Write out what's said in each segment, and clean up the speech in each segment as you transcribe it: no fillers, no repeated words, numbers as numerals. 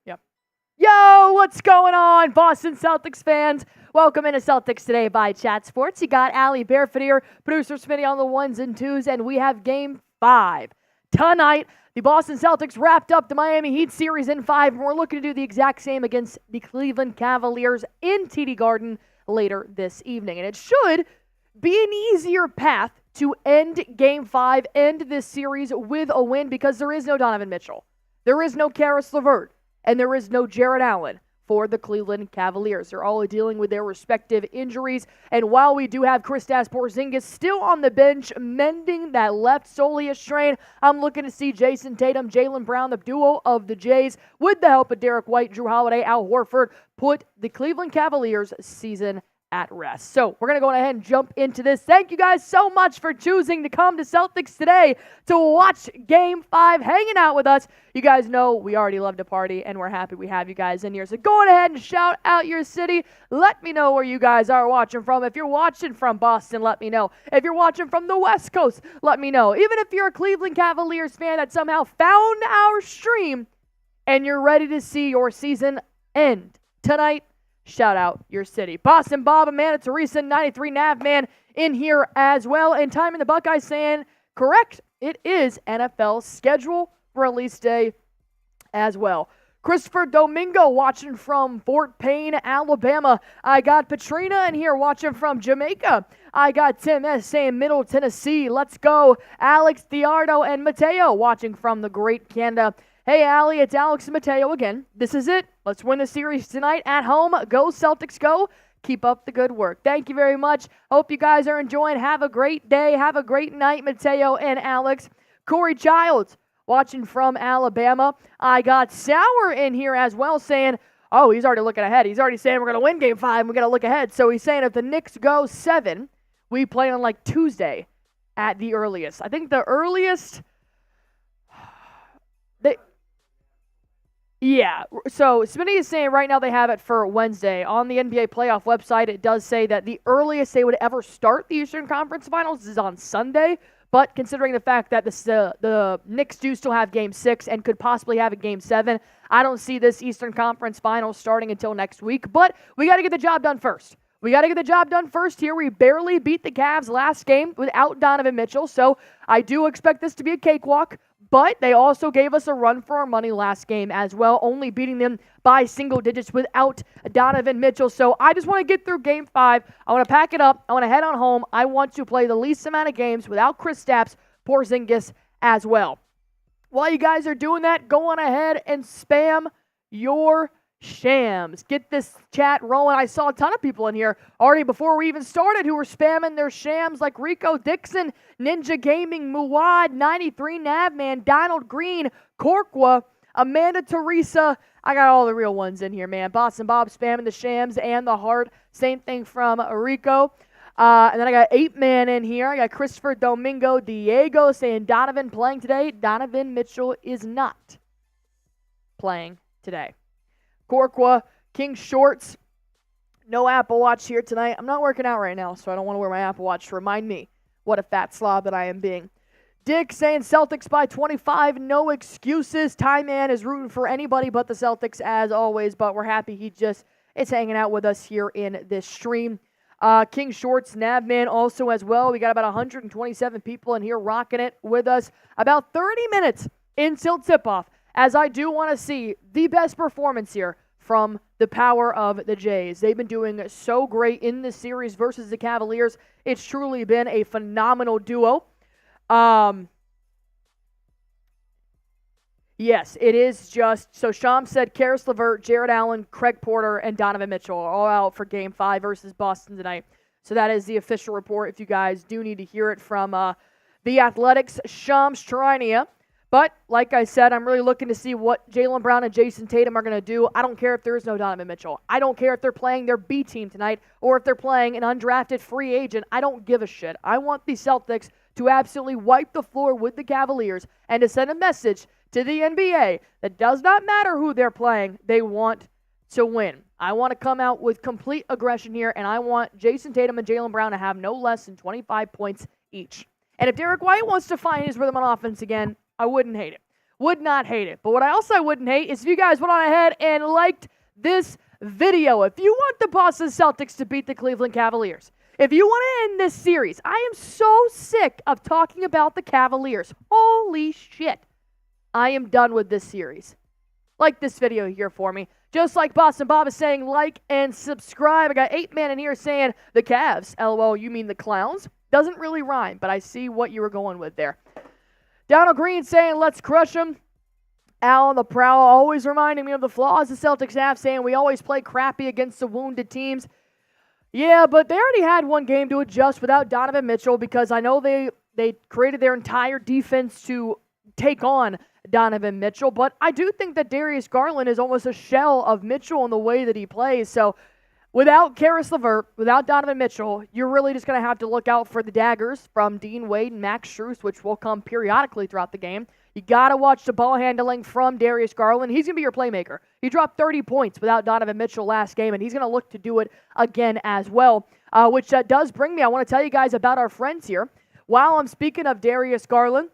Yep. Yo, what's going on, Boston Celtics fans? Welcome into Celtics Today by Chat Sports. You got Allie Barefoot here, producer Smitty on the ones and twos, and we have Game 5. Tonight, the Boston Celtics wrapped up the Miami Heat series in 5, and we're looking to do the exact same against the Cleveland Cavaliers in TD Garden later this evening. And it should be an easier path to end Game 5, end this series with a win, because there is no Donovan Mitchell. There is no Caris LeVert. And there is no Jarrett Allen for the Cleveland Cavaliers. They're all dealing with their respective injuries. And while we do have Kristaps Porzingis still on the bench, mending that left soleus strain, I'm looking to see Jayson Tatum, Jaylen Brown, the duo of the Jays, with the help of Derrick White, Jrue Holiday, Al Horford, put the Cleveland Cavaliers season at rest. So we're going to go ahead and jump into this. Thank you guys so much for choosing to come to Celtics Today to watch Game 5, hanging out with us. You guys know we already love to party, and we're happy we have you guys in here. So go ahead and shout out your city. Let me know where you guys are watching from. If you're watching from Boston, let me know. If you're watching from the West Coast, let me know. Even if you're a Cleveland Cavaliers fan that somehow found our stream and you're ready to see your season end tonight, shout out your city. Boston Bob, Amanda Teresa, 93 Nav Man in here as well. And time in the Buckeyes saying, correct, it is NFL schedule release day as well. Christopher Domingo watching from Fort Payne, Alabama. I got Patrina in here watching from Jamaica. I got Tim S. saying Middle Tennessee. Let's go. Alex Diardo and Mateo watching from the Great Canada. Hey, Allie, it's Alex and Mateo again. This is it. Let's win the series tonight at home. Go, Celtics, go. Keep up the good work. Thank you very much. Hope you guys are enjoying. Have a great day. Have a great night, Mateo and Alex. Corey Childs watching from Alabama. I got Sauer in here as well saying, oh, he's already looking ahead. He's already saying we're going to win Game 5. We're going to look ahead. So he's saying if the Knicks go 7, we play on like Tuesday at the earliest. I think the earliest... Yeah, so Smitty is saying right now they have it for Wednesday. On the NBA playoff website, it does say that the earliest they would ever start the Eastern Conference Finals is on Sunday, but considering the fact that the Knicks do still have Game 6 and could possibly have a Game 7, I don't see this Eastern Conference Finals starting until next week, but we got to get the job done first. We got to get the job done first here. We barely beat the Cavs last game without Donovan Mitchell, so I do expect this to be a cakewalk. But they also gave us a run for our money last game as well, only beating them by single digits without Donovan Mitchell. So I just want to get through Game 5. I want to pack it up. I want to head on home. I want to play the least amount of games without Kristaps Porzingis as well. While you guys are doing that, go on ahead and spam your shams. Get this chat rolling. I saw a ton of people in here already before we even started who were spamming their shams, like Rico Dixon, Ninja Gaming, Muad, 93 Navman, Donald Green, Corqua, Amanda Teresa. I got all the real ones in here, man. Boston Bob spamming the shams and the heart. Same thing from Rico. And then I got 8-man in here. I got Christopher Domingo Diego saying Donovan playing today. Donovan Mitchell is not playing today. Corqua, King Shorts, no Apple Watch here tonight. I'm not working out right now, so I don't want to wear my Apple Watch to remind me what a fat slob that I am being. Dick saying Celtics by 25, no excuses. Ty Man is rooting for anybody but the Celtics as always, but we're happy he just is hanging out with us here in this stream. King Shorts, Navman also as well. We got about 127 people in here rocking it with us. About 30 minutes until tip-off, as I do want to see the best performance here from the power of the Jays. They've been doing so great in this series versus the Cavaliers. It's truly been a phenomenal duo. Yes, it is just, so Sham said Caris LeVert, Jarrett Allen, Craig Porter, and Donovan Mitchell are all out for Game 5 versus Boston tonight. So that is the official report if you guys do need to hear it from the Athletics, Shams Trinia. But, like I said, I'm really looking to see what Jaylen Brown and Jayson Tatum are going to do. I don't care if there is no Donovan Mitchell. I don't care if they're playing their B team tonight or if they're playing an undrafted free agent. I don't give a shit. I want the Celtics to absolutely wipe the floor with the Cavaliers and to send a message to the NBA that does not matter who they're playing, they want to win. I want to come out with complete aggression here, and I want Jayson Tatum and Jaylen Brown to have no less than 25 points each. And if Derrick White wants to find his rhythm on offense again, I wouldn't hate it. Would not hate it. But what I also wouldn't hate is if you guys went on ahead and liked this video. If you want the Boston Celtics to beat the Cleveland Cavaliers, if you want to end this series, I am so sick of talking about the Cavaliers. Holy shit. I am done with this series. Like this video here for me. Just like Boston Bob is saying, like and subscribe. I got 8 man in here saying the Cavs. LOL, you mean the Clowns? Doesn't really rhyme, but I see what you were going with there. Donald Green saying, let's crush them. Al on the prowl, always reminding me of the flaws the Celtics have, saying we always play crappy against the wounded teams. Yeah, but they already had one game to adjust without Donovan Mitchell because I know they created their entire defense to take on Donovan Mitchell, but I do think that Darius Garland is almost a shell of Mitchell in the way that he plays. So without Karis LeVert, without Donovan Mitchell, you're really just going to have to look out for the daggers from Dean Wade and Max Strus, which will come periodically throughout the game. You got to watch the ball handling from Darius Garland. He's going to be your playmaker. He dropped 30 points without Donovan Mitchell last game, and he's going to look to do it again as well, which does bring me, I want to tell you guys about our friends here. While I'm speaking of Darius Garland,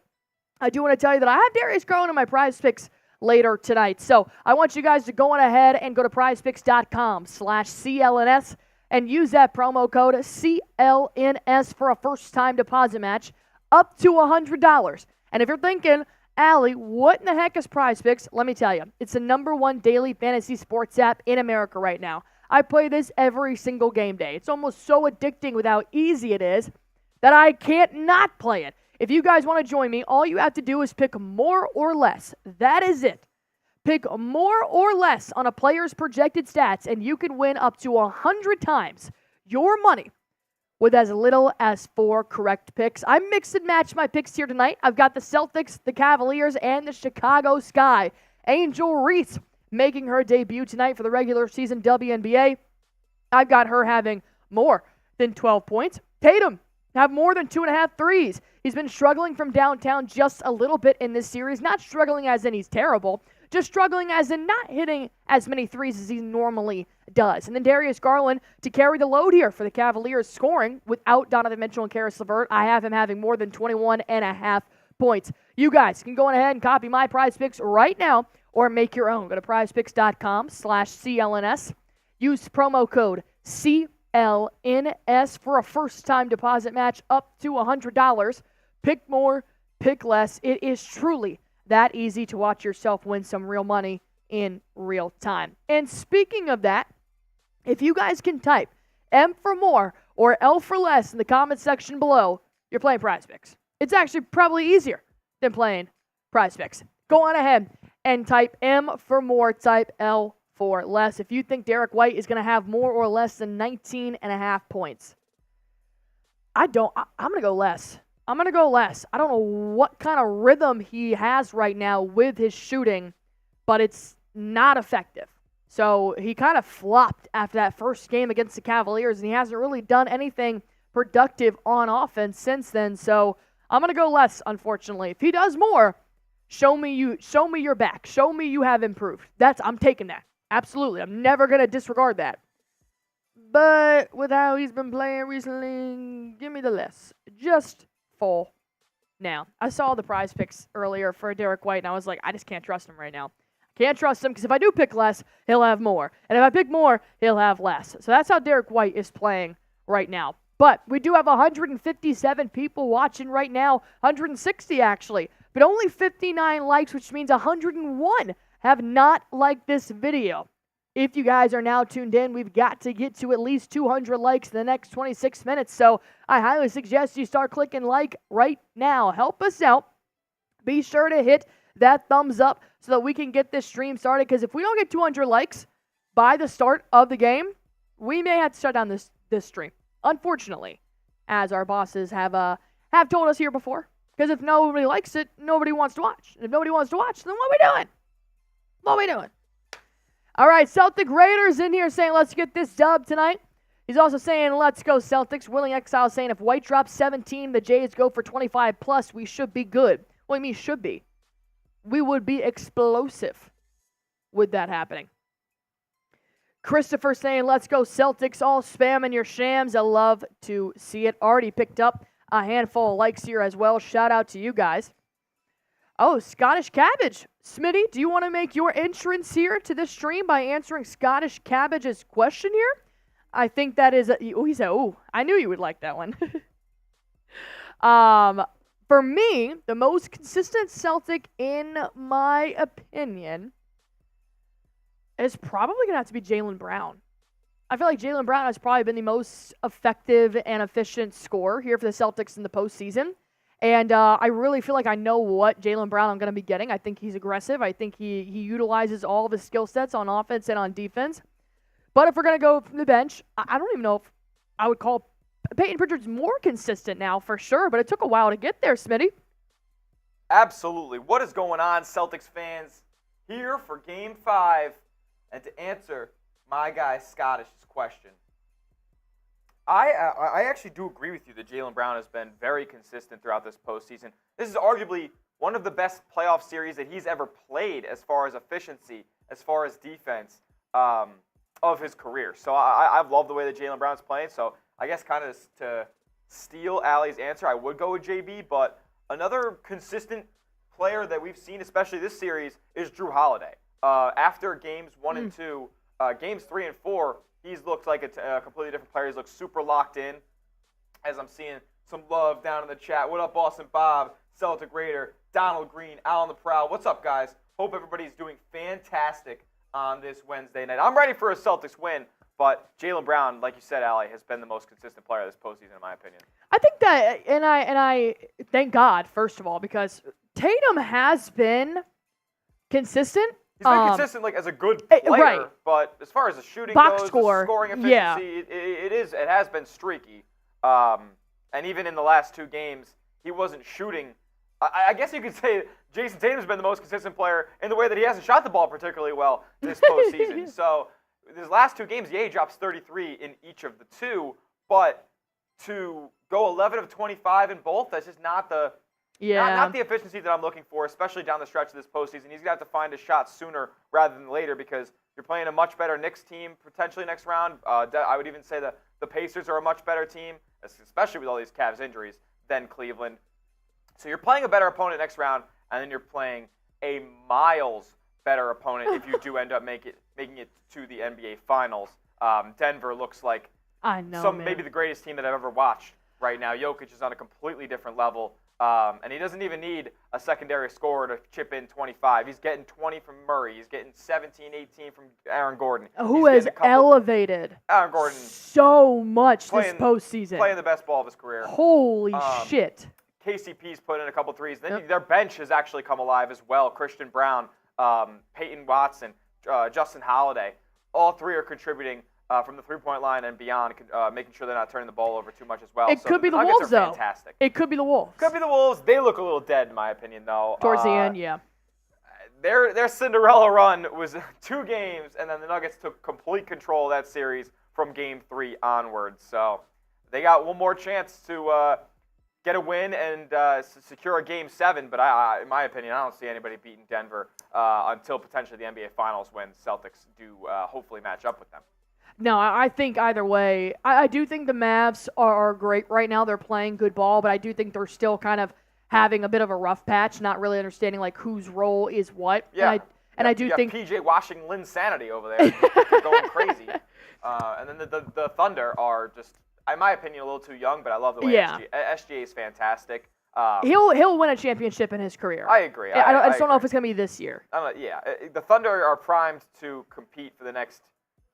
I do want to tell you that I have Darius Garland in my prize picks later tonight. So I want you guys to go on ahead and go to prizepicks.com/CLNS and use that promo code CLNS for a first-time deposit match up to $100. And if you're thinking, Allie, what in the heck is Prize Picks? Let me tell you. It's the #1 daily fantasy sports app in America right now. I play this every single game day. It's almost so addicting with how easy it is that I can't not play it. If you guys want to join me, all you have to do is pick more or less. That is it. Pick more or less on a player's projected stats, and you can win up to 100 times your money with as little as 4 correct picks. I mix and match my picks here tonight. I've got the Celtics, the Cavaliers, and the Chicago Sky. Angel Reese making her debut tonight for the regular season WNBA. I've got her having more than 12 points. Tatum have more than 2.5 threes. He's been struggling from downtown just a little bit in this series. Not struggling as in he's terrible, just struggling as in not hitting as many threes as he normally does. And then Darius Garland to carry the load here for the Cavaliers, scoring without Donovan Mitchell and Karis LeVert. I have him having more than 21.5 points. You guys can go ahead and copy my prize picks right now or make your own. Go to prizepicks.com/CLNS. Use promo code CLNS for a first-time deposit match up to $100. Pick more, pick less. It is truly that easy to watch yourself win some real money in real time. And speaking of that, if you guys can type M for more or L for less in the comment section below, you're playing Prize Picks. It's actually probably easier than playing Prize Picks. Go on ahead and type M for more, type L for less. If you think Derrick White is going to have more or less than 19.5 points, I'm going to go less. I'm going to go less. I don't know what kind of rhythm he has right now with his shooting, but it's not effective. So he kind of flopped after that first game against the Cavaliers, and he hasn't really done anything productive on offense since then. So I'm going to go less, unfortunately. If he does more, show me your back. Show me you have improved. I'm taking that. Absolutely. I'm never going to disregard that. But with how he's been playing recently, give me the less. Just full. Now, I saw the prize picks earlier for Derrick White, and I was like, I just can't trust him right now. Can't trust him because if I do pick less, he'll have more. And if I pick more, he'll have less. So that's how Derrick White is playing right now. But we do have 157 people watching right now, 160 actually, but only 59 likes, which means 101 have not liked this video. If you guys are now tuned in, we've got to get to at least 200 likes in the next 26 minutes. So I highly suggest you start clicking like right now. Help us out. Be sure to hit that thumbs up so that we can get this stream started. Because if we don't get 200 likes by the start of the game, we may have to shut down this stream. Unfortunately, as our bosses have told us here before. Because if nobody likes it, nobody wants to watch. And if nobody wants to watch, then what are we doing? What are we doing? All right, Celtic Raiders in here saying, let's get this dub tonight. He's also saying, let's go Celtics. Willing Exile saying, if White drops 17, the Jays go for 25 plus, we should be good. What do you mean should be? We would be explosive with that happening. Christopher saying, let's go Celtics. All spam in your shams. I love to see it. Already picked up a handful of likes here as well. Shout out to you guys. Oh, Scottish Cabbage. Smitty, do you want to make your entrance here to this stream by answering Scottish Cabbage's question here? I think that is he said, I knew you would like that one. For me, the most consistent Celtic, in my opinion, is probably going to have to be Jaylen Brown. I feel like Jaylen Brown has probably been the most effective and efficient scorer here for the Celtics in the postseason. And I really feel like I know what Jaylen Brown I'm going to be getting. I think he's aggressive. I think he utilizes all of his skill sets on offense and on defense. But if we're going to go from the bench, I don't even know if I would call Payton Pritchard's more consistent now for sure, but it took a while to get there, Smitty. Absolutely. What is going on, Celtics fans? Here for Game 5 and to answer my guy Scottish's question. I actually do agree with you that Jaylen Brown has been very consistent throughout this postseason. This is arguably one of the best playoff series that he's ever played as far as efficiency, as far as defense of his career. So I've loved the way that Jaylen Brown's playing. So I guess kind of to steal Allie's answer, I would go with JB. But another consistent player that we've seen, especially this series, is Jrue Holiday. After games 1 and 2, games 3 and 4, he's looked like a completely different player. He's looked super locked in. As I'm seeing some love down in the chat. What up, Boston Bob, Celtic Raider, Donald Green, Al on the Prowl. What's up, guys? Hope everybody's doing fantastic on this Wednesday night. I'm ready for a Celtics win, but Jaylen Brown, like you said, Allie, has been the most consistent player this postseason, in my opinion. I think that, and I thank God, first of all, because Tatum has been consistent. He's been consistent, like as a good player, right. But as far as the shooting Box goes, score, the scoring efficiency, it has been streaky. And even in the last 2 games, he wasn't shooting. I guess you could say Jayson Tatum's been the most consistent player in the way that he hasn't shot the ball particularly well this postseason. So his last 2 games, he drops 33 in each of the 2, but to go 11 of 25 in both, that's just not the not the efficiency that I'm looking for, especially down the stretch of this postseason. He's going to have to find his shot sooner rather than later because you're playing a much better Knicks team potentially next round. I would even say that the Pacers are a much better team, especially with all these Cavs injuries, than Cleveland. So you're playing a better opponent next round, and then you're playing a miles better opponent if you do end up making it to the NBA Finals. Denver looks like maybe the greatest team that I've ever watched right now. Jokic is on a completely different level. And he doesn't even need a secondary scorer to chip in 25. He's getting 20 from Murray. He's getting 17, 18 from Aaron Gordon. Who has elevated Aaron Gordon so much this postseason. Playing the best ball of his career. Holy shit. KCP's put in a couple threes. Then their bench has actually come alive as well. Christian Brown, Peyton Watson, Justin Holiday. All 3 are contributing from the three-point line and beyond, making sure they're not turning the ball over too much as well. It could be the Wolves, though. Fantastic. It could be the Wolves. Could be the Wolves. They look a little dead, in my opinion, though. Towards the end, yeah. Their Cinderella run was 2 games, and then the Nuggets took complete control of that series from Game 3 onwards. So they got one more chance to get a win and secure a Game 7. But in my opinion, I don't see anybody beating Denver until potentially the NBA Finals when Celtics do hopefully match up with them. No, I think either way. I do think the Mavs are great right now. They're playing good ball, but I do think they're still kind of having a bit of a rough patch, not really understanding like whose role is what. Yeah. And I do think PJ washing Linsanity over there, going crazy. And then the Thunder are just, in my opinion, a little too young, but I love the way SGA is fantastic. He'll win a championship in his career. I agree. I just don't know if it's going to be this year. The Thunder are primed to compete for the next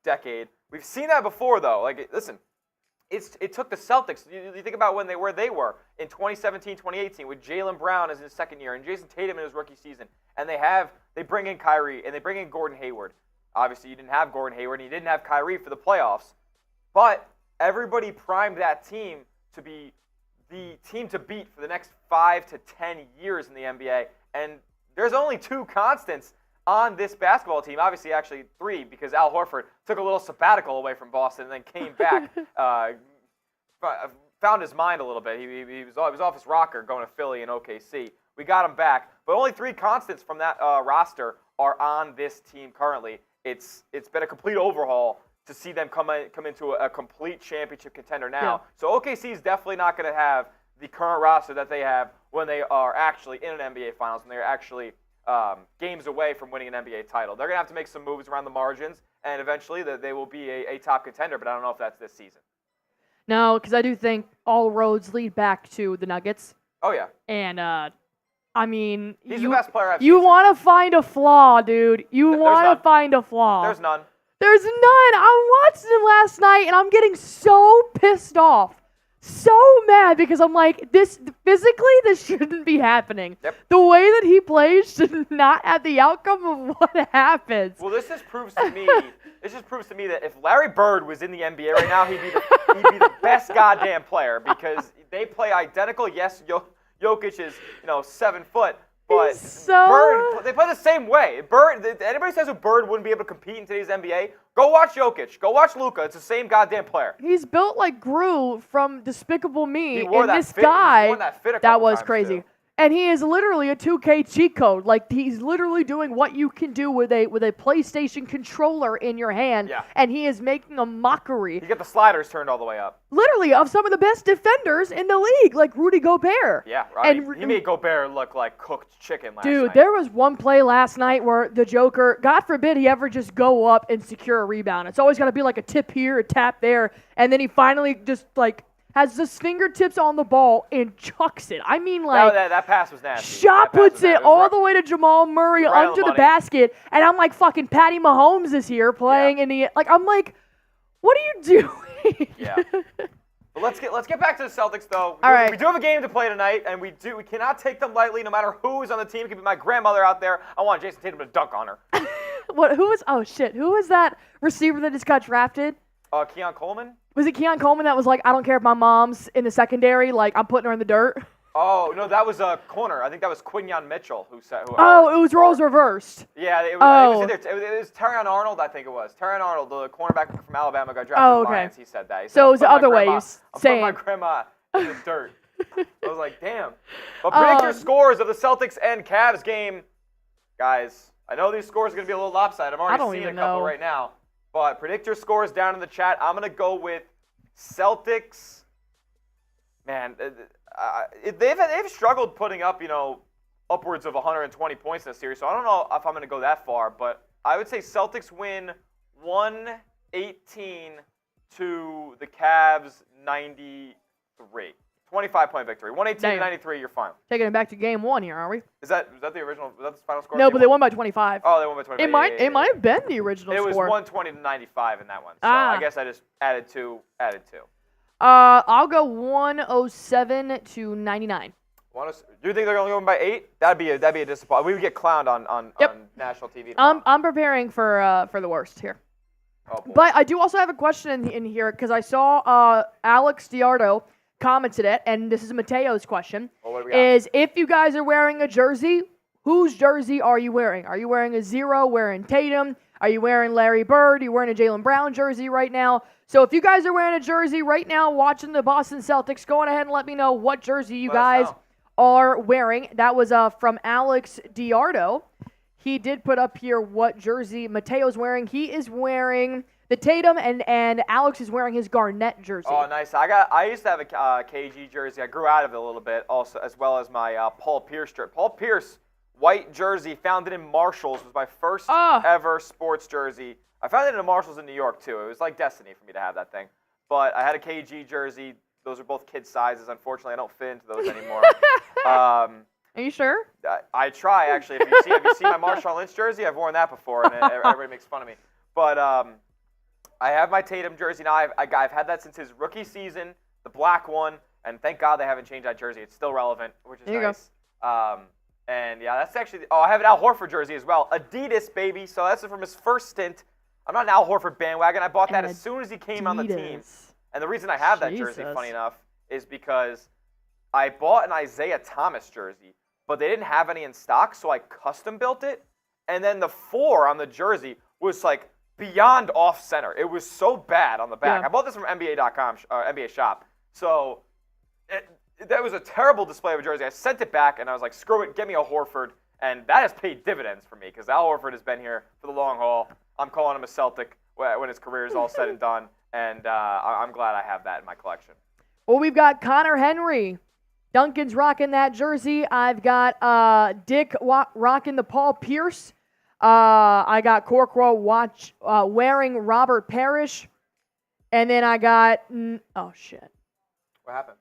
decade. We've seen that before, though. Like, listen, it took the Celtics. You think about where they were in 2017, 2018, with Jaylen Brown as his second year and Jayson Tatum in his rookie season, and they bring in Kyrie and they bring in Gordon Hayward. Obviously, you didn't have Gordon Hayward and you didn't have Kyrie for the playoffs, but everybody primed that team to be the team to beat for the next 5 to 10 years in the NBA. And there's only 2 constants on this basketball team, obviously actually 3, because Al Horford took a little sabbatical away from Boston and then came back, found his mind a little bit. He was off his rocker going to Philly and OKC. We got him back, but only 3 constants from that roster are on this team currently. It's been a complete overhaul to see them come into a complete championship contender now. Yeah. So OKC is definitely not going to have the current roster that they have when they are actually in an NBA Finals, when they're actually games away from winning an NBA title. They're going to have to make some moves around the margins, and eventually they will be a top contender, but I don't know if that's this season. No, because I do think all roads lead back to the Nuggets. Oh, yeah. And, I mean, he's the best player I've seen. You want to find a flaw, dude. You want to find a flaw. There's none. There's none. I watched him last night, and I'm getting so pissed off. So mad because I'm like, this shouldn't be happening. Yep. The way that he plays should not have the outcome of what happens. Well, this just proves to me that if Larry Bird was in the NBA right now, he'd be the best goddamn player because they play identical. Yes, Jokic is 7 foot, but Bird, they play the same way. Bird, anybody says who Bird wouldn't be able to compete in today's NBA, go watch Jokic. Go watch Luka. It's the same goddamn player. He's built like Jrue from Despicable Me, He wore and that this fit. guy, He's worn that fit a that couple was times, crazy. too. And he is literally a 2K cheat code. Like, he's literally doing what you can do with a PlayStation controller in your hand. Yeah. And he is making a mockery. He got the sliders turned all the way up. Literally, of some of the best defenders in the league, like Rudy Gobert. Yeah, right. And He made Gobert look like cooked chicken last Dude, night. there was one play last night where the Joker, God forbid he ever just go up and secure a rebound. It's always got to be like a tip here, a tap there, and then he finally just like has his fingertips on the ball and chucks it. I mean, like, that pass was nasty. shot puts it all the way to Jamal Murray right under on the the basket, and I'm like, fucking Patty Mahomes is here playing in the, like, I'm like, what are you doing? Yeah. But let's get back to the Celtics though. All right. We do have a game to play tonight, and we cannot take them lightly, no matter who is on the team. It could be my grandmother out there. I want Jayson Tatum to dunk on her. Who was that receiver that just got drafted? Keon Coleman. Was it Keon Coleman that was like, I don't care if my mom's in the secondary, like, I'm putting her in the dirt? Oh, no, that was a corner. I think that was Quinyon Mitchell who said. It was roles reversed. Yeah, it was Terrion Arnold, I think it was. Terrion Arnold, the cornerback from Alabama, got drafted to the Lions. He said that. He said, so it was the other way. I'm putting my grandma in the dirt. I was like, damn. But predict your scores of the Celtics and Cavs game. Guys, I know these scores are going to be a little lopsided. I'm already seeing a couple right now. But predict your scores down in the chat. I'm going to go with Celtics. Man, they've struggled putting up, upwards of 120 points in this series. So I don't know if I'm going to go that far. But I would say Celtics win 118 to the Cavs 93. 25-point victory. 118 to 93, you're fine. Taking it back to game one here, are we? Is that the original? Was that the final score? No, but they won by 25. Oh, they won by 25. It might have been the original score. It was 120 to 95 in that one. So I guess I just added two. I'll go 107 to 99. Do you think they're going to win by 8? That'd be a disappointment. We would get clowned on national TV. I'm preparing for the worst here. Oh, boy. But I do also have a question in here because I saw Alex Diardo commented it, and this is Mateo's question, is if you guys are wearing a jersey, whose jersey are you wearing? Are you wearing a 0, wearing Tatum? Are you wearing Larry Bird? Are you wearing a Jaylen Brown jersey right now? So if you guys are wearing a jersey right now watching the Boston Celtics, go on ahead and let me know what jersey you guys are wearing. That was from Alex Diardo. He did put up here what jersey Mateo's wearing. He is wearing the Tatum, and Alex is wearing his Garnett jersey. Oh, nice. I used to have a KG jersey. I grew out of it a little bit, also as well as my Paul Pierce shirt. Paul Pierce white jersey, found it in Marshalls. Was my first ever sports jersey. I found it in Marshalls in New York too. It was like destiny for me to have that thing. But I had a KG jersey. Those are both kid sizes. Unfortunately, I don't fit into those anymore. Are you sure? I try actually. If you see my Marshawn Lynch jersey, I've worn that before, and everybody makes fun of me. But I have my Tatum jersey now. I've had that since his rookie season, the black one, and thank God they haven't changed that jersey. It's still relevant, which is nice. And yeah, that's actually. Oh, I have an Al Horford jersey as well. Adidas, baby. So that's from his first stint. I'm not an Al Horford bandwagon. I bought that as soon as he came on the team. And the reason I have that jersey, funny enough, is because I bought an Isaiah Thomas jersey, but they didn't have any in stock, so I custom built it. And then the 4 on the jersey was like beyond off center. It was so bad on the back. Yeah. I bought this from NBA.com, NBA Shop. So that was a terrible display of a jersey. I sent it back, and I was like, screw it, get me a Horford. And that has paid dividends for me because Al Horford has been here for the long haul. I'm calling him a Celtic when his career is all said and done. And I'm glad I have that in my collection. Well, we've got Connor Henry. Duncan's rocking that jersey. I've got Dick rocking the Paul Pierce. I got Corkrow wearing Robert Parrish. And then I got, oh, shit. What happened?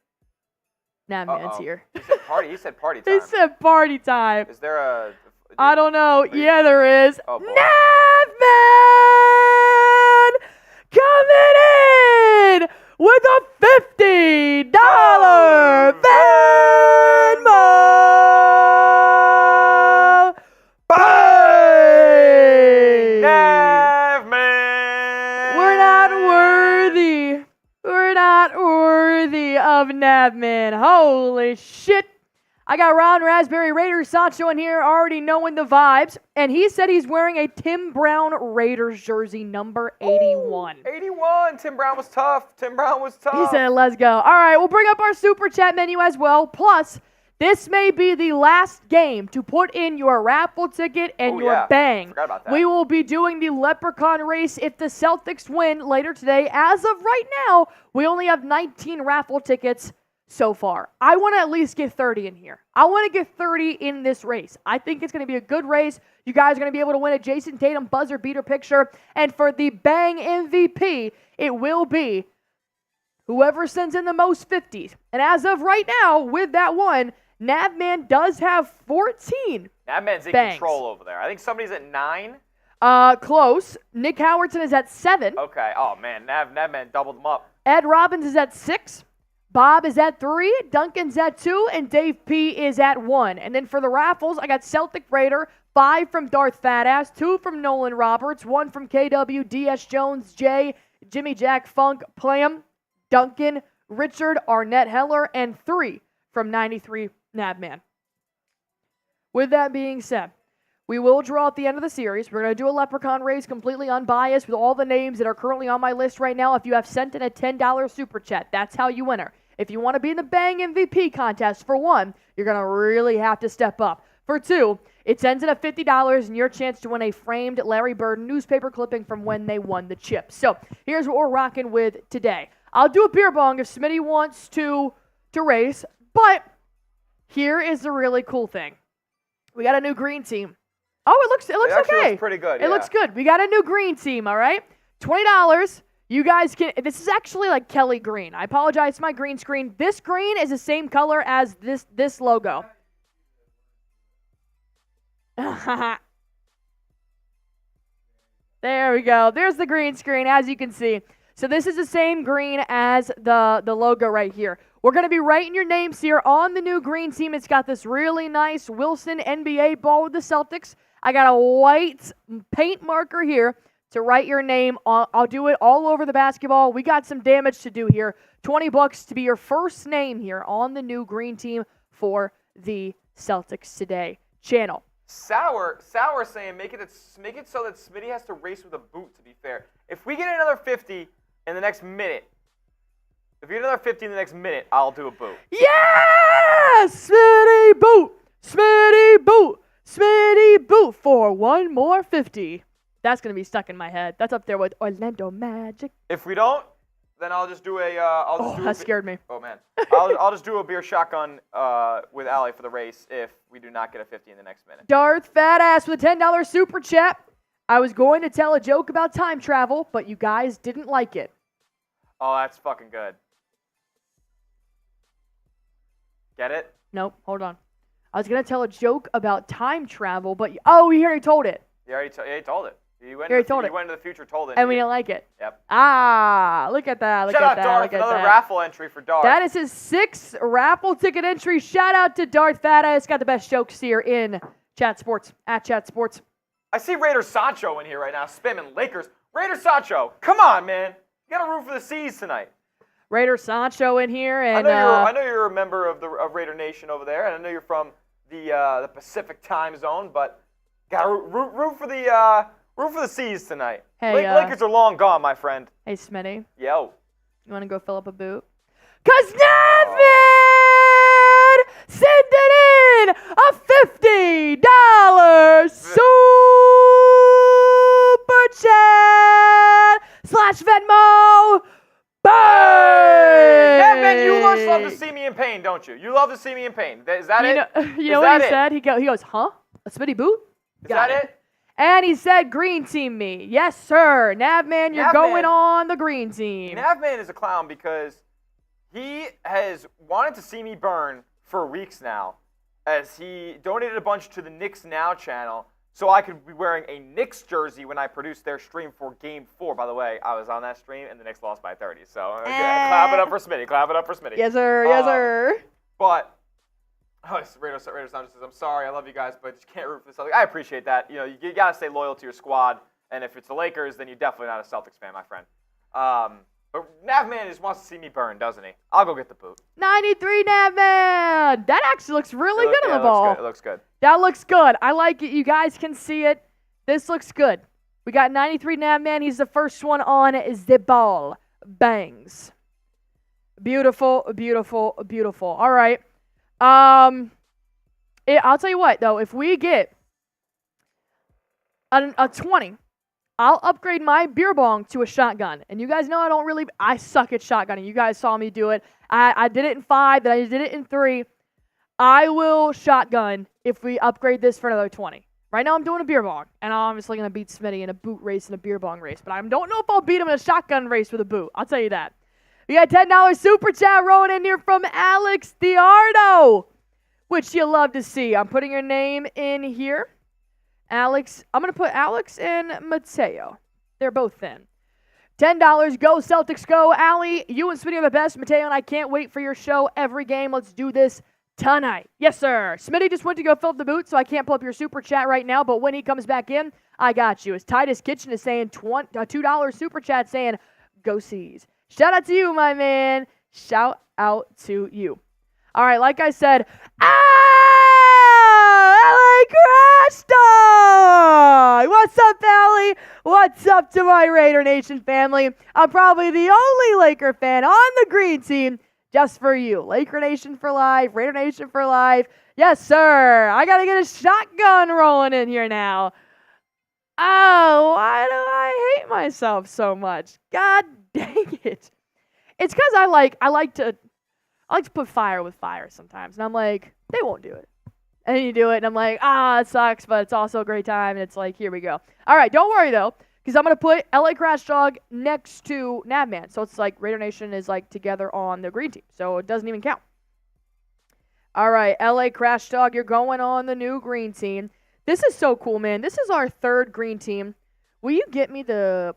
Nah, man's here. He said party. He said party time. He said party time. Is there a... I don't know. Yeah, there is. Oh, boy. Navman coming in with a $50 Venmo. Bang! Navman! We're not worthy. We're not worthy of Navman. Holy shit. I got Ron Raspberry Raiders Sancho in here already knowing the vibes. And he said he's wearing a Tim Brown Raiders jersey, number 81. Ooh, 81. Tim Brown was tough. He said, let's go. All right, we'll bring up our Super Chat menu as well. Plus, this may be the last game to put in your raffle ticket and your bang. Forgot about that. We will be doing the Leprechaun race if the Celtics win later today. As of right now, we only have 19 raffle tickets so far. I want to at least get 30 in here. I want to get 30 in this race. I think it's going to be a good race. You guys are going to be able to win a Jayson Tatum buzzer beater picture. And for the bang MVP, it will be whoever sends in the most 50s. And as of right now, with that one, Navman does have 14 Navman's in bangs. control over there. I think somebody's at 9. Close. Nick Howardson is at 7. Okay. Oh, man. Navman doubled them up. Ed Robbins is at 6. Bob is at 3, Duncan's at 2, and Dave P is at 1. And then for the raffles, I got Celtic Raider, 5 from Darth Fatass, 2 from Nolan Roberts, 1 from KW, DS Jones, Jay, Jimmy Jack Funk, Plam, Duncan, Richard, Arnett Heller, and 3 from 93 Nabman. With that being said, we will draw at the end of the series. We're going to do a Leprechaun race completely unbiased with all the names that are currently on my list right now. If you have sent in a $10 super chat, that's how you enter. If you want to be in the Bang MVP contest, for 1, you're going to really have to step up. For 2, it sends in a $50 and your chance to win a framed Larry Bird newspaper clipping from when they won the chip. So here's what we're rocking with today. I'll do a beer bong if Smitty wants to race, but here is the really cool thing. We got a new green team. Oh, it looks okay. Looks pretty good. It looks good. We got a new green team, all right? $20. You guys can, this is actually like Kelly green. I apologize, my green screen. This green is the same color as this logo. There we go. There's the green screen, as you can see. So this is the same green as the logo right here. We're going to be writing your names here on the new green team. It's got this really nice Wilson NBA ball with the Celtics. I got a white paint marker here to write your name. I'll do it all over the basketball. We got some damage to do here. $20 to be your first name here on the new green team for the Celtics Today channel. Sour saying make it so that Smitty has to race with a boot, to be fair. If we get another 50 in the next minute, I'll do a boot. Yeah! Smitty boot! Smitty boot! Smitty boot for one more 50. That's going to be stuck in my head. That's up there with Orlando Magic. If we don't, then I'll just do a... that scared me. Oh, man. I'll just do a beer shotgun with Allie for the race if we do not get a 50 in the next minute. Darth Fatass with a $10 super chat. I was going to tell a joke about time travel, but you guys didn't like it. Oh, that's fucking good. Get it? Nope, hold on. I was going to tell a joke about time travel, but... Oh, he already told it. He already told it. He went into the future, told it. And we didn't like it. Yep. Ah, look at that. Shout out Darth, another raffle entry for Darth. That is his 6th raffle ticket entry. Shout out to Darth Fatass. Got the best jokes here in Chat Sports, at Chat Sports. I see Raider Sancho in here right now, spamming Lakers. Raider Sancho, come on, man. You got to root for the C's tonight. Raider Sancho in here. And I know you're a member of Raider Nation over there, and I know you're from the Pacific time zone, but got to root for the C's tonight. Hey, Lakers are long gone, my friend. Hey, Smitty. Yo. You want to go fill up a boot? 'Cause Navin sent it in a $50 super chat / Venmo. Bang! Navin, you look love to see me in pain, don't you? You love to see me in pain. Is that it? You know what he said? He goes, huh? A Smitty boot? Is that it? And he said, green team me. Yes, sir. Navman, you're going on the green team. Navman is a clown because he has wanted to see me burn for weeks now, as he donated a bunch to the Knicks Now channel so I could be wearing a Knicks jersey when I produced their stream for Game 4. By the way, I was on that stream, and the Knicks lost by 30. So clap it up for Smitty. Clap it up for Smitty. Yes, sir. Yes, sir. But Raiders says, I'm sorry, I love you guys, but you can't root for the Celtics. I appreciate that. You know, you got to stay loyal to your squad, and if it's the Lakers, then you're definitely not a Celtics fan, my friend. But Navman just wants to see me burn, doesn't he? I'll go get the boot. 93 Navman! That actually looks really good on the ball. It looks good. That looks good. I like it. You guys can see it. This looks good. We got 93 Navman. He's the first one on the ball. Bangs. Beautiful, beautiful, beautiful. All right. I'll tell you what, though. If we get a 20, I'll upgrade my beer bong to a shotgun. And you guys know I suck at shotgunning. You guys saw me do it. I did it in 5, then I did it in 3. I will shotgun if we upgrade this for another 20. Right now I'm doing a beer bong, and I'm obviously going to beat Smitty in a boot race and a beer bong race. But I don't know if I'll beat him in a shotgun race with a boot. I'll tell you that. We got $10 super chat rolling in here from Alex Diardo, which you love to see. I'm putting your name in here. Alex, I'm going to put Alex and Mateo. They're both thin. $10. Go Celtics, go. Allie, you and Smitty are the best. Mateo and I can't wait for your show every game. Let's do this tonight. Yes, sir. Smitty just went to go fill up the boot, so I can't pull up your super chat right now, but when he comes back in, I got you. As Titus Kitchen is saying $2 super chat saying, go C's. Shout out to you, my man. Shout out to you. All right, like I said, LA Crash Dog! What's up, Allie? What's up to my Raider Nation family? I'm probably the only Laker fan on the green team just for you. Laker Nation for life, Raider Nation for life. Yes, sir. I got to get a shotgun rolling in here now. Oh, why do I hate myself so much? God dang it. It's because I like to put fire with fire sometimes. And I'm like, they won't do it. And then you do it, and I'm like, it sucks, but it's also a great time. And it's like, here we go. All right, don't worry, though, because I'm going to put LA Crash Dog next to Navman. So it's like Raider Nation is like together on the green team. So it doesn't even count. All right, LA Crash Dog, you're going on the new green team. This is so cool, man. This is our third green team. Will you get me the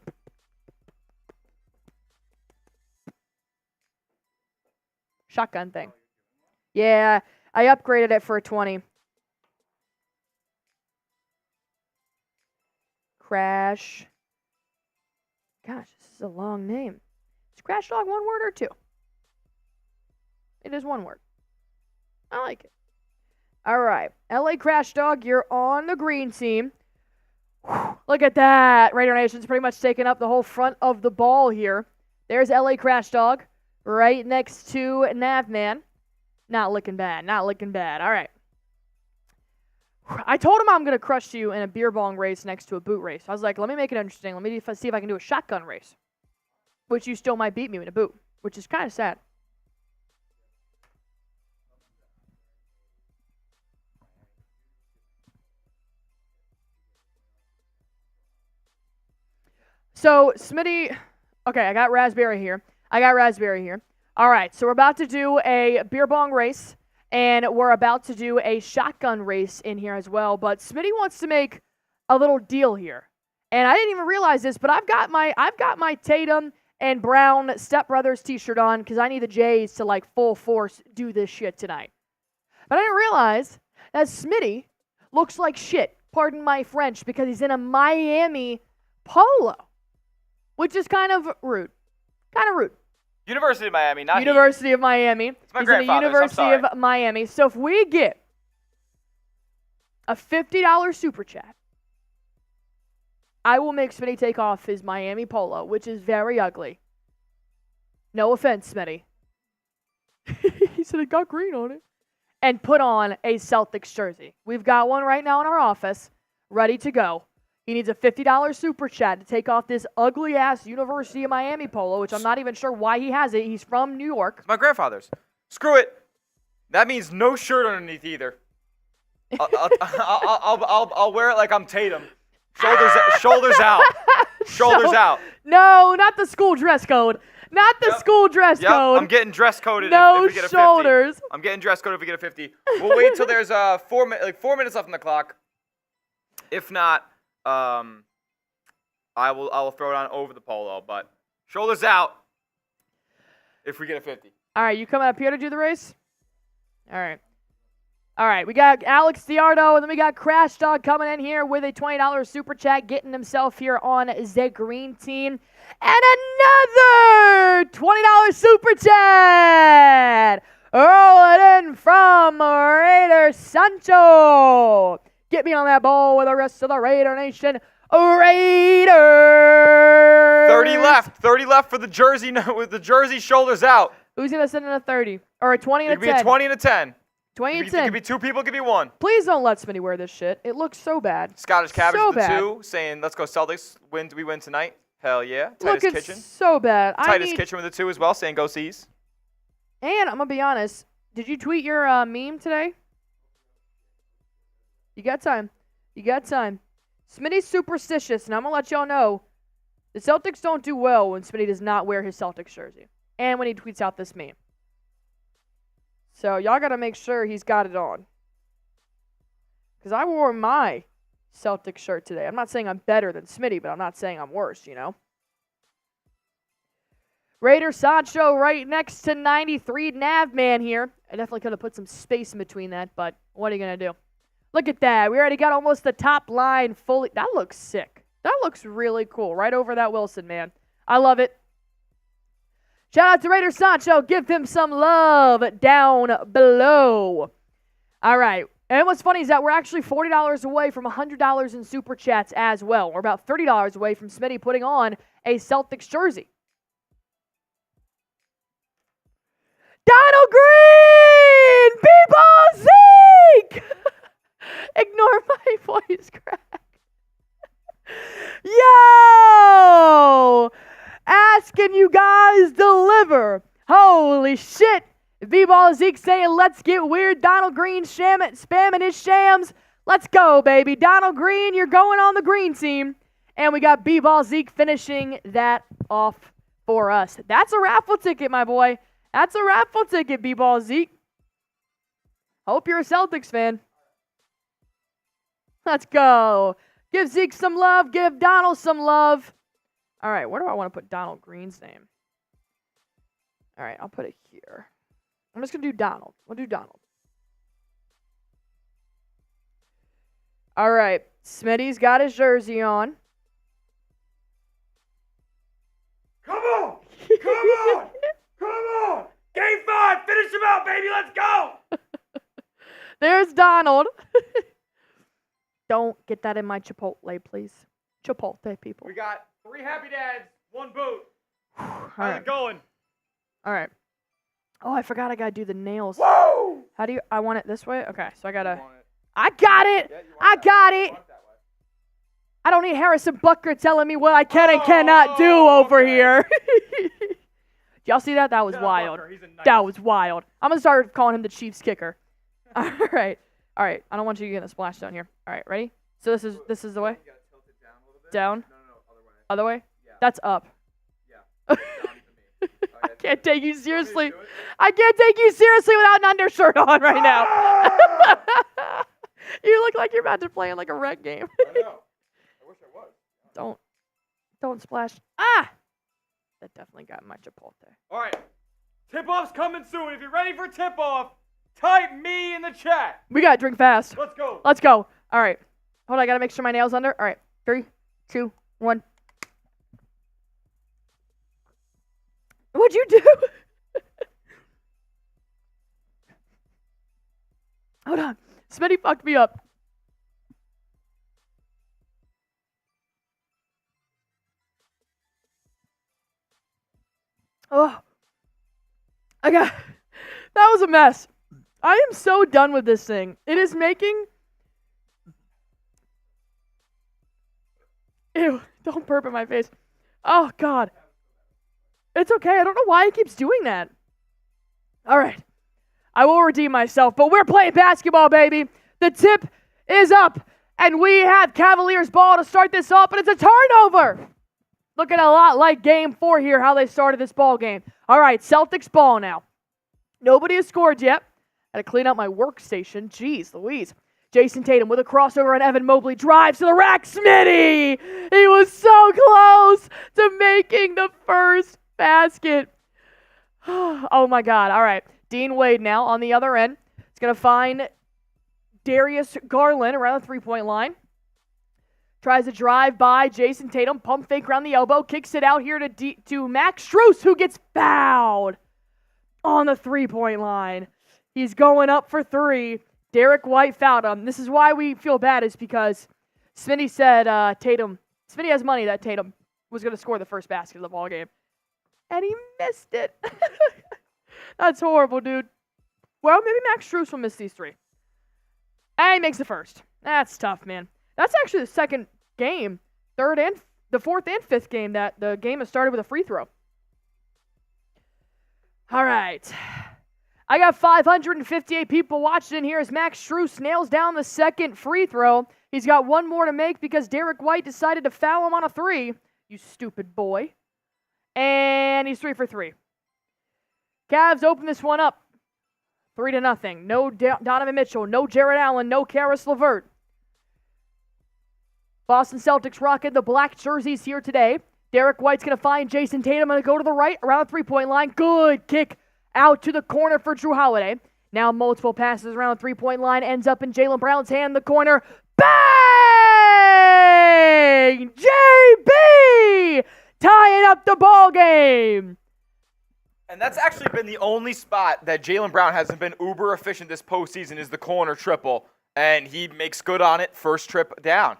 shotgun thing? Yeah, I upgraded it for a 20. Crash. Gosh, this is a long name. Is Crash Dog one word or two? It is one word. I like it. All right. LA Crash Dog, you're on the green team. Whew, look at that. Raider Nation's pretty much taking up the whole front of the ball here. There's LA Crash Dog right next to Navman. Not looking bad. Not looking bad. All right. I told him I'm going to crush you in a beer bong race next to a boot race. I was like, let me make it interesting. Let me see if I can do a shotgun race, which you still might beat me in a boot, which is kind of sad. So, Smitty, okay, I got Raspberry here. All right, so we're about to do a beer bong race. And we're about to do a shotgun race in here as well. But Smitty wants to make a little deal here. And I didn't even realize this, but I've got my Tatum and Brown stepbrothers t-shirt on because I need the Jays to like full force do this shit tonight. But I didn't realize that Smitty looks like shit, pardon my French, because he's in a Miami polo, which is kind of rude. University of Miami, not University of Miami. It's my He's in the University of Miami. So if we get a $50 super chat, I will make Smitty take off his Miami polo, which is very ugly. No offense, Smitty. He said it got green on it. And put on a Celtics jersey. We've got one right now in our office, ready to go. He needs a $50 super chat to take off this ugly-ass University of Miami polo, which I'm not even sure why he has it. He's from New York. It's my grandfather's. Screw it. That means no shirt underneath either. I'll wear it like I'm Tatum. Shoulders out. Shoulders out. No, not the school dress code. Not the school dress code. I'm getting dress coded no if we get a 50. shoulders. I'm getting dress coded if we get a 50. We'll wait till there's 4 minutes left on the clock. If not, I will throw it on over the polo. But shoulders out if we get a 50. All right, you coming up here to do the race? All right. All right, we got Alex Diardo, and then we got Crash Dog coming in here with a $20 super chat, getting himself here on the green team. And another $20 super chat! Rolling in from Raider Sancho. Get me on that ball with the rest of the Raider Nation. Raiders! 30 left for the jersey with the jersey shoulders out. Who's going to send in a 30? Or a 20 and a 10? It could be a 20 and a 10. 20 and 10. It could be 2 people, it could be 1. Please don't let Smitty wear this shit. It looks so bad. Scottish Cabbage so the bad. 2 saying, let's go Celtics. Do we win tonight? Hell yeah. Looking Kitchen. so bad. Titus Kitchen with the 2 as well, saying go C's. And I'm going to be honest. Did you tweet your meme today? You got time. You got time. Smitty's superstitious, and I'm going to let y'all know the Celtics don't do well when Smitty does not wear his Celtics jersey. And when he tweets out this meme. So y'all got to make sure he's got it on. Because I wore my Celtics shirt today. I'm not saying I'm better than Smitty, but I'm not saying I'm worse, you know. Raider Sancho right next to 93 Navman here. I definitely could have put some space in between that, but what are you going to do? Look at that. We already got almost the top line fully. That looks sick. That looks really cool. Right over that Wilson, man. I love it. Shout out to Raider Sancho. Give him some love down below. All right. And what's funny is that we're actually $40 away from $100 in super chats as well. We're about $30 away from Smitty putting on a Celtics jersey. Donald Green! B-ball Zeke! Ignore my voice crack. Yo! Asking you guys deliver. Holy shit. B-ball Zeke saying, let's get weird. Donald Green spamming his shams. Let's go, baby. Donald Green, you're going on the green team. And we got B-ball Zeke finishing that off for us. That's a raffle ticket, my boy. That's a raffle ticket, B-ball Zeke. Hope you're a Celtics fan. Let's go. Give Zeke some love. Give Donald some love. All right, where do I want to put Donald Green's name? All right, I'll put it here. I'm just going to do Donald. We'll do Donald. All right, Smitty's got his jersey on. Come on! Come on! Come on! Game 5! Finish him out, baby! Let's go! There's Donald. Don't get that in my Chipotle, please. Chipotle, people. We got 3 happy dads, 1 boot. How's it going? All right. Oh, I forgot I got to do the nails. Whoa! How do you, I want it this way? Okay, so I got to, You want it? I got it. Yeah, you want I that got way. it. You want that way. I don't need Harrison Butker telling me what I can and cannot do over okay. here. Y'all see that? That was Shut up, wild. Butker. He's a nice- That was wild. I'm going to start calling him the Chiefs kicker. All right. All right. I don't want you to get a splash down here. All right. Ready? So this is the way? You gotta tilt it down a little bit. Down? No, other way. Other way? Yeah. That's up. Yeah. Down to me. I can't take you seriously. Do it? I can't take you seriously without an undershirt on right now. You look like you're about to play in like a rec game. I know. I wish I was. Don't splash. Ah! That definitely got my Chipotle. All right. Tip-off's coming soon. If you're ready for tip-off, type me in the chat. We got to drink fast. Let's go. Let's go. All right. Hold on. I got to make sure my nail's under. All right. 3, 2, 1. What'd you do? Hold on. Smitty fucked me up. Oh. That was a mess. I am so done with this thing. It is making... Ew, don't burp in my face. Oh, God. It's okay. I don't know why it keeps doing that. All right. I will redeem myself, but we're playing basketball, baby. The tip is up, and we have Cavaliers ball to start this off, but it's a turnover. Looking a lot like Game 4 here, how they started this ball game. All right, Celtics ball now. Nobody has scored yet. Had to clean up my workstation. Jeez Louise. Jayson Tatum with a crossover, and Evan Mobley drives to the rack. Smitty! He was so close to making the first basket. Oh, my God. All right. Dean Wade now on the other end. He's going to find Darius Garland around the three-point line. Tries to drive by Jayson Tatum. Pump fake around the elbow. Kicks it out here to Max Strus, who gets fouled on the three-point line. He's going up for three. Derrick White fouled him. This is why we feel bad, is because Smitty said Smitty has money that Tatum was going to score the first basket of the ball game. And he missed it. That's horrible, dude. Well, maybe Max Strus will miss these three. And he makes the first. That's tough, man. That's actually the second game, the fourth and fifth game that the game has started with a free throw. All right. I got 558 people watching in here as Max Strus nails down the second free throw. He's got one more to make because Derrick White decided to foul him on a three. You stupid boy. And he's 3 for 3. Cavs open this one up. 3-0. No Donovan Mitchell, no Jarrett Allen, no Karis LeVert. Boston Celtics rocking the black jerseys here today. Derrick White's going to find Jayson Tatum and go to the right around the three-point line. Good kick out to the corner for Jrue Holiday. Now multiple passes around the three-point line. Ends up in Jaylen Brown's hand in the corner. Bang! JB! Tying up the ball game. And that's actually been the only spot that Jaylen Brown hasn't been uber efficient this postseason, is the corner triple. And he makes good on it first trip down.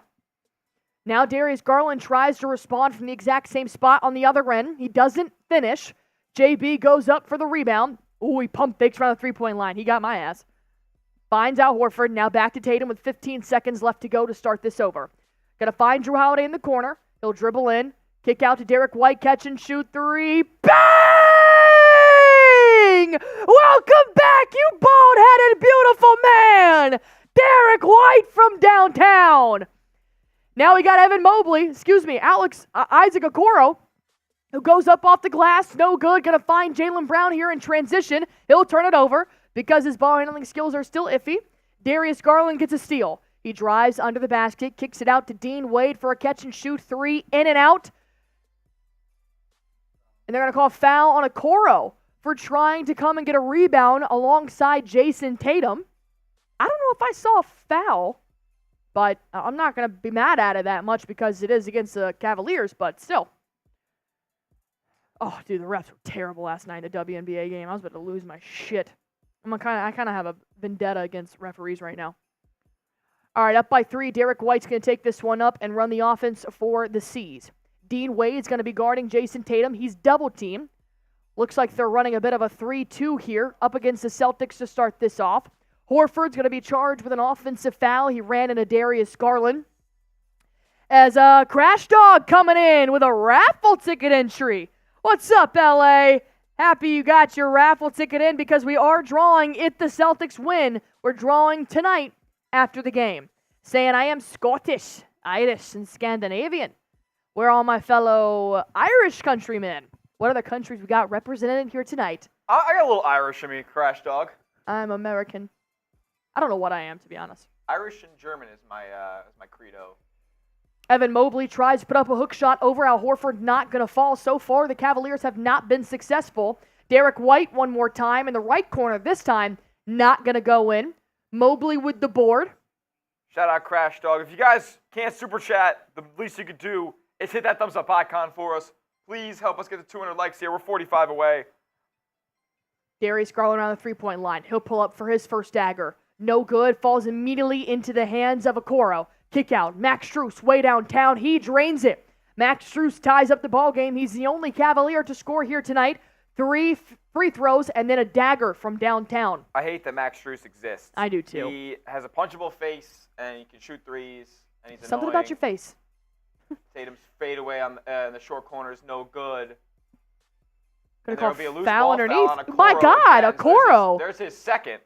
Now Darius Garland tries to respond from the exact same spot on the other end. He doesn't finish. JB goes up for the rebound. Ooh, he pump fakes around the three-point line. He got my ass. Finds Al Horford. Now back to Tatum with 15 seconds left to go to start this over. Gonna find Jrue Holiday in the corner. He'll dribble in. Kick out to Derrick White. Catch and shoot three. Bang! Welcome back, you bald-headed, beautiful man! Derrick White from downtown. Now we got Isaac Okoro, who goes up off the glass. No good. Going to find Jaylen Brown here in transition. He'll turn it over because his ball handling skills are still iffy. Darius Garland gets a steal. He drives under the basket, kicks it out to Dean Wade for a catch and shoot three, in and out. And they're going to call a foul on Okoro for trying to come and get a rebound alongside Jayson Tatum. I don't know if I saw a foul, but I'm not going to be mad at it that much because it is against the Cavaliers, but still. Oh, dude, the refs were terrible last night in the WNBA game. I was about to lose my shit. I kind of have a vendetta against referees right now. All right, up by 3. Derrick White's going to take this one up and run the offense for the C's. Dean Wade's going to be guarding Jayson Tatum. He's double-teamed. Looks like they're running a bit of a 3-2 here up against the Celtics to start this off. Horford's going to be charged with an offensive foul. He ran into Darius Garland. As Crash Dog coming in with a raffle ticket entry. What's up, LA? Happy you got your raffle ticket in because we are drawing if the Celtics win. We're drawing tonight after the game. Saying I am Scottish, Irish, and Scandinavian. Where are all my fellow Irish countrymen? What other countries we got represented here tonight? I got a little Irish in me, Crash Dog. I'm American. I don't know what I am, to be honest. Irish and German is my credo. Evan Mobley tries to put up a hook shot over Al Horford. Not going to fall. So far, the Cavaliers have not been successful. Derrick White one more time in the right corner. This time, not going to go in. Mobley with the board. Shout out Crash Dog. If you guys can't super chat, the least you could do is hit that thumbs up icon for us. Please help us get to 200 likes here. We're 45 away. Darius Garland around the three-point line. He'll pull up for his first dagger. No good. Falls immediately into the hands of Okoro. Kick out. Max Strus way downtown. He drains it. Max Strus ties up the ball game. He's the only Cavalier to score here tonight. 3 free throws and then a dagger from downtown. I hate that Max Strus exists. I do too. He has a punchable face and he can shoot threes. And he's Something annoying. about your face. Tatum's fade away on the short corner is no good. Gonna And call there'll be a loose foul ball underneath. foul on My Okoro God, again. Okoro. There's his second.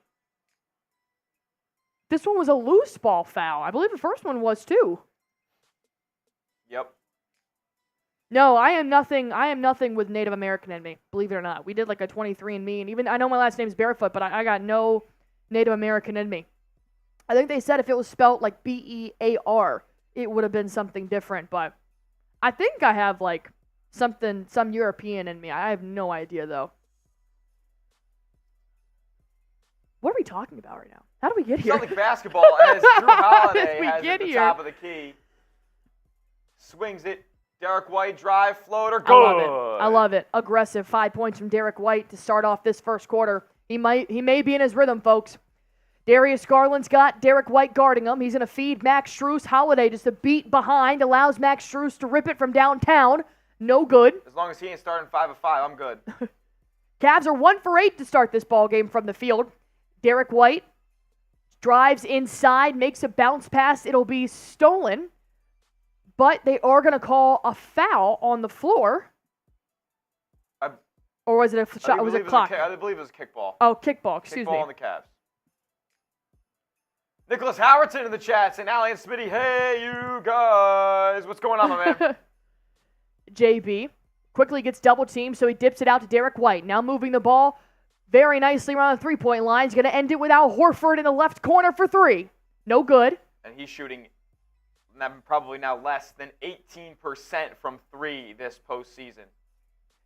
This one was a loose ball foul. I believe the first one was too. Yep. No, I am nothing with Native American in me, believe it or not. We did like a 23andMe, and even I know my last name's Barefoot, but I got no Native American in me. I think they said if it was spelled like Bear, it would have been something different, but I think I have like some European in me. I have no idea though. What are we talking about right now? How do we get here? Celtic basketball as Jrue Holiday has at the top of the key. Swings it. Derrick White drive floater. Good. I love it. Aggressive. 5 points from Derrick White to start off this first quarter. He may be in his rhythm, folks. Darius Garland's got Derrick White guarding him. He's going to feed Max Strus. Holiday just a beat behind. Allows Max Strus to rip it from downtown. No good. As long as he ain't starting 5 of 5, I'm good. Cavs are 1 for 8 to start this ball game from the field. Derrick White drives inside, makes a bounce pass. It'll be stolen, but they are going to call a foul on the floor. Or was it a shot? Was it a clock? I believe it was a kickball. Oh, kickball. Excuse me. Kickball on the Cavs. Nicholas Howardson in the chat saying, Allie and Smitty, hey, you guys. What's going on, my man? JB quickly gets double teamed, so he dips it out to Derrick White. Now moving the ball very nicely around the three-point line. He's going to end it with Al Horford in the left corner for 3. No good. And he's shooting probably now less than 18% from 3 this postseason.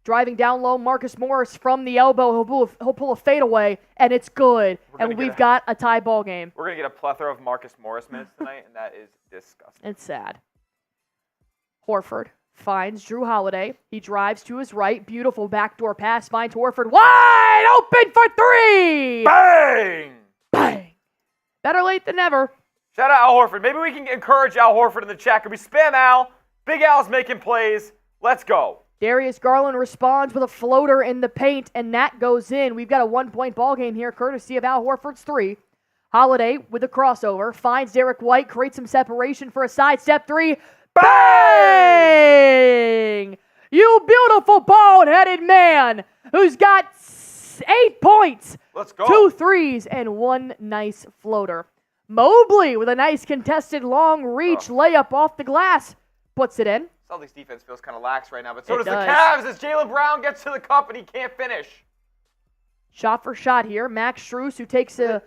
Driving down low, Marcus Morris from the elbow. He'll pull a fadeaway, and it's good. And we've got a tie ball game. We're going to get a plethora of Marcus Morris minutes tonight, and that is disgusting. It's sad. Horford finds Jrue Holiday. He drives to his right. Beautiful backdoor pass. Finds Horford wide open for 3. Bang! Bang. Better late than never. Shout out Al Horford. Maybe we can encourage Al Horford in the chat. Could we spam Al? Big Al's making plays. Let's go. Darius Garland responds with a floater in the paint, and that goes in. We've got a 1-point ball game here, courtesy of Al Horford's 3. Holiday with a crossover. Finds Derrick White. Creates some separation for a sidestep 3. Bang! You beautiful bald-headed man who's got 8 points. Let's go. 2 threes and 1 nice floater. Mobley with a nice contested long reach layup off the glass. Puts it in. Celtics defense feels kind of lax right now, but so does the does. Cavs as Jaylen Brown gets to the cup and he can't finish. Shot for shot here. Max Strus who takes it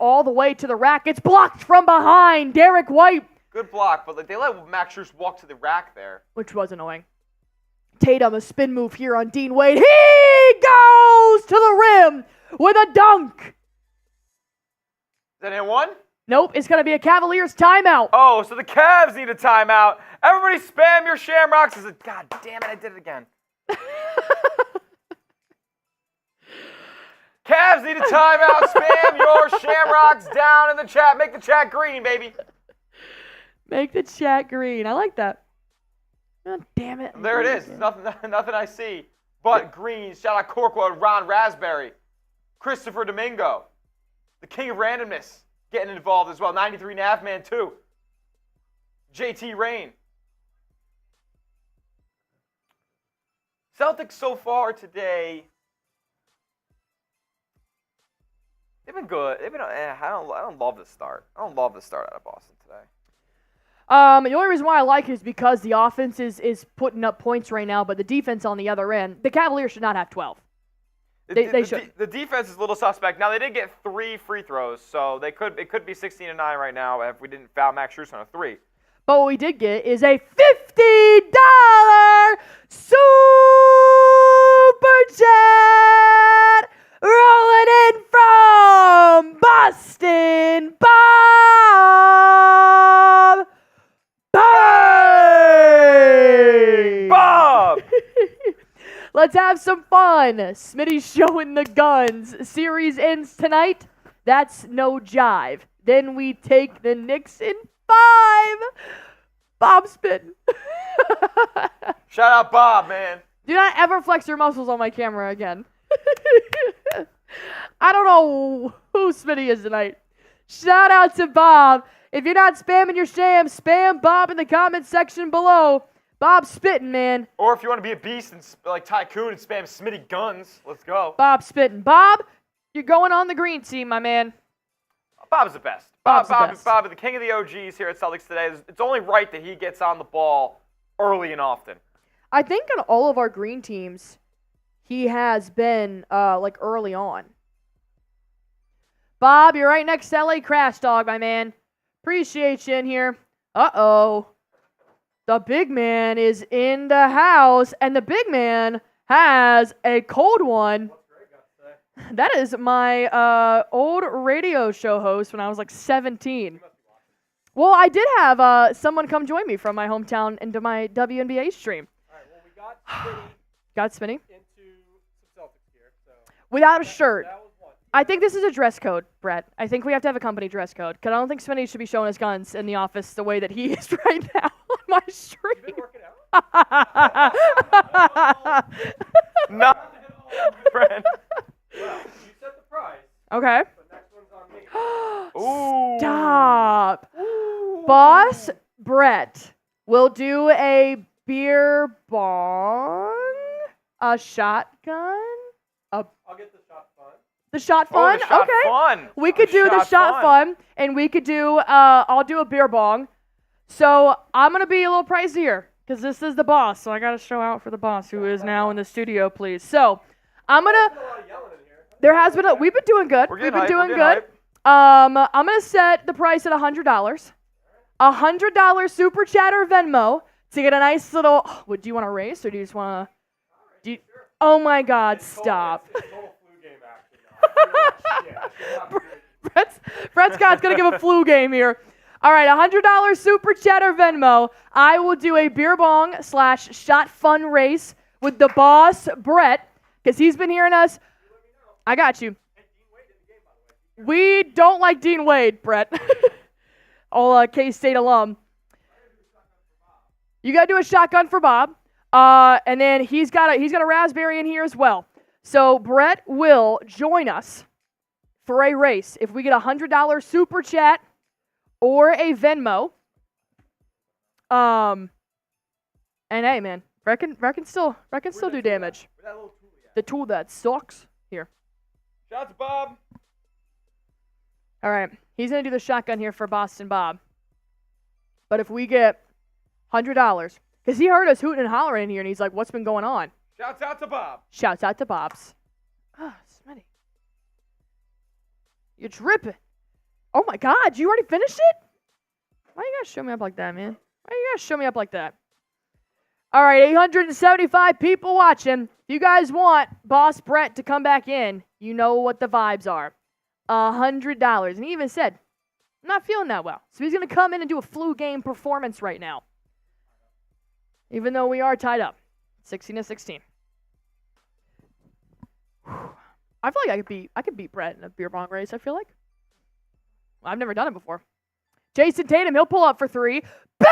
all the way to the rack. It's blocked from behind. Derrick White. Good block, but they let Max Strus walk to the rack there. Which was annoying. Tatum, a spin move here on Dean Wade. He goes to the rim with a dunk. Is that in one? Nope, it's going to be a Cavaliers timeout. Oh, so the Cavs need a timeout. Everybody spam your Shamrocks. God damn it, I did it again. Cavs need a timeout. Spam your Shamrocks down in the chat. Make the chat green, baby. Make the chat green. I like that. Oh, damn it. There it is. Nothing I see but green. Shout out Corkwood, Ron Raspberry, Christopher Domingo, the king of randomness, getting involved as well. 93 Navman too. JT Rain. Celtics so far today, they've been good. I don't love the start. I don't love the start out of Boston today. The only reason why I like it is because the offense is putting up points right now, but the defense on the other end, the Cavaliers should not have 12. They should. The defense is a little suspect. Now, they did get 3 free throws, so it could be 16-9 right now if we didn't foul Max Strus on a 3. But what we did get is a $50 Super Chat rolling in from Boston, Bob. Bang! Bob! Let's have some fun. Smitty's showing the guns. Series ends tonight. That's no jive. Then we take the Knicks in 5. Bob spin. Shout out Bob, man. Do not ever flex your muscles on my camera again. I don't know who Smitty is tonight. Shout out to Bob. If you're not spamming your sham, spam Bob in the comment section below. Bob's spitting, man. Or if you want to be a beast and like Tycoon and spam Smitty guns, let's go. Bob's spitting. Bob, you're going on the green team, my man. Bob's the best. Bob's the best. Bob, the king of the OGs here at Celtics Today. It's only right that he gets on the ball early and often. I think on all of our green teams, he has been early on. Bob, you're right next to LA Crash Dog, my man. Appreciate you in here. Uh-oh. The big man is in the house, and the big man has a cold one. That is my old radio show host when I was like 17. Well, I did have someone come join me from my hometown into my WNBA stream. All right, well, we got Spinny. Got Spinny? Into some Celtics here. So Without a shirt. that was one. I think this is a dress code, Brett. I think we have to have a company dress code, because I don't think Spinny should be showing his guns in the office the way that he is right now on my stream. You been working out? No, Brent. Well, you set the price. Okay. The next one's on me. Ooh. Stop. Ooh. Boss Brett will do a beer bong, a shotgun, I'll get the shot fun. the shot Oh, fun. the shot Okay. fun. We could do the shot fun, and we could do, I'll do a beer bong. So I'm going to be a little pricier, because this is the boss, so I got to show out for the boss, who is now in the studio, please. So I'm going to, There's a lot of yelling in here. there has been, we've been doing good. We're We've getting been hype, doing we're good. getting hype. I'm going to set the price at $100. $100 super chat or Venmo to get a nice little, do you want to race, or do you just want to, oh my God, stop. It's total flu game action now. I feel like shit. Brett Scott's going to give a flu game here. All right, $100 super chat or Venmo. I will do a beer bong / shot fun race with the boss, Brett, because he's been hearing us. I got you. We don't like Dean Wade, Brett. All K-State alum. You got to do a shotgun for Bob. And then he's got a raspberry in here as well. So Brett will join us for a race if we get a $100 super chat or a Venmo. And hey, man, Brett can still do damage. Where that little tool at? The tool that sucks. Here. Shots, Bob. All right. He's going to do the shotgun here for Boston Bob. But if we get $100, because he heard us hooting and hollering in here, and he's like, what's been going on? Shouts out to Bob. Shouts out to Bob's. Ah, Smitty. You're dripping. Oh, my God. You already finished it? Why you guys show me up like that, man? Why you guys show me up like that? All right, 875 people watching. If you guys want Boss Brett to come back in, you know what the vibes are. $100. And he even said, I'm not feeling that well. So he's going to come in and do a flu game performance right now. Even though we are tied up. 16-16. I feel like I could beat Brett in a beer bong race, I feel like. Well, I've never done it before. Jayson Tatum, he'll pull up for three. Bang!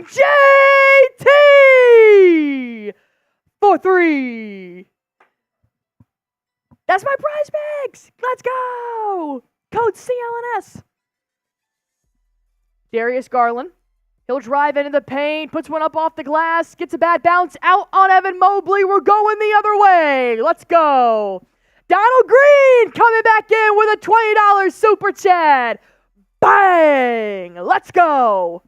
JT! For three. That's my prize bags. Let's go. Code CLNS. Darius Garland. He'll drive into the paint, puts one up off the glass, gets a bad bounce out on Evan Mobley. We're going the other way. Let's go. Donald Green coming back in with a $20 super chat. Bang! Let's go.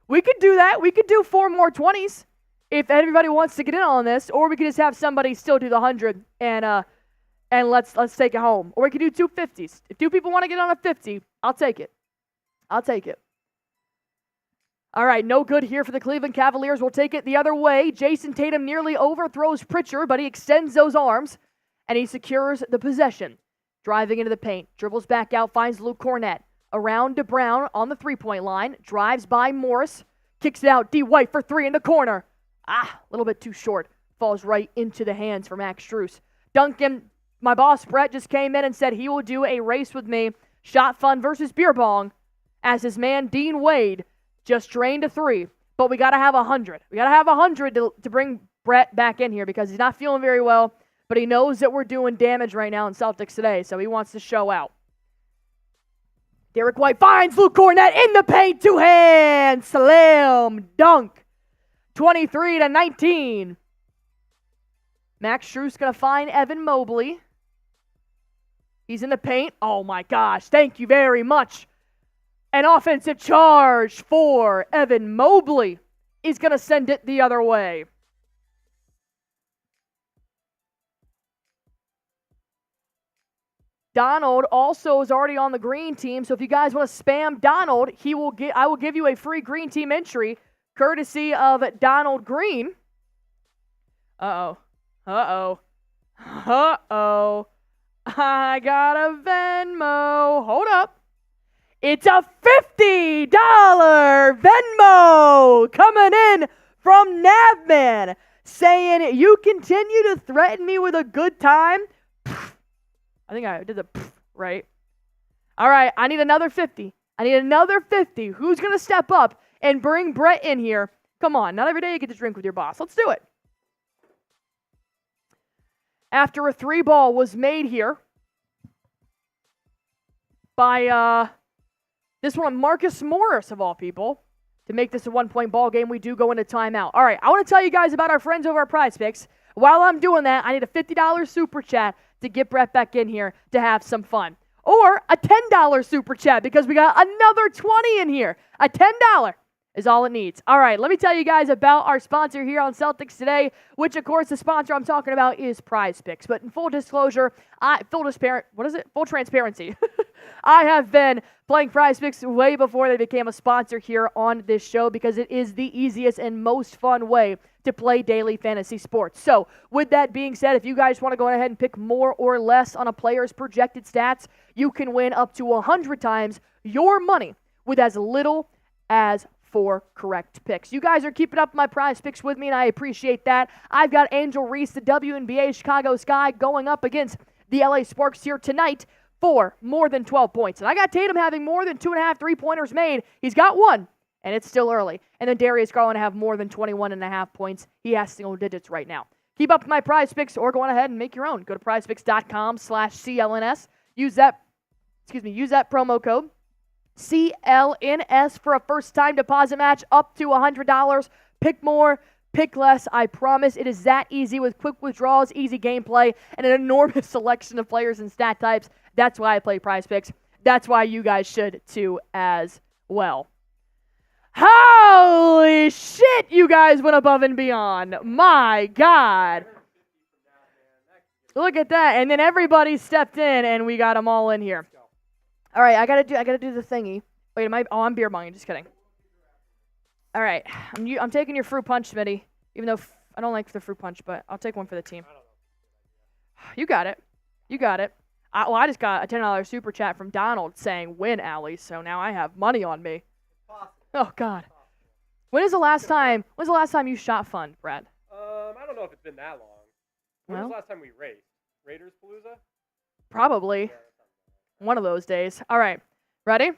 We could do that. We could do 4 more 20s if everybody wants to get in on this, or we could just have somebody still do the 100 and let's take it home. Or we could do 2 50s. If 2 people want to get on a 50, I'll take it. I'll take it. All right, no good here for the Cleveland Cavaliers. We'll take it the other way. Jayson Tatum nearly overthrows Pritchard, but he extends those arms, and he secures the possession. Driving into the paint, dribbles back out, finds Luke Cornett. Around to Brown on the three-point line, drives by Morris, kicks it out, D. White for 3 in the corner. A little bit too short. Falls right into the hands for Max Strus. Duncan, my boss Brett just came in and said he will do a race with me, shot fun versus beer bong, as his man Dean Wade just drained a 3, but we got to have 100. We got to have 100 to bring Brett back in here because he's not feeling very well, but he knows that we're doing damage right now in Celtics Today, so he wants to show out. Derrick White finds Luke Cornett in the paint, two-hand slam dunk. 23-19. Max Strus going to find Evan Mobley. He's in the paint. Oh my gosh, thank you very much. An offensive charge for Evan Mobley. He's going to send it the other way. Donald also is already on the green team, so if you guys want to spam Donald, I will give you a free green team entry courtesy of Donald Green. Uh-oh. I got a Venmo. Hold up. It's a $50 Venmo coming in from Navman saying, you continue to threaten me with a good time. I think I did the right. All right, I need another 50. Who's going to step up and bring Brett in here? Come on, not every day you get to drink with your boss. Let's do it. After a 3-ball was made here by this one, Marcus Morris, of all people, to make this a 1-point ball game, we do go into timeout. All right, I want to tell you guys about our friends over at Prize Picks. While I'm doing that, I need a $50 super chat to get Brett back in here to have some fun. Or a $10 super chat because we got another 20 in here. A $10 is all it needs. All right, let me tell you guys about our sponsor here on Celtics Today, which, of course, the sponsor I'm talking about is Prize Picks. But in full disclosure, full transparency. I have been playing Prize Picks way before they became a sponsor here on this show because it is the easiest and most fun way to play daily fantasy sports. So, with that being said, if you guys want to go ahead and pick more or less on a player's projected stats, you can win up to 100 times your money with as little as 4 correct picks. You guys are keeping up my Prize Picks with me, and I appreciate that. I've got Angel Reese, the WNBA Chicago Sky, going up against the LA Sparks here tonight for more than 12 points. And I got Tatum having more than 2.5 3-pointers made. He's got 1. And it's still early. And then Darius Garland to have more than 21.5 points. He has single digits right now. Keep up with my Prize Picks or go on ahead and make your own. Go to prizepicks.com/CLNS. Use that promo code CLNS for a first-time deposit match up to $100. Pick more, pick less. I promise it is that easy with quick withdrawals, easy gameplay, and an enormous selection of players and stat types. That's why I play Prize Picks. That's why you guys should too as well. Holy shit, you guys went above and beyond. My God. Look at that. And then everybody stepped in and we got them all in here. All right, I gotta do the thingy. Wait, I'm beer bonging, just kidding. All right, I'm taking your fruit punch, Smitty. Even though I don't like the fruit punch, but I'll take one for the team. You got it. I just got a $10 super chat from Donald saying win, Allie, so now I have money on me. Oh, God. When's the last time you shot fun, Brad? I don't know if it's been that long. When was the last time we raced? Raiders Palooza? Probably. One of those days. All right. Ready?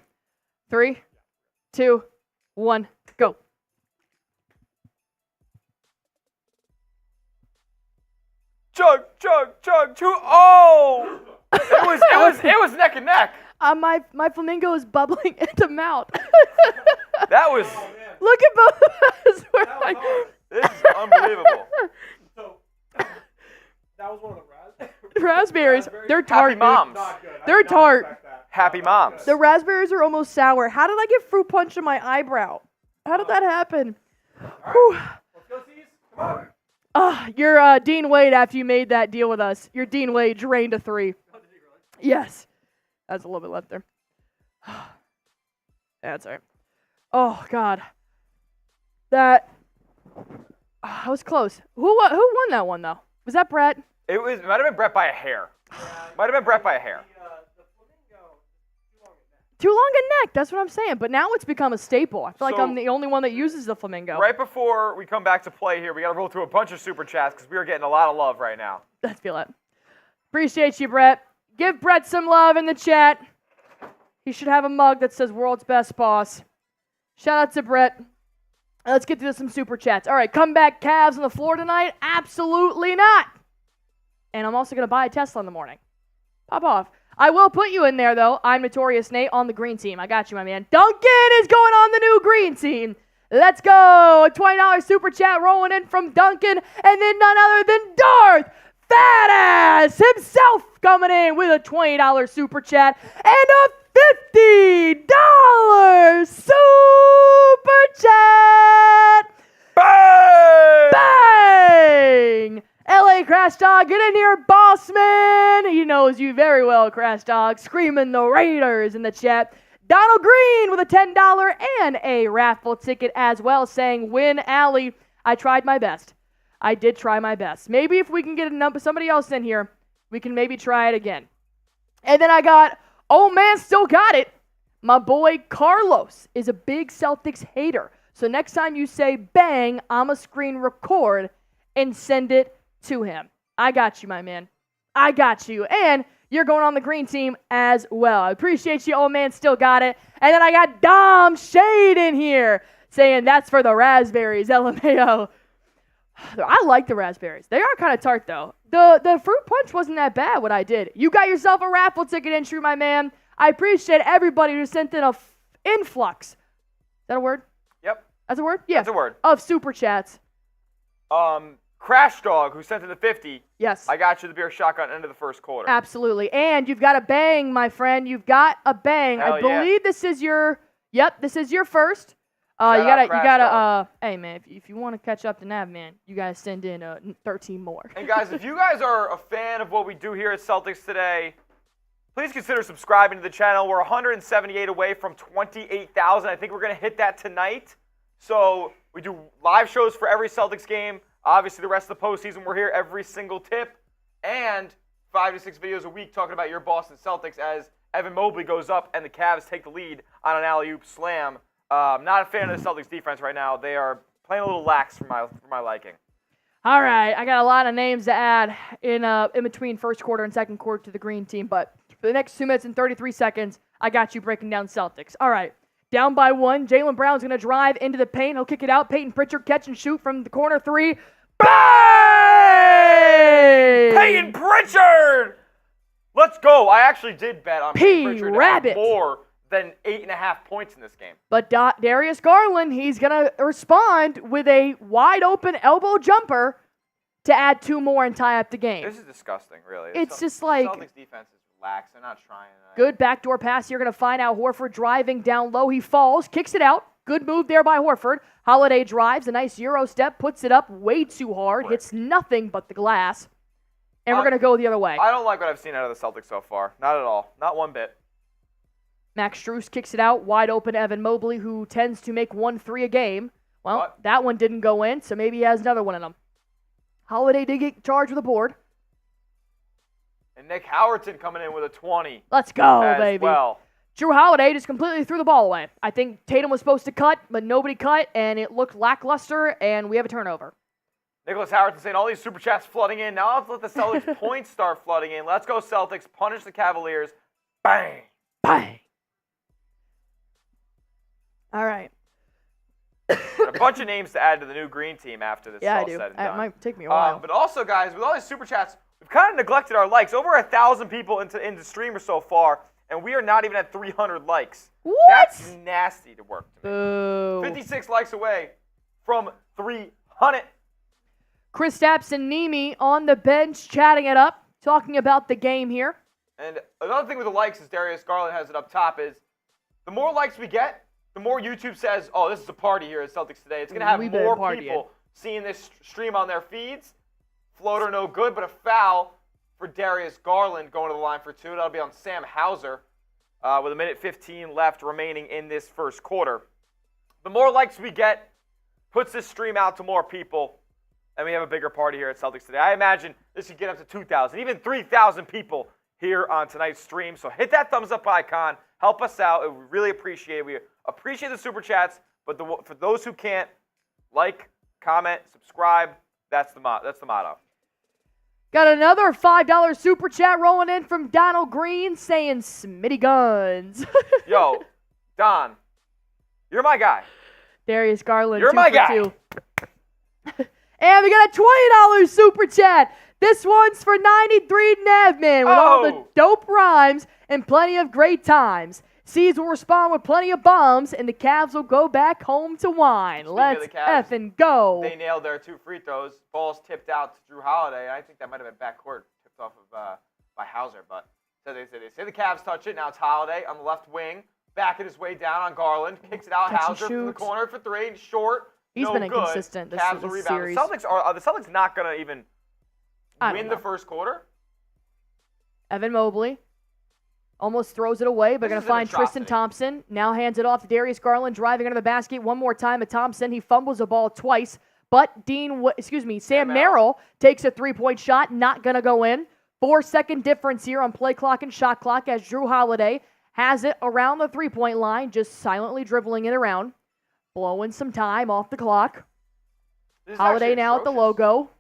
3, 2, 1, go. Chug. Oh! It was neck and neck. My flamingo is bubbling into mouth. That was. Look at both of us. This is unbelievable. So, that was one of the raspberries. They're tart. Happy moms. They're tart. Happy moms. The raspberries are almost sour. How did I get fruit punch in my eyebrow? How did that happen? Right. Let's go, C's. Come on. You're Dean Wade after you made that deal with us. You're Dean Wade, drained a 3. Oh, did he really? Yes. That's a little bit left there. That's all right. Oh, God. That was close. Who won that one, though? Was that Brett? It might have been Brett by a hair. The flamingo, Too long a neck. That's what I'm saying. But now it's become a staple. I feel like I'm the only one that uses the flamingo. Right before we come back to play here, we got to roll through a bunch of super chats because we are getting a lot of love right now. I feel it. Appreciate you, Brett. Give Brett some love in the chat. He should have a mug that says World's Best Boss. Shout out to Brett. Let's get to some super chats. All right, comeback Cavs on the floor tonight? Absolutely not. And I'm also going to buy a Tesla in the morning. Pop off. I will put you in there, though. I'm Notorious Nate on the green team. I got you, my man. Duncan is going on the new green team. Let's go. A $20 super chat rolling in from Duncan. And then none other than Darth Fatass himself coming in with a $20 super chat and a $50 super chat. Bang! Bang! LA Crash Dog, get in here, Bossman. He knows you very well, Crash Dog. Screaming the Raiders in the chat. Donald Green with a $10 and a raffle ticket as well, saying, win, Allie. I tried my best. I did try my best. Maybe if we can get somebody else in here, we can maybe try it again. And then I got, oh man, still got it. My boy Carlos is a big Celtics hater. So next time you say bang, I'm a screen record and send it to him. I got you, my man. I got you. And you're going on the green team as well. I appreciate you, old man. Still got it. And then I got Dom Shade in here saying that's for the raspberries, LMAO. I like the raspberries. They are kind of tart, though. The fruit punch wasn't that bad, what I did. You got yourself a raffle ticket entry, my man. I appreciate everybody who sent in a influx. Is that a word? Yep. That's a word? Yeah. That's a word. Of super chats. Crash Dog, who sent in the 50. Yes. I got you the beer shotgun end of the first quarter. Absolutely. And you've got a bang, my friend. You've got a bang. Hell I believe this is your, this is your first. Shout out Crash Dog. Hey, man, if you want to catch up to Nav, man, you guys send in 13 more. And guys, if you guys are a fan of what we do here at Celtics Today, please consider subscribing to the channel. We're 178 away from 28,000. I think we're going to hit that tonight. So we do live shows for every Celtics game. Obviously, the rest of the postseason, we're here every single tip. And 5 to 6 videos a week talking about your Boston Celtics as Evan Mobley goes up and the Cavs take the lead on an alley-oop slam. Not a fan of the Celtics defense right now. They are playing a little lax for my liking. All right, I got a lot of names to add in between first quarter and second quarter to the green team, but for the next 2 minutes and 33 seconds, I got you breaking down Celtics. All right, down by one. Jaylen Brown's going to drive into the paint. He'll kick it out. Payton Pritchard catch and shoot from the corner three. Bang! Payton Pritchard! Let's go. I actually did bet on Payton Pritchard to have more than 8.5 points in this game. But Darius Garland, he's going to respond with a wide-open elbow jumper to add 2 more and tie up the game. This is disgusting, really. It's just like Celtics defense is relaxed. They're not trying. Good backdoor pass. You're going to find out Horford driving down low. He falls, kicks it out. Good move there by Horford. Holiday drives, a nice Euro step, puts it up way too hard, hits nothing but the glass. And we're going to go the other way. I don't like what I've seen out of the Celtics so far. Not at all. Not one bit. Max Strus kicks it out, wide open Evan Mobley, who tends to make 1-3 a game. Well, that one didn't go in, so maybe he has another one in him. Holiday did get charged with a board. And Nick Howerton coming in with a 20. Let's go, baby. Well. Jrue Holiday just completely threw the ball away. I think Tatum was supposed to cut, but nobody cut, and it looked lackluster, and we have a turnover. Nicholas Howerton saying all these super chats flooding in. Now let's let the Celtics points start flooding in. Let's go Celtics. Punish the Cavaliers. Bang. Bang. All right. A bunch of names to add to the new green team after this is all said and done. It might take me a while. But also, guys, with all these super chats, we've kind of neglected our likes. Over 1,000 people into streamer so far, and we are not even at 300 likes. What? That's nasty to work to me. Boo. 56 likes away from 300. Kristaps and Nemi on the bench chatting it up, talking about the game here. And another thing with the likes, as Darius Garland has it up top, is the more likes we get, the more YouTube says, oh, this is a party here at Celtics Today. It's going to have more people seeing this stream on their feeds. Floater no good, but a foul for Darius Garland going to the line for 2. That'll be on Sam Hauser with 1:15 left remaining in this first quarter. The more likes we get puts this stream out to more people, and we have a bigger party here at Celtics Today. I imagine this could get up to 2,000, even 3,000 people here on tonight's stream. So hit that thumbs up icon. Help us out. We really appreciate it. We appreciate the super chats, but for those who can't, like, comment, subscribe. That's the motto. Got another $5 super chat rolling in from Donald Green saying Smitty Guns. Yo, Don, you're my guy. Darius Garland, you're my guy. 2 for 2. And we got a $20 super chat. This one's for 93 Navman with all the dope rhymes and plenty of great times. C's will respond with plenty of bombs, and the Cavs will go back home to whine. Let's effing go. They nailed their 2 free throws. Ball's tipped out to Jrue Holiday. I think that might have been backcourt tipped off of by Hauser, but so they say the Cavs touch it. Now it's Holiday on the left wing, backing his way down on Garland, kicks it out. Hauser from the corner for 3, short. He's been inconsistent this series. The Celtics not gonna even win the first quarter. Evan Mobley almost throws it away, but going to find Tristan Thompson. Now hands it off to Darius Garland, driving under the basket one more time at Thompson. He fumbles the ball twice, but Sam Merrill takes a 3-point shot, not going to go in. 4-second difference here on play clock and shot clock as Jrue Holiday has it around the 3-point line, just silently dribbling it around, blowing some time off the clock. Holiday now at the logo.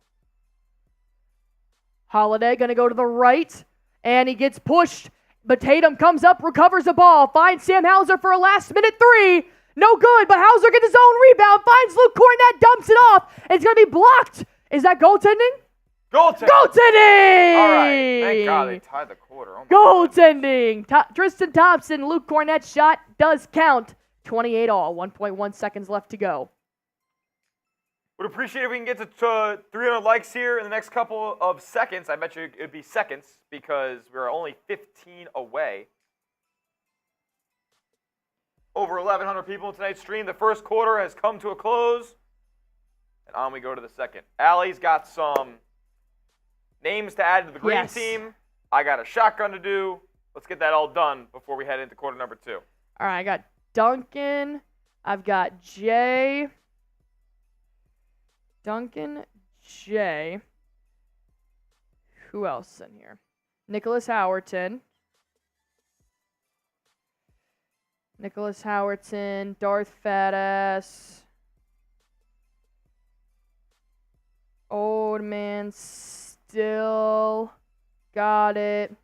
Holiday going to go to the right, and he gets pushed. But Tatum comes up, recovers the ball, finds Sam Hauser for a last-minute 3. No good, but Hauser gets his own rebound, finds Luke Cornett, dumps it off. It's going to be blocked. Is that goaltending? Goaltending! All right. Thank God they tied the quarter. Goaltending. Tristan Thompson, Luke Cornett's shot does count. 28 all, 1.1 seconds left to go. Would appreciate if we can get to 300 likes here in the next couple of seconds. I bet you it'd be seconds because we're only 15 away. Over 1,100 people in tonight's stream. The first quarter has come to a close. And on we go to the second. Allie's got some names to add to the green team. I got a shotgun to do. Let's get that all done before we head into quarter number 2. All right, I got Duncan. I've got Jay. Duncan, Jay. Who else in here? Nicholas Howerton. Darth Fatass. Old man still got it.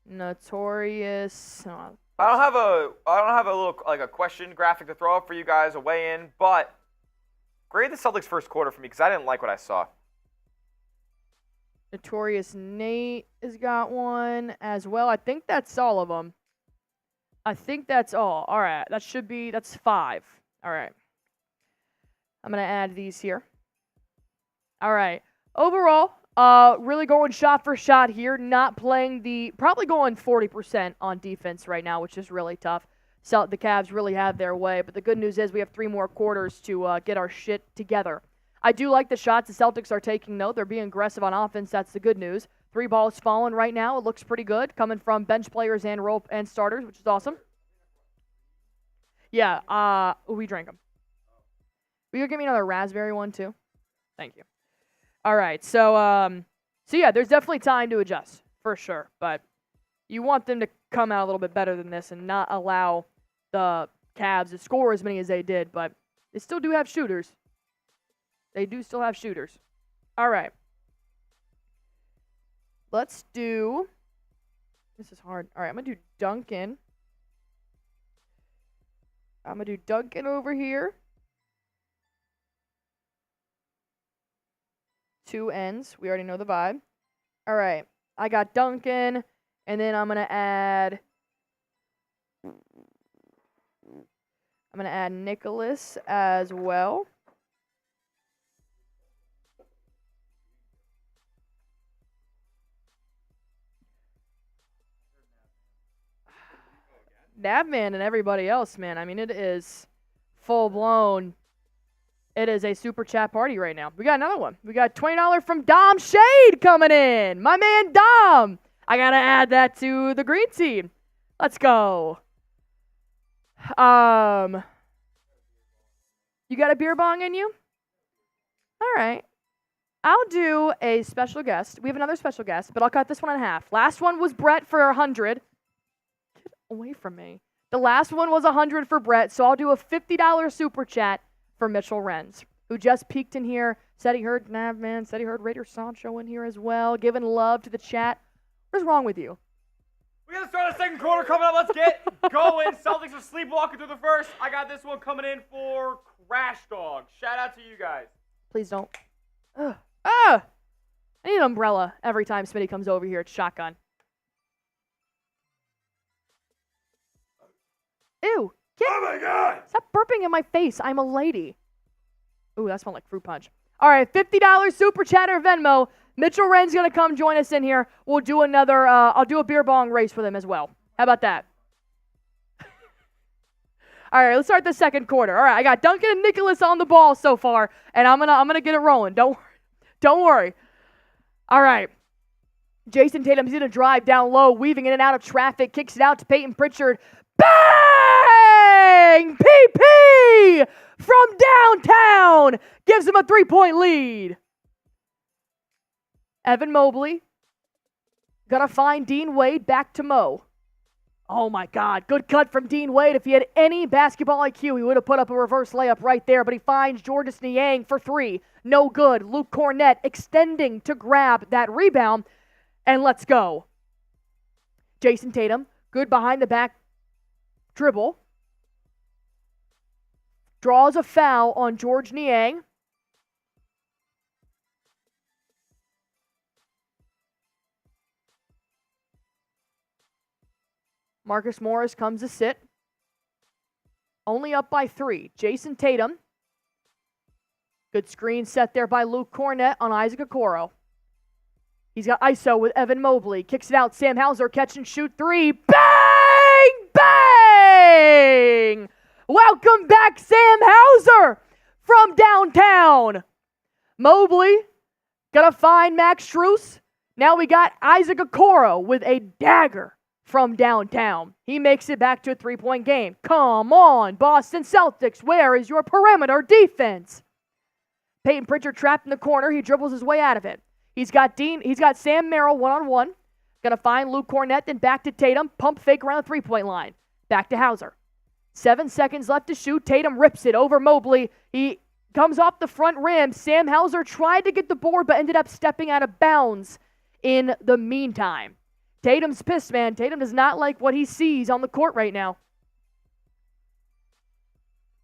Notorious. I don't have a little like a question graphic to throw up for you guys, a weigh in, but grade the Celtics first quarter for me because I didn't like what I saw. Notorious Nate has got one as well. I think that's all of them. I think that's all. All right, that's 5. All right. I'm going to add these here. All right. Overall, really going shot for shot here, not playing probably going 40% on defense right now, which is really tough. So the Cavs really have their way, but the good news is we have 3 more quarters to get our shit together. I do like the shots the Celtics are taking, though. They're being aggressive on offense. That's the good news. 3 balls falling right now. It looks pretty good, coming from bench players and starters, which is awesome. Yeah, we drank them. Will you give me another raspberry one, too? Thank you. All right, so yeah, there's definitely time to adjust, for sure. But you want them to come out a little bit better than this and not allow the Cavs to score as many as they did. But they still do have shooters. They do still have shooters. All right. Let's do... This is hard. All right, I'm going to do Duncan. I'm going to do Duncan over here. 2 ends. We already know the vibe. All right. I got Duncan, and then I'm going to add Nicholas as well. Navman and everybody else, man. I mean, it is full-blown. It is a super chat party right now. We got another one. We got $20 from Dom Shade coming in. My man Dom. I got to add that to the green team. Let's go. You got a beer bong in you? All right. I'll do a special guest. We have another special guest, but I'll cut this one in half. Last one was Brett for 100. Get away from me. The last one was 100 for Brett, so I'll do a $50 super chat for Mitchell Renz, who just peeked in here, said he heard Navman, said he heard Raider Sancho in here as well, giving love to the chat. What is wrong with you? We got to start the second quarter coming up. Let's get going. Celtics are sleepwalking through the first. I got this one coming in for Crash Dog. Shout out to you guys. Please don't. I need an umbrella every time Smitty comes over here. It's shotgun. Ew. Oh my God! Stop burping in my face. I'm a lady. Ooh, that smelled like fruit punch. All right, $50 Super Chat or Venmo. Mitchell Wren's going to come join us in here. We'll do another, I'll do a beer bong race with him as well. How about that? All right, let's start the second quarter. All right, I got Duncan and Nicholas on the ball so far, and I'm gonna get it rolling. Don't worry. All right. Jayson Tatum's going to drive down low, weaving in and out of traffic, kicks it out to Payton Pritchard. Bang! PP from downtown gives him a 3-point lead. Evan Mobley gonna find Dean Wade, back to Mo. Oh my God, good cut from Dean Wade. If he had any basketball IQ, he would have put up a reverse layup right there, but he finds Georges Niang for 3. No good. Luke Cornett extending to grab that rebound, and let's go. Jayson Tatum, good behind the back dribble. Draws a foul on Georges Niang. Marcus Morris comes to sit. Only up by 3. Jayson Tatum. Good screen set there by Luke Cornett on Isaac Okoro. He's got ISO with Evan Mobley. Kicks it out. Sam Hauser catch and shoot 3. Bang! Bang! Welcome back, Sam Hauser from downtown. Mobley gonna find Max Strus. Now we got Isaac Okoro with a dagger from downtown. He makes it back to a 3-point game. Come on, Boston Celtics. Where is your perimeter defense? Payton Pritchard trapped in the corner. He dribbles his way out of it. He's got Sam Merrill one-on-one. Gonna find Luke Cornett, then back to Tatum. Pump fake around the 3-point line. Back to Hauser. 7 seconds left to shoot. Tatum rips it over Mobley. He comes off the front rim. Sam Hauser tried to get the board, but ended up stepping out of bounds in the meantime. Tatum's pissed, man. Tatum does not like what he sees on the court right now.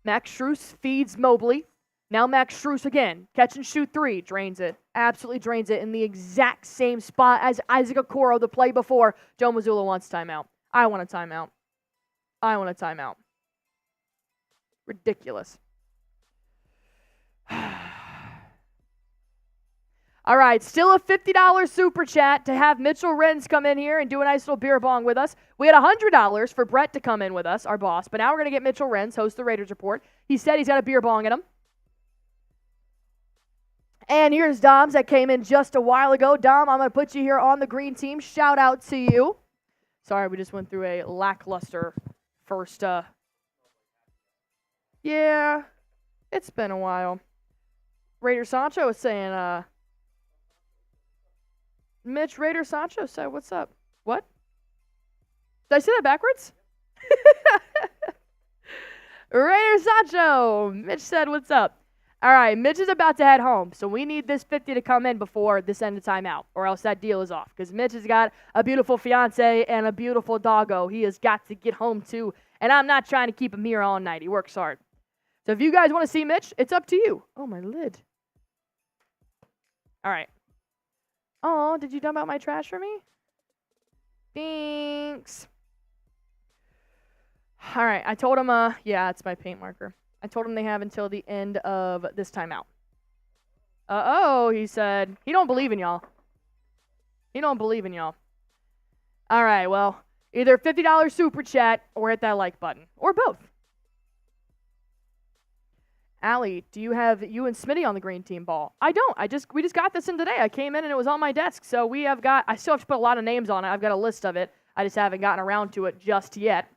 Max Strus feeds Mobley. Now Max Strus again. Catch and shoot 3. Drains it. Absolutely drains it in the exact same spot as Isaac Okoro the play before. Joe Mazzulla wants timeout. I want a timeout. Ridiculous. All right, still a $50 super chat to have Mitchell Renz come in here and do a nice little beer bong with us. We had $100 for Brett to come in with us, our boss, but now we're going to get Mitchell Renz, host the Raiders Report. He said he's got a beer bong in him. And here's Doms that came in just a while ago. Dom, I'm going to put you here on the green team. Shout out to you. Sorry, we just went through a lackluster first. Yeah, it's been a while. Raider Sancho was saying, Mitch Raider Sancho said, what's up? What? Did I say that backwards? Raider Sancho. Mitch said, what's up? All right, Mitch is about to head home, so we need this 50 to come in before this end of timeout, or else that deal is off, because Mitch has got a beautiful fiance and a beautiful doggo he has got to get home to, and I'm not trying to keep him here all night. He works hard. So if you guys want to see Mitch, it's up to you. Oh, my lid. All right. Oh, did you dump out my trash for me? Thanks. All right, I told him, yeah, it's my paint marker. I told him they have until the end of this timeout. Uh-oh, he said. He don't believe in y'all. All right, well, either $50 super chat or hit that like button, or both. Allie, do you have you and Smitty on the green team ball? I don't. We just got this in today. I came in and it was on my desk. So I still have to put a lot of names on it. I've got a list of it. I just haven't gotten around to it just yet.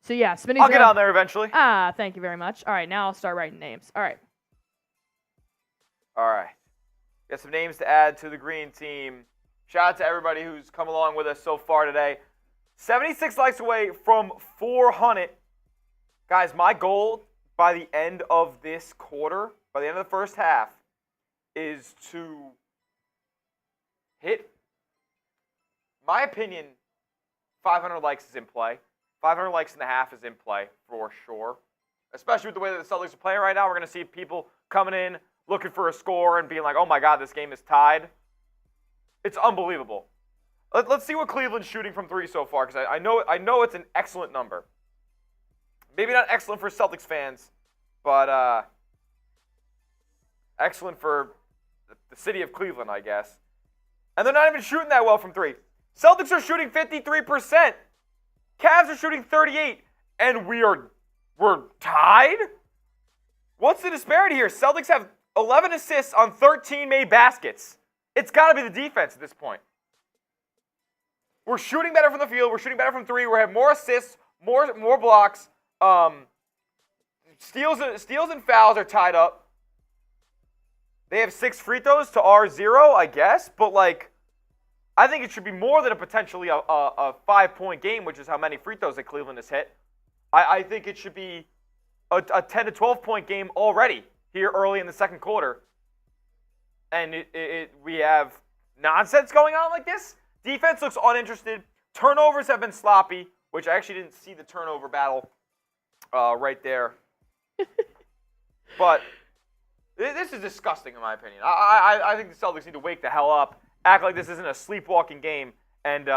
So yeah, Smitty's I'll get on there eventually. Thank you very much. All right, now I'll start writing names. All right. Got some names to add to the green team. Shout out to everybody who's come along with us so far today. 76 likes away from 400. Guys, my goal by the end of this quarter, by the end of the first half, is to hit, my opinion, 500 likes is in play. 500 likes and a half is in play for sure. Especially with the way that the Celtics are playing right now. We're going to see people coming in looking for a score and being like, oh my God, this game is tied. It's unbelievable. Let's see what Cleveland's shooting from three so far, because I know it's an excellent number. Maybe not excellent for Celtics fans, but excellent for the city of Cleveland, I guess. And they're not even shooting that well from three. Celtics are shooting 53%. Cavs are shooting 38%. And we're tied? What's the disparity here? Celtics have 11 assists on 13 made baskets. It's got to be the defense at this point. We're shooting better from the field. We're shooting better from three. We have more assists, more blocks. Steals and fouls are tied up. They have 6 free throws to our 0, I guess. But, like, I think it should be more than a potentially a 5-point game, which is how many free throws that Cleveland has hit. I think it should be a 10 to 12-point game already here early in the second quarter. And we have nonsense going on like this. Defense looks uninterested. Turnovers have been sloppy, which I actually didn't see the turnover battle right there. But this is disgusting in my opinion. I think the Celtics need to wake the hell up, act like this isn't a sleepwalking game, and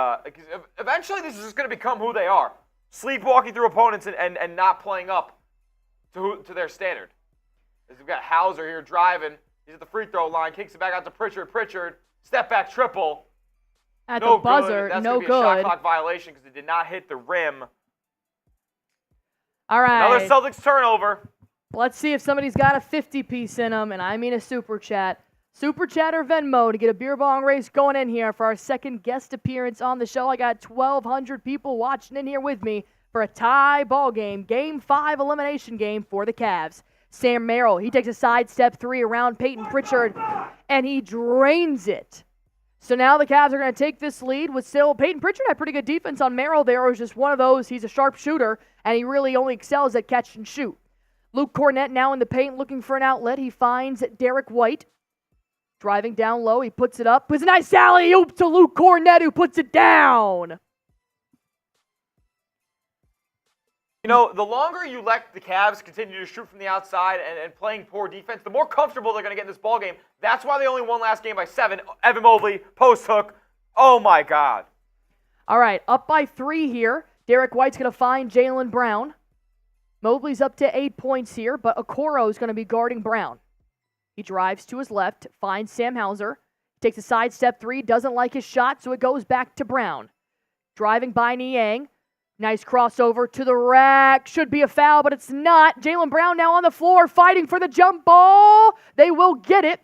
eventually this is just going to become who they are. Sleepwalking through opponents and not playing up to their standard. As we've got Hauser here driving. He's at the free throw line, kicks it back out to Pritchard. Pritchard, step back triple. At the buzzer, That's no going to be a shot good. clock violation because it did not hit the rim. All right. Another Celtics turnover. Let's see if somebody's got a 50-piece in them, and I mean a super chat. Super chat or Venmo to get a beer bong race going in here for our second guest appearance on the show. I got 1,200 people watching in here with me for a tie ball game, Game 5 elimination game for the Cavs. Sam Merrill, he takes a sidestep 3 around Payton Pritchard, and he drains it. So now the Cavs are going to take this lead with still Payton Pritchard had pretty good defense on Merrill there. It was just one of those. He's a sharp shooter, and he really only excels at catch and shoot. Luke Cornett now in the paint looking for an outlet. He finds Derrick White. Driving down low, he puts it up. It was a nice alley-oop to Luke Cornett, who puts it down. You know, the longer you let the Cavs continue to shoot from the outside and playing poor defense, the more comfortable they're going to get in this ballgame. That's why they only won last game by 7. Evan Mobley, post hook. Oh, my God. All right, up by 3 here. Derrick White's going to find Jaylen Brown. Mobley's up to 8 points here, but Okoro's going to be guarding Brown. He drives to his left, finds Sam Hauser. Takes a sidestep 3, doesn't like his shot, so it goes back to Brown. Driving by Niang. Nice crossover to the rack. Should be a foul, but it's not. Jaylen Brown now on the floor fighting for the jump ball. They will get it.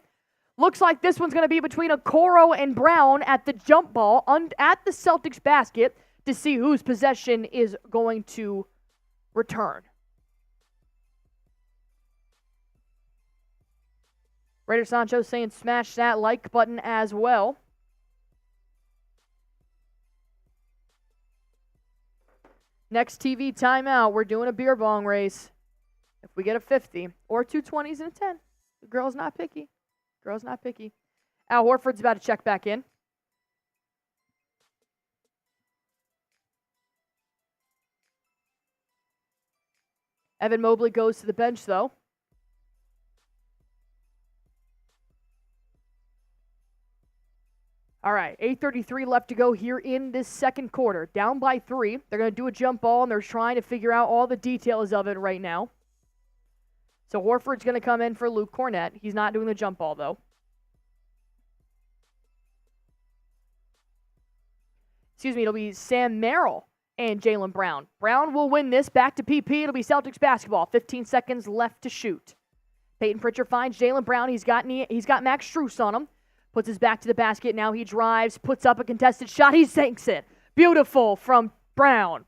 Looks like this one's going to be between Okoro and Brown at the jump ball at the Celtics basket to see whose possession is going to return. Raider Sancho saying smash that like button as well. Next TV timeout, we're doing a beer bong race. If we get a 50 or 2 20s and a 10, the girl's not picky. Girl's not picky. Al Horford's about to check back in. Evan Mobley goes to the bench, though. All right, 8:33 left to go here in this second quarter. Down by 3. They're going to do a jump ball, and they're trying to figure out all the details of it right now. So Horford's going to come in for Luke Cornett. He's not doing the jump ball, though. Excuse me, it'll be Sam Merrill and Jaylen Brown. Brown will win this back to PP. It'll be Celtics basketball. 15 seconds left to shoot. Payton Pritchard finds Jaylen Brown. He's got Max Strus on him. Puts his back to the basket. Now he drives, puts up a contested shot. He sinks it. Beautiful from Brown.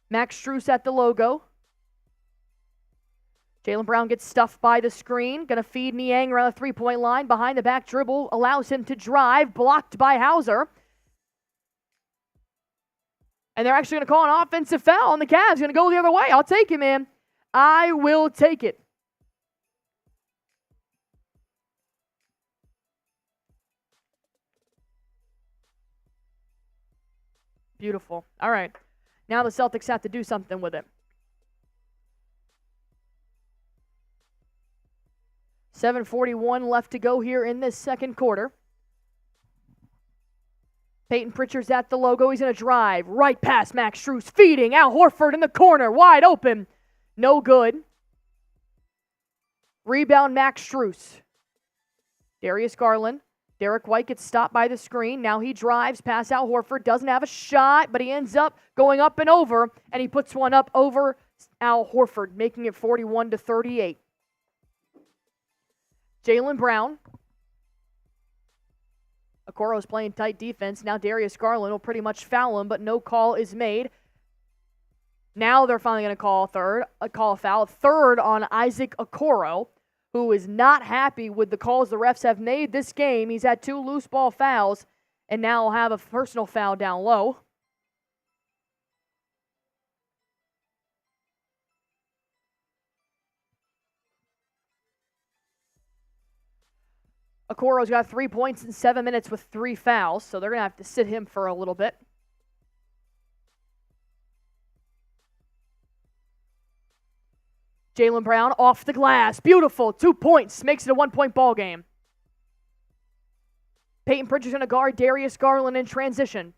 Max Strus at the logo. Jaylen Brown gets stuffed by the screen. Going to feed Niang around the three-point line. Behind the back dribble. Allows him to drive. Blocked by Hauser. And they're actually going to call an offensive foul. And the Cavs going to go the other way. I'll take it, man. I will take it. Beautiful. All right. Now the Celtics have to do something with it. 7:41 left to go here in this second quarter. Payton Pritchard's at the logo. He's going to drive right past Max Strus, feeding Al Horford in the corner, wide open. No good. Rebound, Max Strus. Darius Garland. Derrick White gets stopped by the screen. Now he drives past Al Horford. Doesn't have a shot, but he ends up going up and over, and he puts one up over Al Horford, making it 41-38. Jaylen Brown. Okoro's playing tight defense. Now Darius Garland will pretty much foul him, but no call is made. Now they're finally going to call a foul. Third on Isaac Okoro, who is not happy with the calls the refs have made this game. He's had 2 loose ball fouls, and now will have a personal foul down low. Okoro's got 3 points in 7 minutes with 3 fouls, so they're going to have to sit him for a little bit. Jaylen Brown off the glass. Beautiful. 2 points. Makes it a 1-point ball game. Payton Pritchard's going to guard Darius Garland in transition.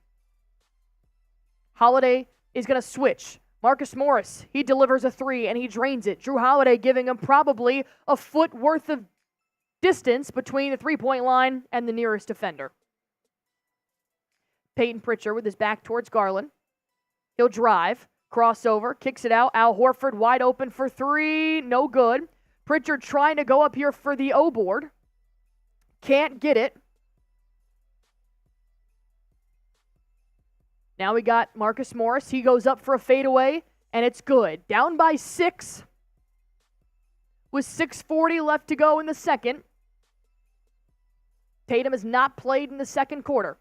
Holiday is going to switch. Marcus Morris, he delivers a 3 and he drains it. Jrue Holiday giving him probably a foot worth of distance between the 3-point line and the nearest defender. Payton Pritchard with his back towards Garland. He'll drive. Crossover, kicks it out. Al Horford wide open for 3. No good. Pritchard trying to go up here for the O board. Can't get it. Now we got Marcus Morris. He goes up for a fadeaway, and it's good. Down by 6 with 6:40 left to go in the second. Tatum has not played in the second quarter.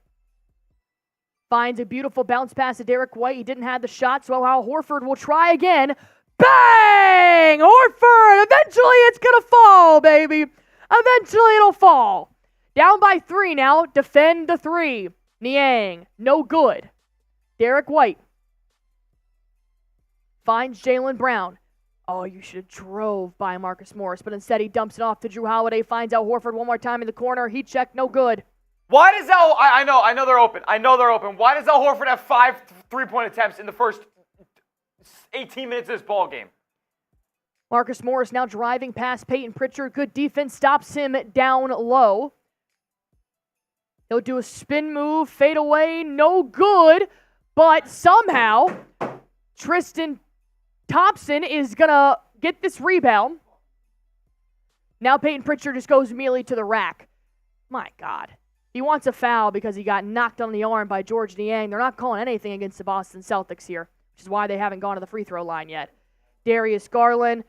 Finds a beautiful bounce pass to Derrick White. He didn't have the shot, so Al Horford will try again. Bang! Horford! Eventually it's going to fall, baby. Eventually it'll fall. Down by 3 now. Defend the 3. Niang. No good. Derrick White. Finds Jaylen Brown. Oh, you should have drove by Marcus Morris, but instead he dumps it off to Jrue Holiday. Finds Al Horford one more time in the corner. Heat check. No good. Why does I know they're open. Why does Al Horford have 5 3-point attempts in the first 18 minutes of this ball game? Marcus Morris now driving past Payton Pritchard. Good defense stops him down low. He'll do a spin move, fade away, no good. But somehow Tristan Thompson is going to get this rebound. Now Payton Pritchard just goes immediately to the rack. My God. He wants a foul because he got knocked on the arm by Georges Niang. They're not calling anything against the Boston Celtics here, which is why they haven't gone to the free throw line yet. Darius Garland,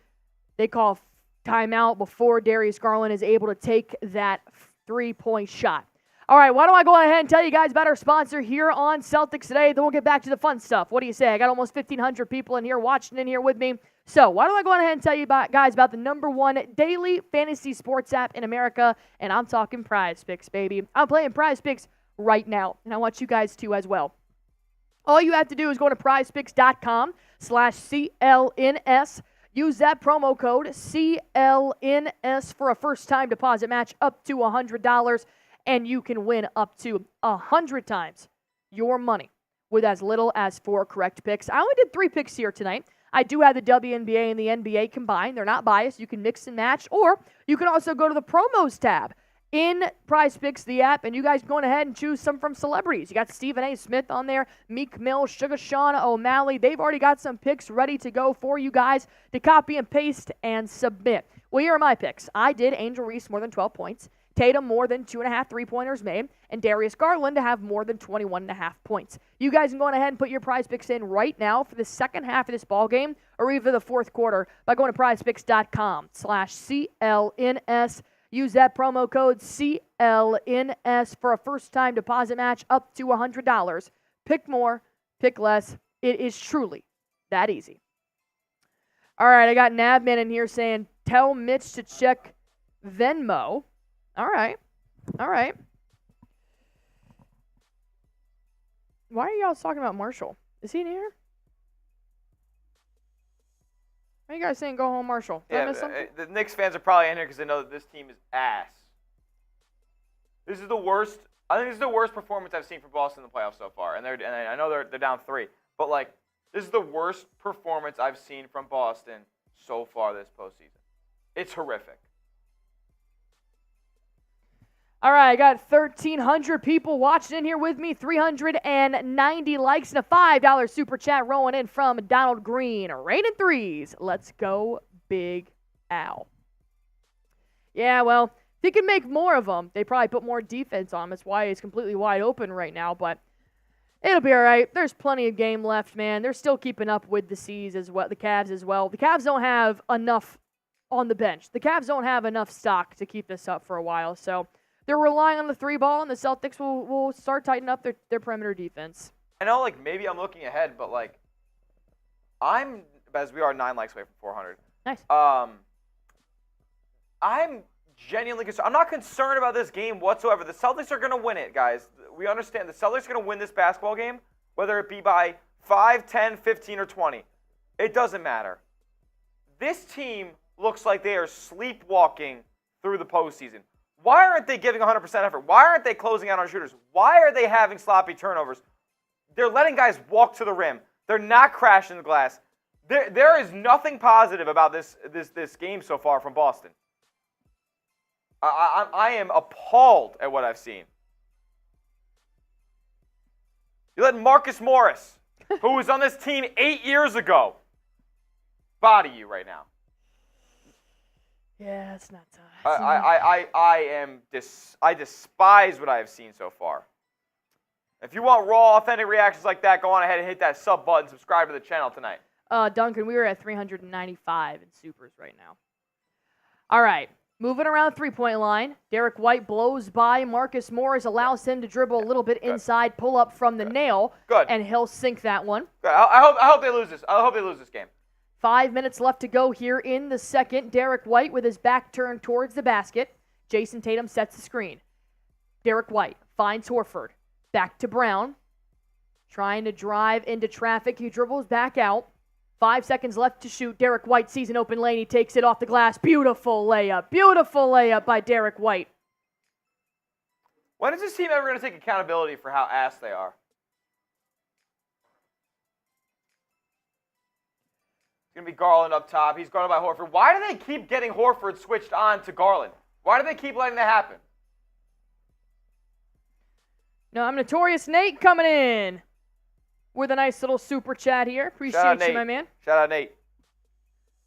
they call timeout before Darius Garland is able to take that 3-point shot. All right, why don't I go ahead and tell you guys about our sponsor here on Celtics Today, then we'll get back to the fun stuff. What do you say? I got almost 1,500 people in here watching in here with me. So why don't I go ahead and tell you guys about the #1 daily fantasy sports app in America, and I'm talking Prize Picks, baby. I'm playing Prize Picks right now, and I want you guys to as well. All you have to do is go to prizepicks.com/CLNS. Use that promo code CLNS for a first-time deposit match up to $100, and you can win up to 100 times your money with as little as 4 correct picks. I only did 3 picks here tonight. I do have the WNBA and the NBA combined. They're not biased. You can mix and match, or you can also go to the promos tab in Prize Picks, the app, and you guys go ahead and choose some from celebrities. You got Stephen A. Smith on there, Meek Mill, Sugar Sean O'Malley. They've already got some picks ready to go for you guys to copy and paste and submit. Well, here are my picks. I did Angel Reese more than 12 points, Tatum more than 2.5 3-pointers made, and Darius Garland to have more than 21.5 points. You guys can go ahead and put your Prize Picks in right now for the second half of this ball game or even the fourth quarter by going to prizepicks.com/CLNS. Use that promo code CLNS for a first-time deposit match up to $100. Pick more, pick less. It is truly that easy. All right, I got Nabman in here saying, tell Mitch to check Venmo. All right. Why are y'all talking about Marshall? Is he in here? What are you guys saying? Go home, Marshall. Did I miss something? The Knicks fans are probably in here because they know that this team is ass. This is the worst. I think this is the worst performance I've seen from Boston in the playoffs so far. And I know they're down 3, but like this is the worst performance I've seen from Boston so far this postseason. It's horrific. All right, I got 1,300 people watching in here with me, 390 likes, and a $5 super chat rolling in from Donald Green. Raining threes. Let's go, Big Al. Yeah, well, they can make more of them. They probably put more defense on him. That's why he's completely wide open right now, but it'll be all right. There's plenty of game left, man. They're still keeping up with the Cavs as well. The Cavs don't have enough on the bench. The Cavs don't have enough stock to keep this up for a while, so they're relying on the 3 ball, and the Celtics will start tightening up their perimeter defense. I know, like, maybe I'm looking ahead, but, like, as we are 9 likes away from 400. Nice. I'm genuinely concerned. I'm not concerned about this game whatsoever. The Celtics are going to win it, guys. We understand the Celtics are going to win this basketball game, whether it be by 5, 10, 15, or 20. It doesn't matter. This team looks like they are sleepwalking through the postseason. Why aren't they giving 100% effort? Why aren't they closing out on shooters? Why are they having sloppy turnovers? They're letting guys walk to the rim. They're not crashing the glass. There is nothing positive about this game so far from Boston. I am appalled at what I've seen. You let Marcus Morris, who was on this team 8 years ago, body you right now. Yeah, it's not tough. I despise what I have seen so far. If you want raw, authentic reactions like that, go on ahead and hit that sub button. Subscribe to the channel tonight. Duncan, we were at 395 in supers right now. All right, moving around the 3-point line. Derrick White blows by Marcus Morris, allows him to dribble a little bit inside, pull up from the nail, and he'll sink that one. Good. I hope they lose this. I hope they lose this game. 5 minutes left to go here in the second. Derrick White with his back turned towards the basket. Jayson Tatum sets the screen. Derrick White finds Horford. Back to Brown. Trying to drive into traffic. He dribbles back out. 5 seconds left to shoot. Derrick White sees an open lane. He takes it off the glass. Beautiful layup. Beautiful layup by Derrick White. When is this team ever going to take accountability for how ass they are? It's going to be Garland up top. He's guarded by Horford. Why do they keep getting Horford switched on to Garland? Why do they keep letting that happen? No, I'm Notorious Nate coming in with a nice little super chat here. Appreciate you, my man. Shout out, Nate.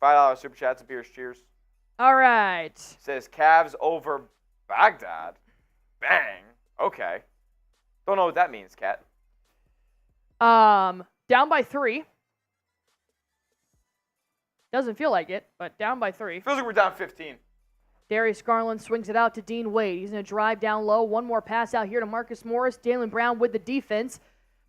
$5 super chats and beers. Cheers. All right. Says Cavs over Baghdad. Bang. Okay. Don't know what that means, Kat. Down by 3. Doesn't feel like it, but down by 3. Feels like we're down 15. Darius Garland swings it out to Dean Wade. He's going to drive down low. One more pass out here to Marcus Morris. Jaylen Brown with the defense.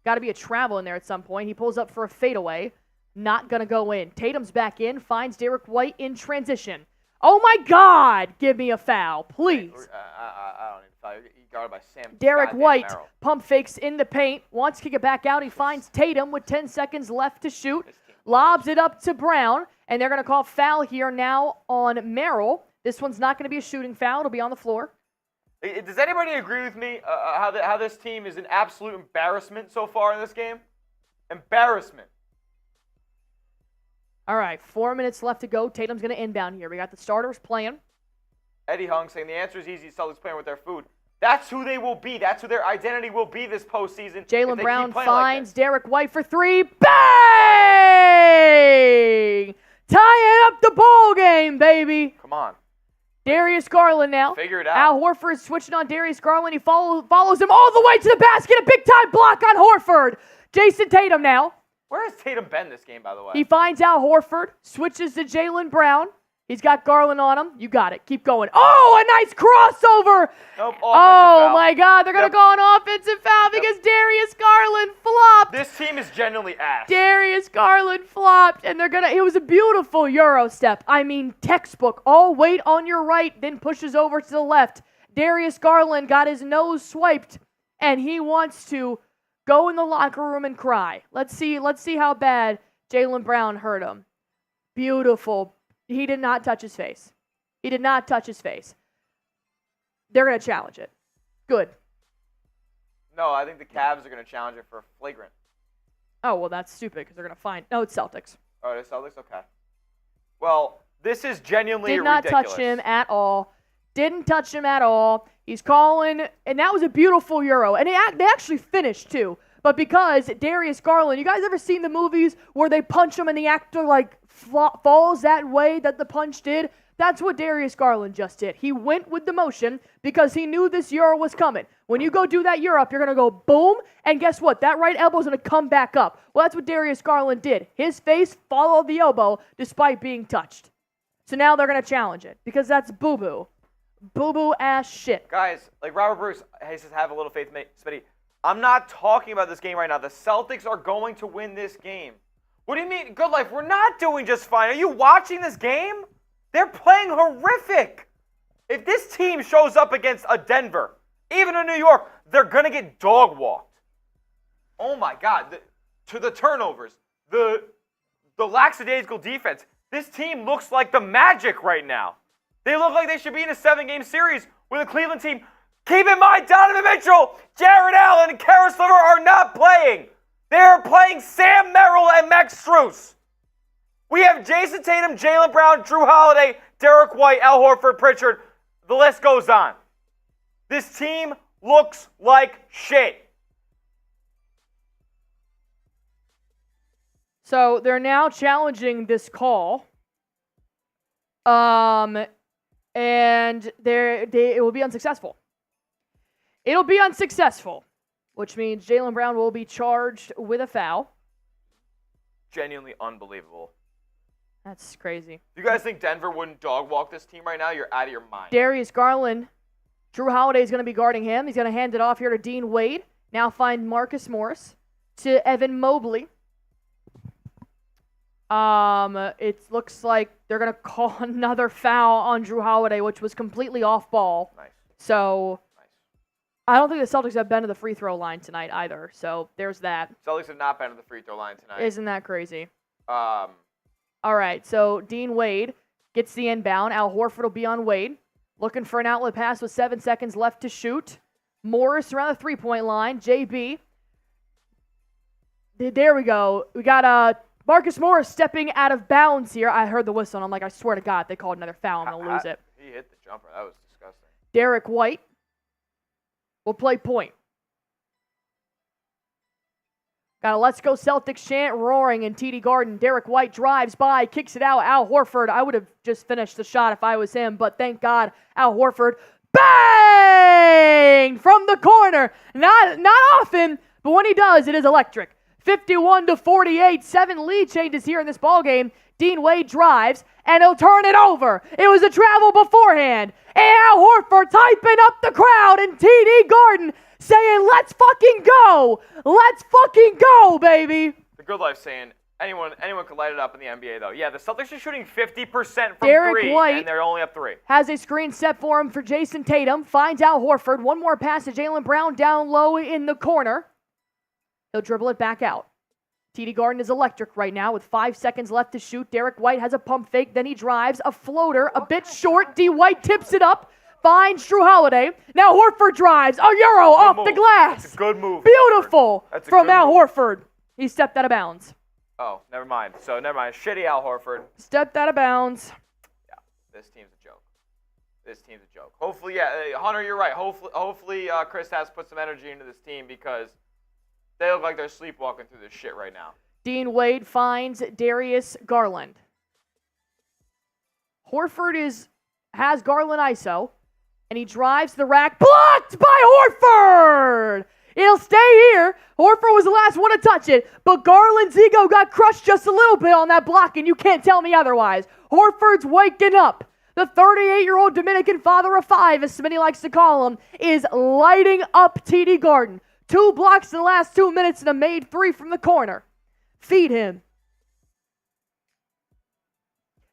Got to be a travel in there at some point. He pulls up for a fadeaway. Not going to go in. Tatum's back in. Finds Derrick White in transition. Oh, my God. Give me a foul, please. I don't need a foul. He guarded by Sam. Derrick White Merrill. pump fakes in the paint. Wants to kick it back out. He finds Tatum with 10 seconds left to shoot. Lobs it up to Brown. And they're going to call foul here now on Merrill. This one's not going to be a shooting foul. It'll be on the floor. Does anybody agree with me how this team is an absolute embarrassment so far in this game? Embarrassment. All right, 4 minutes left to go. Tatum's going to inbound here. We got the starters playing. Eddie Hung saying the answer is easy. Celtics playing with their food. That's who they will be. That's who their identity will be this postseason. Jaylen Brown finds Derrick White for 3. Bang! Tying up the ball game, baby. Come on. Darius Garland now. Figure it out. Al Horford switching on Darius Garland. He follows him all the way to the basket. A big-time block on Horford. Jayson Tatum now. Where has Tatum been this game, by the way? He finds Al Horford. Switches to Jaylen Brown. He's got Garland on him. You got it. Keep going. Oh, a nice crossover. Nope, oh, my God. They're going to go on offensive foul because Darius Garland flopped. This team is genuinely ass. Darius Garland flopped, and it was a beautiful Euro step. I mean, textbook. All weight on your right, then pushes over to the left. Darius Garland got his nose swiped, and he wants to go in the locker room and cry. Let's see how bad Jaylen Brown hurt him. Beautiful. He did not touch his face. He did not touch his face. They're going to challenge it. Good. No, I think the Cavs are going to challenge it for flagrant. Oh, well, that's stupid because they're going to find. No, it's Celtics. Oh, it's Celtics? Okay. Well, this is genuinely ridiculous. Did not touch him at all. Didn't touch him at all. He's calling, and that was a beautiful Euro. And they actually finished, too. But because Darius Garland, you guys ever seen the movies where they punch him and the actor, like, falls that way that the punch did? That's what Darius Garland just did. He went with the motion because he knew this Euro was coming. When you go do that Euro up, you're going to go boom, and guess what? That right elbow is going to come back up. Well, that's what Darius Garland did. His face followed the elbow despite being touched. So now they're going to challenge it because that's boo-boo. Boo-boo ass shit. Guys, like Robert Bruce, he says, have a little faith, Smitty. I'm not talking about this game right now. The Celtics are going to win this game. What do you mean? Good life, we're not doing just fine. Are you watching this game? They're playing horrific. If this team shows up against a Denver, even in New York, they're going to get dog walked. Oh my God. To the turnovers, the lackadaisical defense. This team looks like the Magic right now. They look like they should be in a 7-game series with a Cleveland team. Keep in mind, Donovan Mitchell, Jared Allen, and Karis Levert are not playing. They're playing Sam Merrill and Max Strus. We have Jayson Tatum, Jaylen Brown, Jrue Holiday, Derrick White, Al Horford, Pritchard. The list goes on. This team looks like shit. So they're now challenging this call. And it will be unsuccessful. It'll be unsuccessful, which means Jaylen Brown will be charged with a foul. Genuinely unbelievable. That's crazy. You guys think Denver wouldn't dog walk this team right now? You're out of your mind. Darius Garland, Jrue Holiday is going to be guarding him. He's going to hand it off here to Dean Wade. Now find Marcus Morris to Evan Mobley. It looks like they're going to call another foul on Jrue Holiday, which was completely off ball. Nice. So I don't think the Celtics have been to the free throw line tonight either. So there's that. Celtics have not been to the free throw line tonight. Isn't that crazy? All right, so Dean Wade gets the inbound. Al Horford will be on Wade. Looking for an outlet pass with 7 seconds left to shoot. Morris around the three-point line. JB. There we go. We got Marcus Morris stepping out of bounds here. I heard the whistle, and I'm like, I swear to God, they called another foul. I'm going to lose it. He hit the jumper. That was disgusting. Derrick White will play point. Got a Let's Go Celtics chant roaring in TD Garden. Derrick White drives by, kicks it out. Al Horford. I would have just finished the shot if I was him, but thank God Al Horford. Bang! From the corner. Not often, but when he does, it is electric. 51-48. 7 lead changes here in this ballgame. Dean Wade drives, and he'll turn it over. It was a travel beforehand. And Al Horford typing up the crowd in TD Garden, saying, let's fucking go. Let's fucking go, baby. The good life saying anyone could light it up in the NBA, though. Yeah, the Celtics are shooting 50% from Derrick 3, White and they're only up 3. Has a screen set for him for Jayson Tatum. Finds Al Horford. One more pass to Jaylen Brown down low in the corner. He'll dribble it back out. TD Garden is electric right now with 5 seconds left to shoot. Derrick White has a pump fake. Then he drives. A floater, a bit short. D. White tips it up. Finds Jrue Holiday. Now Horford drives. A Euro off the glass. That's a good move. Beautiful from Al Horford. He stepped out of bounds. Oh, never mind. So, never mind. Shitty Al Horford. Stepped out of bounds. Yeah, this team's a joke. This team's a joke. Hopefully, yeah, Hunter, you're right. Hopefully, Chris has put some energy into this team because they look like they're sleepwalking through this shit right now. Dean Wade finds Darius Garland. Horford has Garland ISO, and he drives the rack. Blocked by Horford! It'll stay here. Horford was the last one to touch it, but Garland's ego got crushed just a little bit on that block, and you can't tell me otherwise. Horford's waking up. The 38-year-old Dominican father of 5, as Smitty likes to call him, is lighting up TD Garden. 2 blocks in the last 2 minutes and a made 3 from the corner. Feed him.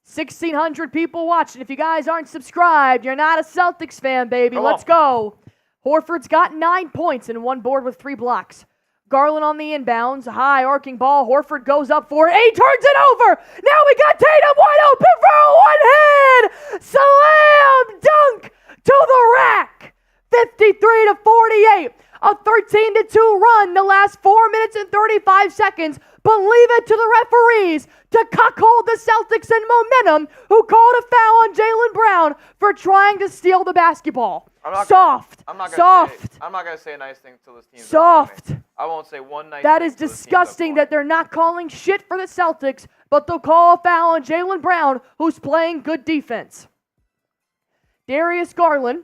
1,600 people watching. If you guys aren't subscribed, you're not a Celtics fan, baby. Let's go. Horford's got 9 points and 1 board with 3 blocks. Garland on the inbounds. High arcing ball. Horford goes up for it. He turns it over. Now we got Tatum wide open for a one-hand slam dunk to the rack. 53-48. A 13-2 run the last 4 minutes and 35 seconds. But leave it to the referees to cuckold the Celtics in momentum, who called a foul on Jaylen Brown for trying to steal the basketball. I'm not Soft. I'm not gonna say a nice thing until this team's Soft. I won't say one nice That thing. is disgusting that they're not calling shit for the Celtics, but they'll call a foul on Jaylen Brown, who's playing good defense. Darius Garland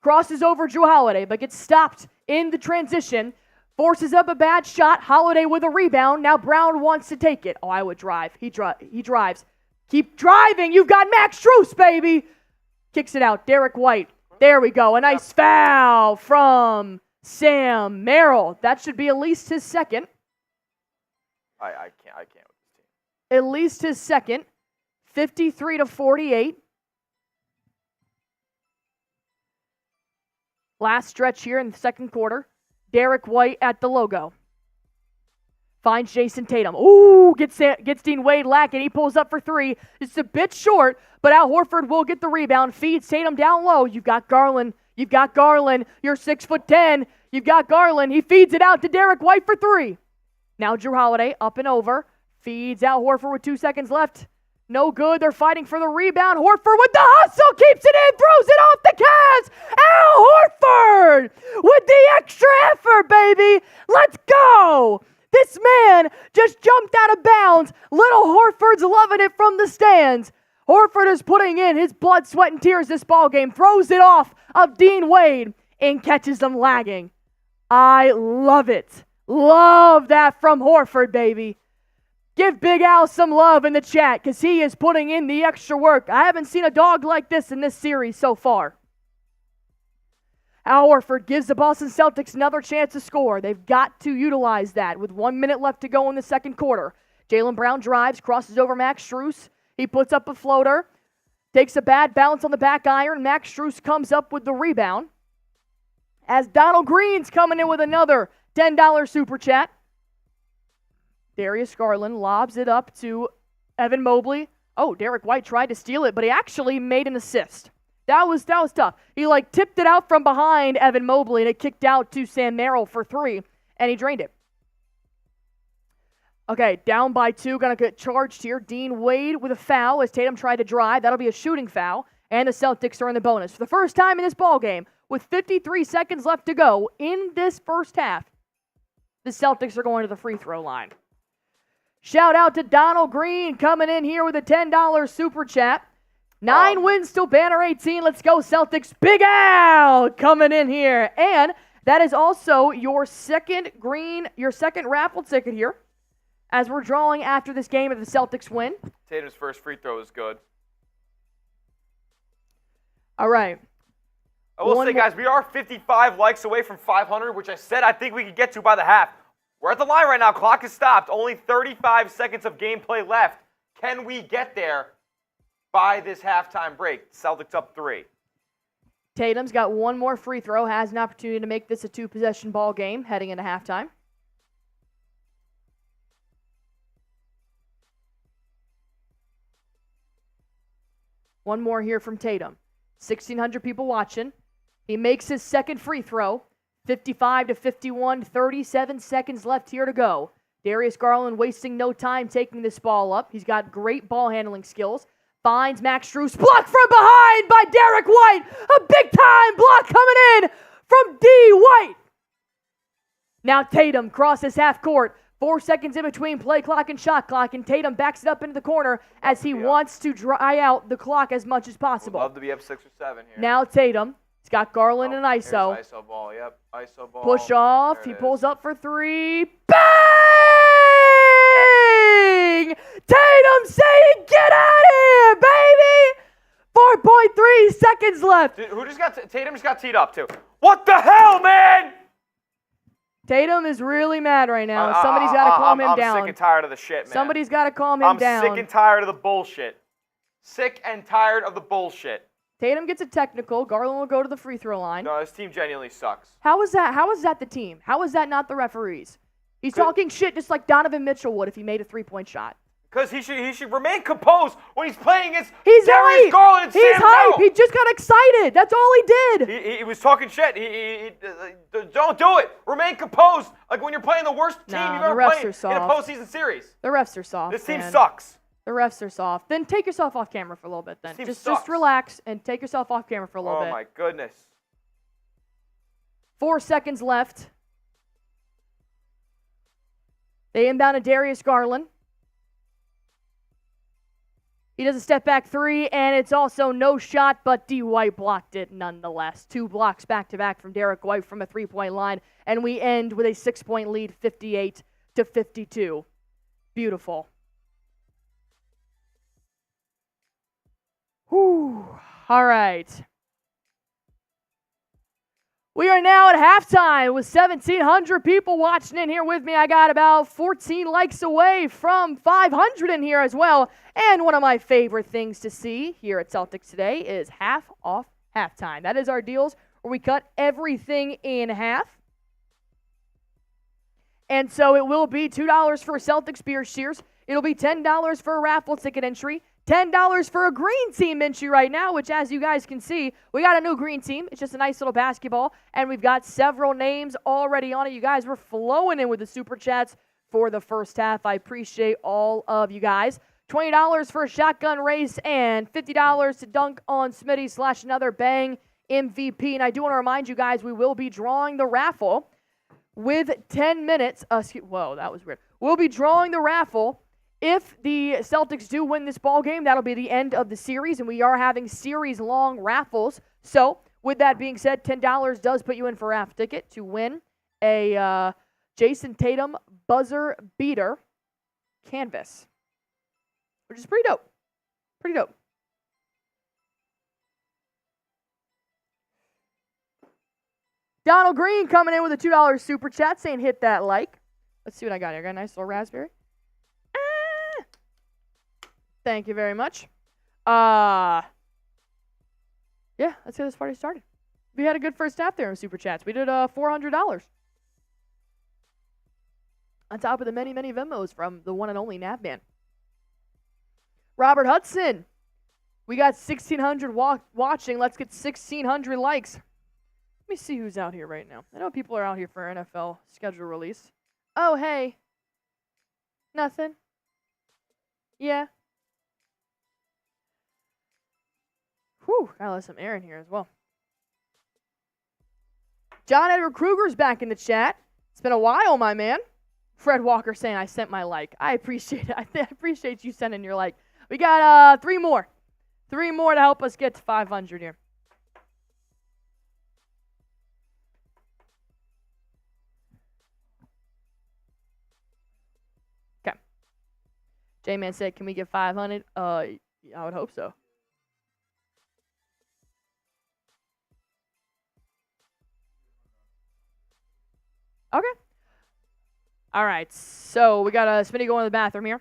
crosses over Jrue Holiday, but gets stopped in the transition. Forces up a bad shot. Holiday with a rebound. Now Brown wants to take it. Oh, I would drive. He drives. Keep driving. You've got Max Strus, baby. Kicks it out. Derrick White. There we go. A nice foul from Sam Merrill. That should be at least his second. I can't with this team. At least his second. 53-48. Last stretch here in the second quarter. Derrick White at the logo. Finds Jayson Tatum. Ooh, gets Dean Wade lacking. He pulls up for three. It's a bit short, but Al Horford will get the rebound. Feeds Tatum down low. You've got Garland. You're 6'10". You've got Garland. He feeds it out to Derrick White for three. Now Jrue Holiday up and over. Feeds Al Horford with 2 seconds left. No good. They're fighting for the rebound. Horford with the hustle. Keeps it in. Throws it off the Cavs. Al Horford with the extra effort, baby. Let's go. This man just jumped out of bounds. Little Horford's loving it from the stands. Horford is putting in his blood, sweat, and tears this ballgame. Throws it off of Dean Wade and catches them lagging. I love it. Love that from Horford, baby. Give Big Al some love in the chat because he is putting in the extra work. I haven't seen a dog like this in this series so far. Al Horford gives the Boston Celtics another chance to score. They've got to utilize that with 1 minute left to go in the second quarter. Jaylen Brown drives, crosses over Max Strus. He puts up a floater, takes a bad bounce on the back iron. Max Strus comes up with the rebound. As Donald Green's coming in with another $10 super chat. Darius Garland lobs it up to Evan Mobley. Oh, Derrick White tried to steal it, but he actually made an assist. That was tough. He tipped it out from behind Evan Mobley, and it kicked out to Sam Merrill for three, and he drained it. Okay, down by 2, gonna get charged here. Dean Wade with a foul as Tatum tried to drive. That'll be a shooting foul, and the Celtics are in the bonus. For the first time in this ballgame, with 53 seconds left to go in this first half, the Celtics are going to the free throw line. Shout out to Donald Green coming in here with a $10 super chat. 9 wins till banner 18. Let's go Celtics. Big Al coming in here. And that is also your second raffle ticket here as we're drawing after this game if the Celtics win. Tatum's first free throw is good. All right. I will say, guys, we are 55 likes away from 500, which I said I think we could get to by the half. We're at the line right now. Clock is stopped. Only 35 seconds of gameplay left. Can we get there by this halftime break? Celtics up 3. Tatum's got one more free throw, has an opportunity to make this a 2-possession ball game heading into halftime. One more here from Tatum. 1,600 people watching. He makes his second free throw. 55-51, 37 seconds left here to go. Darius Garland wasting no time taking this ball up. He's got great ball handling skills. Finds Max Strus. Blocked from behind by Derrick White. A big-time block coming in from D. White. Now Tatum crosses half court. 4 seconds in between play clock and shot clock, and Tatum backs it up into the corner as he wants to dry out the clock as much as possible. Would love to be up 6 or 7 here. Now Tatum. He's got Garland and ISO. ISO ball, yep. ISO ball. Push off. He pulls up for 3. Bang! Tatum saying, get out of here, baby! 4.3 seconds left. Dude, Tatum just got teed up, too. What the hell, man? Tatum is really mad right now. Somebody's got to calm him down. I'm sick and tired of the shit, man. Somebody's got to calm him down. I'm sick and tired of the bullshit. Sick and tired of the bullshit. Tatum gets a technical. Garland will go to the free throw line. No, this team genuinely sucks. How is that? How is that the team? How is that not the referees? He's talking shit just like Donovan Mitchell would if he made a three-point shot. Because he should remain composed when he's playing against He's Darius hype. Garland and He's Sam hype. Bell. He just got excited. That's all he did. He was talking shit. Don't do it. Remain composed. Like when you're playing the worst team you've ever played in a postseason series. The refs are soft. This team sucks. The refs are soft. Then take yourself off camera for a little bit then. Just sucks. relax and take yourself off camera for a little bit. Oh my goodness. 4 seconds left. They inbound to Darius Garland. He does a step-back three, and it's also no shot, but D. White blocked it nonetheless. 2 blocks back-to-back from Derrick White from a three-point line, and we end with a 6-point lead, 58-52. Beautiful. Whew. All right. We are now at halftime with 1,700 people watching in here with me. I got about 14 likes away from 500 in here as well. And one of my favorite things to see here at Celtics Today is half off halftime. That is our deals where we cut everything in half. And so it will be $2 for Celtics beer cheers. It'll be $10 for a raffle ticket entry. $10 for a green team entry right now, which as you guys can see, we got a new green team. It's just a nice little basketball, and we've got several names already on it. You guys were flowing in with the super chats for the first half. I appreciate all of you guys. $20 for a shotgun race and $50 to dunk on Smitty / another bang MVP. And I do want to remind you guys, we will be drawing the raffle with 10 minutes. Whoa, that was weird. We'll be drawing the raffle. If the Celtics do win this ball game, that'll be the end of the series, and we are having series-long raffles. So, with that being said, $10 does put you in for a raffle ticket to win a Jayson Tatum buzzer beater canvas, which is pretty dope. Pretty dope. Donald Green coming in with a $2 super chat saying hit that like. Let's see what I got here. Got a nice little raspberry. Thank you very much. Yeah, let's get this party started. We had a good first half there in Super Chats. We did $400. On top of the many, many Venmos from the one and only Navman. Robert Hudson. We got 1,600 watching. Let's get 1,600 likes. Let me see who's out here right now. I know people are out here for NFL schedule release. Oh, hey. Nothing. Yeah. Whew, gotta let some air in here as well. John Edward Kruger's back in the chat. It's been a while, my man. Fred Walker saying I sent my like. I appreciate it. I appreciate you sending your like. We got 3 more. 3 more to help us get to 500 here. Okay. J-Man said, can we get 500? I would hope so. Okay. All right. So we got Smitty going to the bathroom here.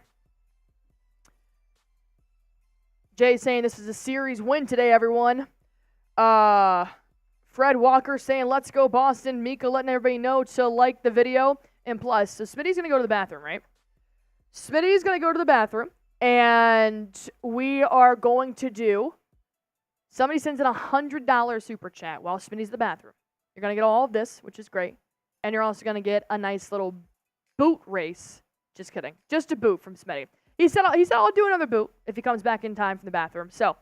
Jay saying this is a series win today, everyone. Fred Walker saying let's go Boston. Mika letting everybody know to like the video. And plus, so Smitty's going to go to the bathroom, right? Smitty's going to go to the bathroom. And we are going to do, somebody sends in a $100 super chat while Smitty's in the bathroom. You're going to get all of this, which is great. And you're also going to get a nice little boot race. Just kidding. Just a boot from Smitty. He said I'll do another boot if he comes back in time from the bathroom. So,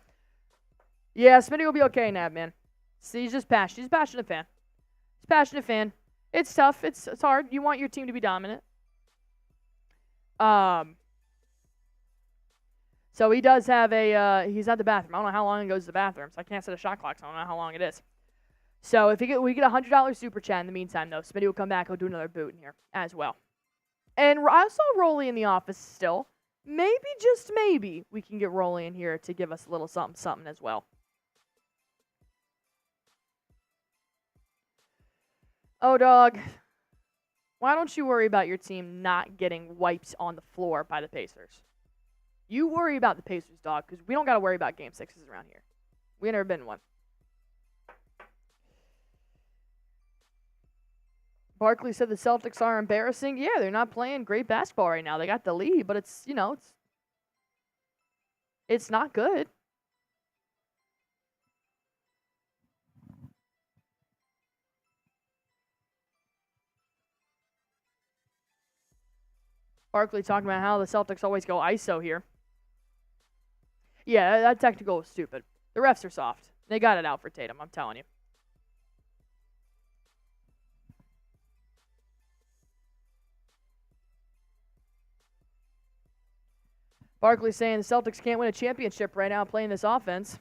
yeah, Smitty will be okay in that, man. See, he's just passionate. He's a passionate fan. He's a passionate fan. It's tough. It's hard. You want your team to be dominant. So he does have he's at the bathroom. I don't know how long he goes to the bathroom, so I can't set a shot clock, so I don't know how long it is. So if we get a $100 super chat in the meantime, though, Smitty will come back. He'll do another boot in here as well. And I saw Rolly in the office still. Maybe, just maybe, we can get Rolly in here to give us a little something as well. Oh, dog. Why don't you worry about your team not getting wipes on the floor by the Pacers? You worry about the Pacers, dog, because we don't got to worry about Game 6s around here. We've never been in one. Barkley said the Celtics are embarrassing. Yeah, they're not playing great basketball right now. They got the lead, but it's not good. Barkley talking about how the Celtics always go ISO here. Yeah, that technical was stupid. The refs are soft. They got it out for Tatum, I'm telling you. Barkley saying the Celtics can't win a championship right now playing this offense.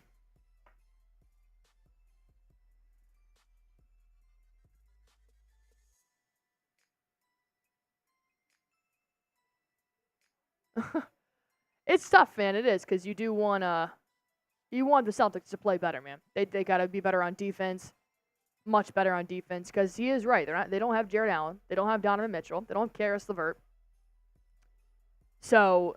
It's tough, man. It is, because you want the Celtics to play better, man. They got to be better on defense, much better on defense, because he is right. They don't have Jarrett Allen. They don't have Donovan Mitchell. They don't have Karis LeVert. So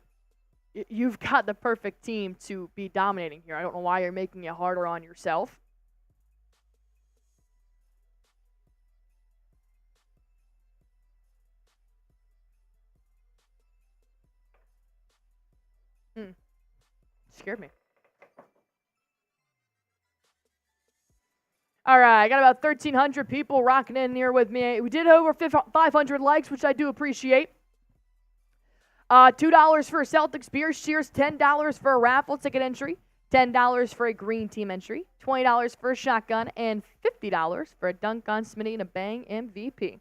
you've got the perfect team to be dominating here. I don't know why you're making it harder on yourself. Scared me. All right, I got about 1,300 people rocking in here with me. We did over 500 likes, which I do appreciate. $2 for a Celtics beer cheers, $10 for a raffle ticket entry, $10 for a green team entry, $20 for a shotgun, and $50 for a dunk on Smitty and a bang MVP.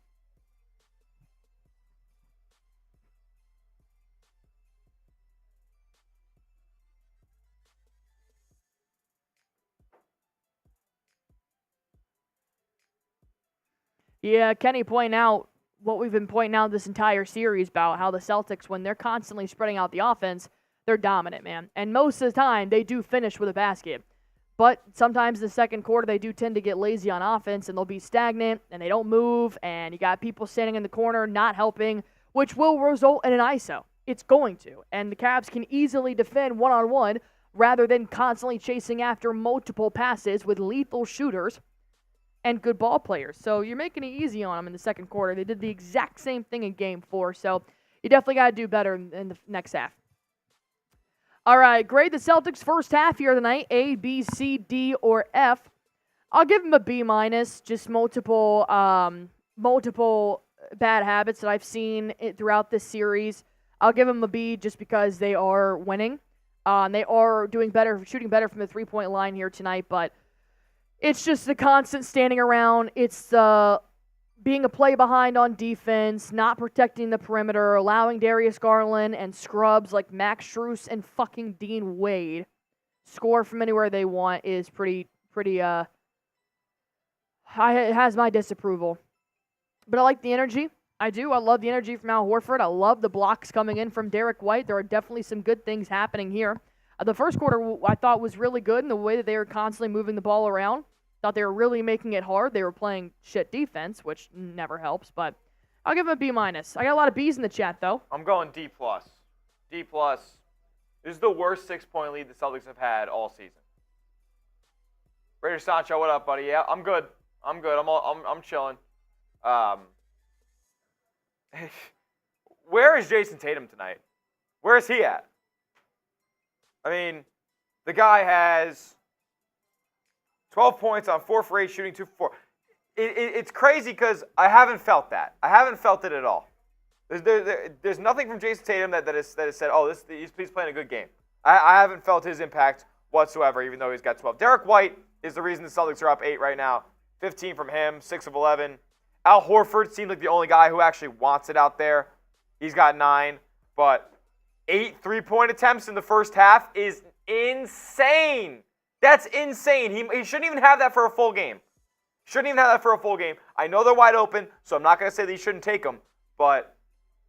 Yeah, Kenny pointing out what we've been pointing out this entire series about how the Celtics, when they're constantly spreading out the offense, they're dominant, man. And most of the time, they do finish with a basket. But sometimes in the second quarter, they do tend to get lazy on offense, and they'll be stagnant, and they don't move, and you got people standing in the corner not helping, which will result in an ISO. It's going to. And the Cavs can easily defend one-on-one rather than constantly chasing after multiple passes with lethal shooters and good ball players. So you're making it easy on them in the second quarter. They did the exact same thing in Game 4, so you definitely got to do better in the next half. All right, grade the Celtics first half here tonight, A, B, C, D, or F. I'll give them a B-, just multiple bad habits that I've seen throughout this series. I'll give them a B just because they are winning. They are doing better, shooting better from the three-point line here tonight, but it's just the constant standing around. It's being a play behind on defense, not protecting the perimeter, allowing Darius Garland and scrubs like Max Strus and fucking Dean Wade score from anywhere they want is pretty it has my disapproval. But I like the energy. I do. I love the energy from Al Horford. I love the blocks coming in from Derrick White. There are definitely some good things happening here. The first quarter I thought was really good in the way that they were constantly moving the ball around. Thought they were really making it hard. They were playing shit defense, which never helps, but I'll give them a B-. I got a lot of B's in the chat, though. I'm going D+. D+. This is the worst 6-point lead the Celtics have had all season. Raider Sancho, what up, buddy? Yeah, I'm good. I'm chilling. Where is Jayson Tatum tonight? Where is he at? I mean, the guy has 12 points on 4 for 8, shooting 2 for 4. It's crazy because I haven't felt that. I haven't felt it at all. There's nothing from Jayson Tatum that has said, oh, he's playing a good game. I haven't felt his impact whatsoever, even though he's got 12. Derrick White is the reason the Celtics are up 8 right now. 15 from him, 6 of 11. Al Horford seems like the only guy who actually wants it out there. He's got 9, but 8 3-point attempts in the first half is insane. That's insane. He shouldn't even have that for a full game. I know they're wide open, so I'm not going to say that he shouldn't take them, but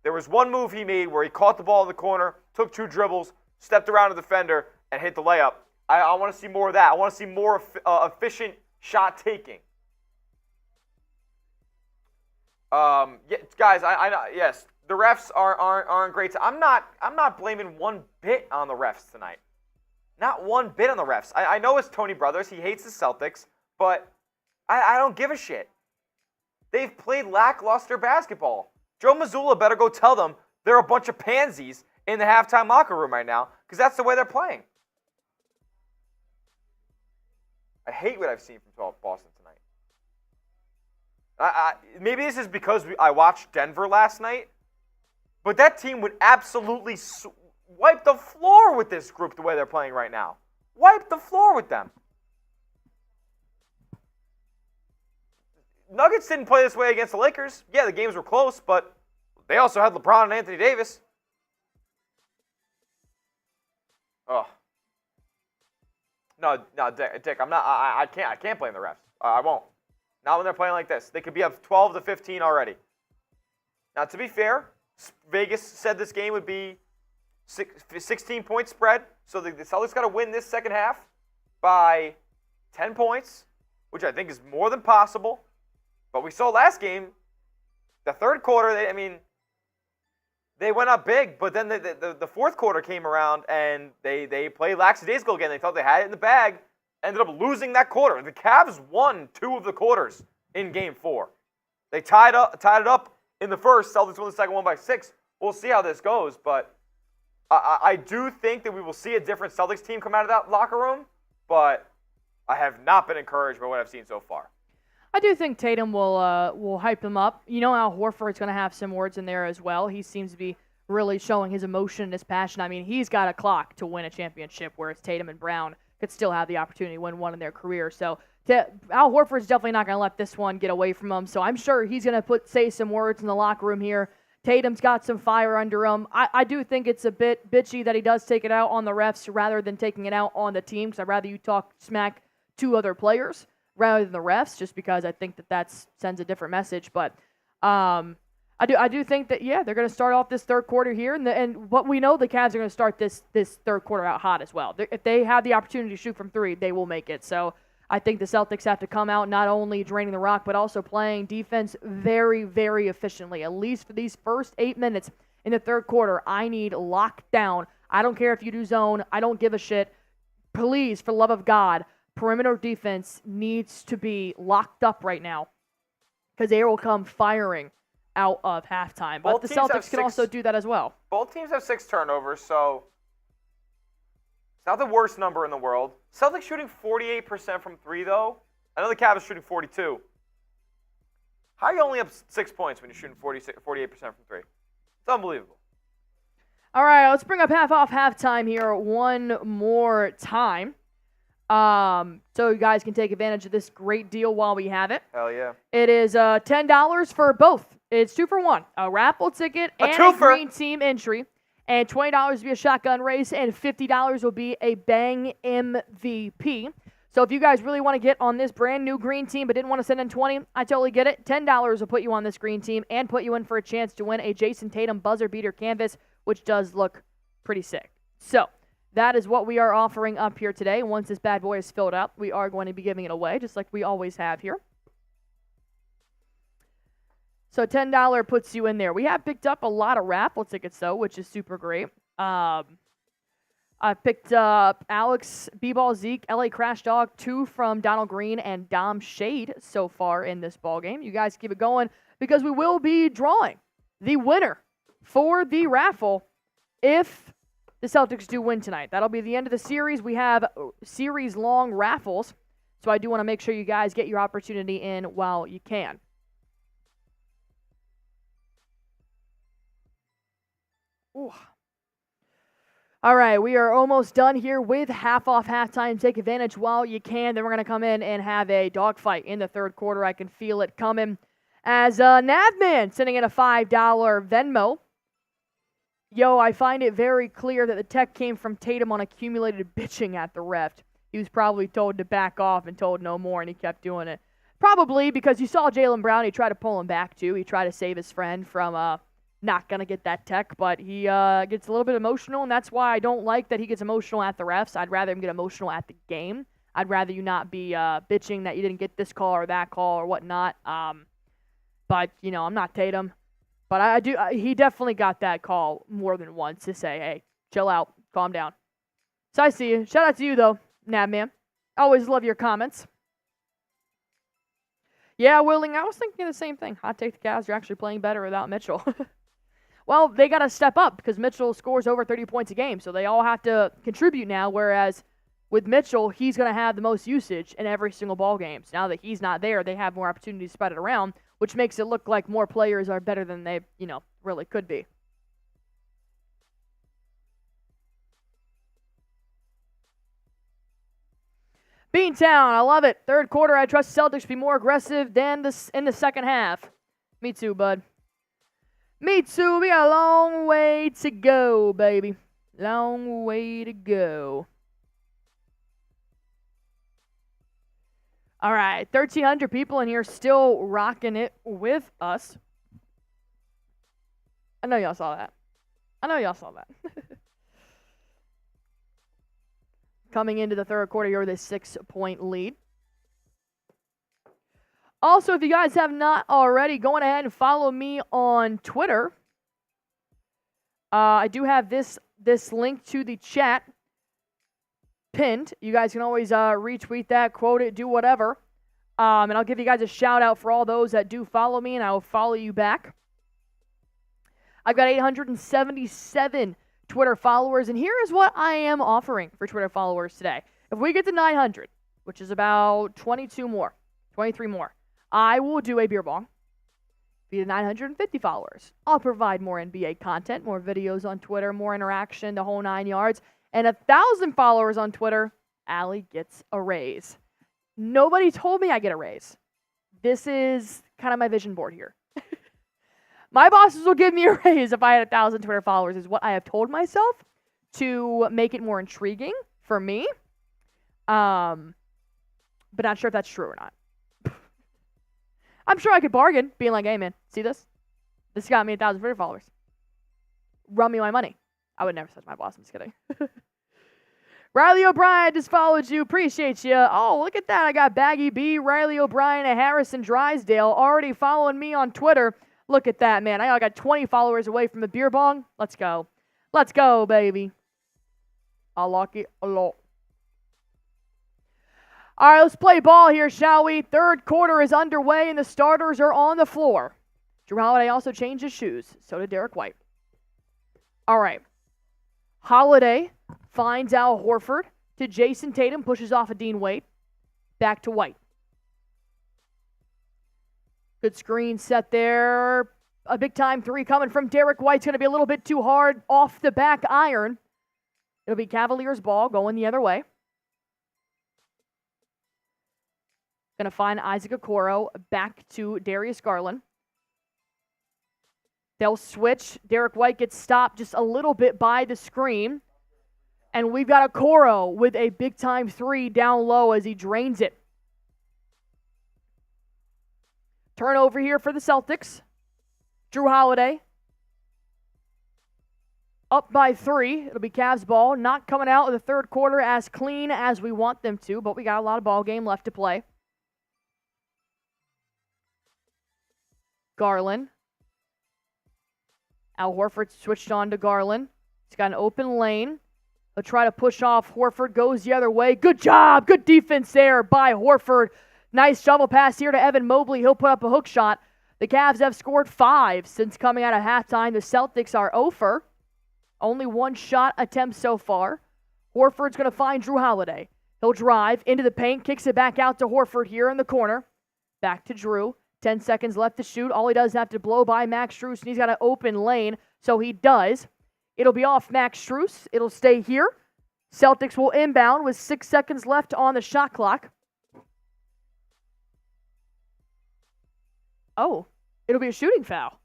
there was one move he made where he caught the ball in the corner, took 2 dribbles, stepped around a defender, and hit the layup. I want to see more of that. I want to see more efficient shot taking. Yeah, guys, I know. Yes, the refs aren't great. I'm not blaming one bit on the refs tonight. Not one bit on the refs. I know it's Tony Brothers. He hates the Celtics, but I don't give a shit. They've played lackluster basketball. Joe Mazzulla better go tell them they're a bunch of pansies in the halftime locker room right now, because that's the way they're playing. I hate what I've seen from Boston tonight. Maybe this is because I watched Denver last night, but that team would absolutely wipe the floor with this group the way they're playing right now. Wipe the floor with them. Nuggets didn't play this way against the Lakers. Yeah, the games were close, but they also had LeBron and Anthony Davis. Oh. No, Dick, I'm not. I can't blame the refs. I won't. Not when they're playing like this. They could be up 12 to 15 already. Now, to be fair, Vegas said this game would be 16-point spread, so the Celtics got to win this second half by 10 points, which I think is more than possible. But we saw last game, the third quarter, they went up big, but then the fourth quarter came around and they played lackadaisical again. They thought they had it in the bag, ended up losing that quarter. The Cavs won 2 of the quarters in Game 4. They tied it up in the first. Celtics won the second one by 6. We'll see how this goes, but I do think that we will see a different Celtics team come out of that locker room, but I have not been encouraged by what I've seen so far. I do think Tatum will hype them up. You know how Horford's going to have some words in there as well. He seems to be really showing his emotion and his passion. I mean, he's got a clock to win a championship, whereas Tatum and Brown could still have the opportunity to win one in their career. So Al Horford's definitely not going to let this one get away from him. So I'm sure he's going to say some words in the locker room here. Tatum's got some fire under him. I do think it's a bit bitchy that he does take it out on the refs rather than taking it out on the team, because I'd rather you talk smack to other players rather than the refs, just because I think that sends a different message. But I do think that, yeah, they're going to start off this third quarter here, and what we know, the Cavs are going to start this third quarter out hot as well. If they have the opportunity to shoot from 3, they will make it. So I think the Celtics have to come out not only draining the rock, but also playing defense very, very efficiently, at least for these first 8 minutes in the third quarter. I need lockdown. I don't care if you do zone. I don't give a shit. Please, for the love of God, perimeter defense needs to be locked up right now, because they will come firing out of halftime. But the Celtics can also do that as well. Both teams have 6 turnovers, so it's not the worst number in the world. Celtics shooting 48% from 3, though. I know the Cavs are shooting 42. How are you only up 6 points when you're shooting 48% from 3? It's unbelievable. All right, let's bring up halftime here one more time. So you guys can take advantage of this great deal while we have it. Hell yeah. It is $10 for both. It's 2 for 1. A raffle ticket and a green team entry. And $20 will be a shotgun race, and $50 will be a bang MVP. So if you guys really want to get on this brand new green team but didn't want to send in 20, I totally get it. $10 will put you on this green team and put you in for a chance to win a Jayson Tatum buzzer beater canvas, which does look pretty sick. So that is what we are offering up here today. Once this bad boy is filled up, we are going to be giving it away, just like we always have here. So $10 puts you in there. We have picked up a lot of raffle tickets, though, which is super great. I picked up Alex, B-Ball Zeke, LA Crash Dog, 2 from Donald Green and Dom Shade so far in this ball game. You guys keep it going, because we will be drawing the winner for the raffle if the Celtics do win tonight. That'll be the end of the series. We have series-long raffles, so I do want to make sure you guys get your opportunity in while you can. Ooh. All right, we are almost done here with half off halftime. Take advantage while you can. Then we're going to come in and have a dogfight in the third quarter. I can feel it coming. As Navman sending in a $5 Venmo. Yo, I find it very clear that the tech came from Tatum on accumulated bitching at the ref. He was probably told to back off and told no more, and he kept doing it. Probably because you saw Jaylen Brown. He tried to pull him back, too. He tried to save his friend from not going to get that tech, but he gets a little bit emotional, and that's why I don't like that he gets emotional at the refs. I'd rather him get emotional at the game. I'd rather you not be bitching that you didn't get this call or that call or whatnot. But, you know, I'm not Tatum. But he definitely got that call more than once to say, hey, chill out, calm down. So I see you. Shout out to you, though, Nabman. Always love your comments. Yeah, Willing, I was thinking the same thing. Hot take, the Cavs are actually playing better without Mitchell. Well, they got to step up because Mitchell scores over 30 points a game, so they all have to contribute now, whereas with Mitchell, he's going to have the most usage in every single ball game. So now that he's not there, they have more opportunity to spread it around, which makes it look like more players are better than they, really could be. Beantown, I love it. Third quarter, I trust Celtics to be more aggressive than in the second half. Me too, bud. Me too. We got a long way to go, baby. Long way to go. All right, 1,300 people in here still rocking it with us. I know y'all saw that. Coming into the third quarter, you're with a 6-point lead. Also, if you guys have not already, go ahead and follow me on Twitter. I do have this link to the chat pinned. You guys can always retweet that, quote it, do whatever. And I'll give you guys a shout out for all those that do follow me, and I will follow you back. I've got 877 Twitter followers, and here is what I am offering for Twitter followers today. If we get to 900, which is about 23 more, I will do a beer bong. Be to 950 followers. I'll provide more NBA content, more videos on Twitter, more interaction, the whole 9 yards. And 1,000 followers on Twitter, Allie gets a raise. Nobody told me I get a raise. This is kind of my vision board here. My bosses will give me a raise if I had 1,000 Twitter followers, is what I have told myself to make it more intriguing for me. But not sure if that's true or not. I'm sure I could bargain, being like, hey, man, see this? This got me 1,000 Twitter followers. Run me my money. I would never touch my boss. I'm just kidding. Riley O'Brien just followed you. Appreciate you. Oh, look at that. I got Baggy B, Riley O'Brien, and Harrison Drysdale already following me on Twitter. Look at that, man. I got 20 followers away from the beer bong. Let's go. Let's go, baby. I like it a lot. All right, let's play ball here, shall we? Third quarter is underway, and the starters are on the floor. Jrue Holiday also changed his shoes. So did Derrick White. All right. Holiday finds Al Horford to Jayson Tatum, pushes off a Dean Wade. Back to White. Good screen set there. A big-time three coming from Derrick White's going to be a little bit too hard off the back iron. It'll be Cavaliers ball going the other way. Going to find Isaac Okoro back to Darius Garland. They'll switch. Derrick White gets stopped just a little bit by the screen. And we've got Okoro with a big-time three down low as he drains it. Turnover here for the Celtics. Jrue Holiday. Up by 3. It'll be Cavs ball. Not coming out of the third quarter as clean as we want them to, but we got a lot of ball game left to play. Garland. Al Horford switched on to Garland. He's got an open lane. He'll try to push off. Horford goes the other way. Good job. Good defense there by Horford. Nice shovel pass here to Evan Mobley. He'll put up a hook shot. The Cavs have scored 5 since coming out of halftime. The Celtics are 0 for. Only 1 shot attempt so far. Horford's going to find Jrue Holiday. He'll drive into the paint, kicks it back out to Horford here in the corner. Back to Jrue. 10 seconds left to shoot. All he does is have to blow by Max Strus, and he's got an open lane, so he does. It'll be off Max Strus. It'll stay here. Celtics will inbound with 6 seconds left on the shot clock. Oh, it'll be a shooting foul.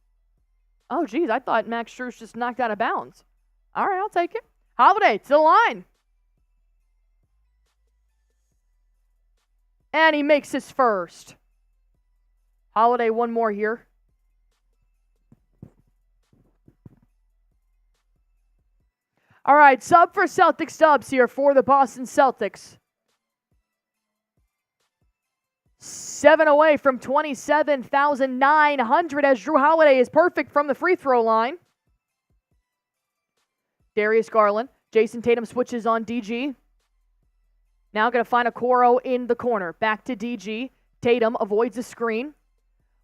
Oh, geez, I thought Max Strus just knocked out of bounds. All right, I'll take it. Holiday to the line. And he makes his first. Holiday, one more here. All right, sub for Celtics subs here for the Boston Celtics. 7 away from 27,900 as Jrue Holiday is perfect from the free throw line. Darius Garland. Jayson Tatum switches on DG. Now going to find Okoro in the corner. Back to DG. Tatum avoids the screen.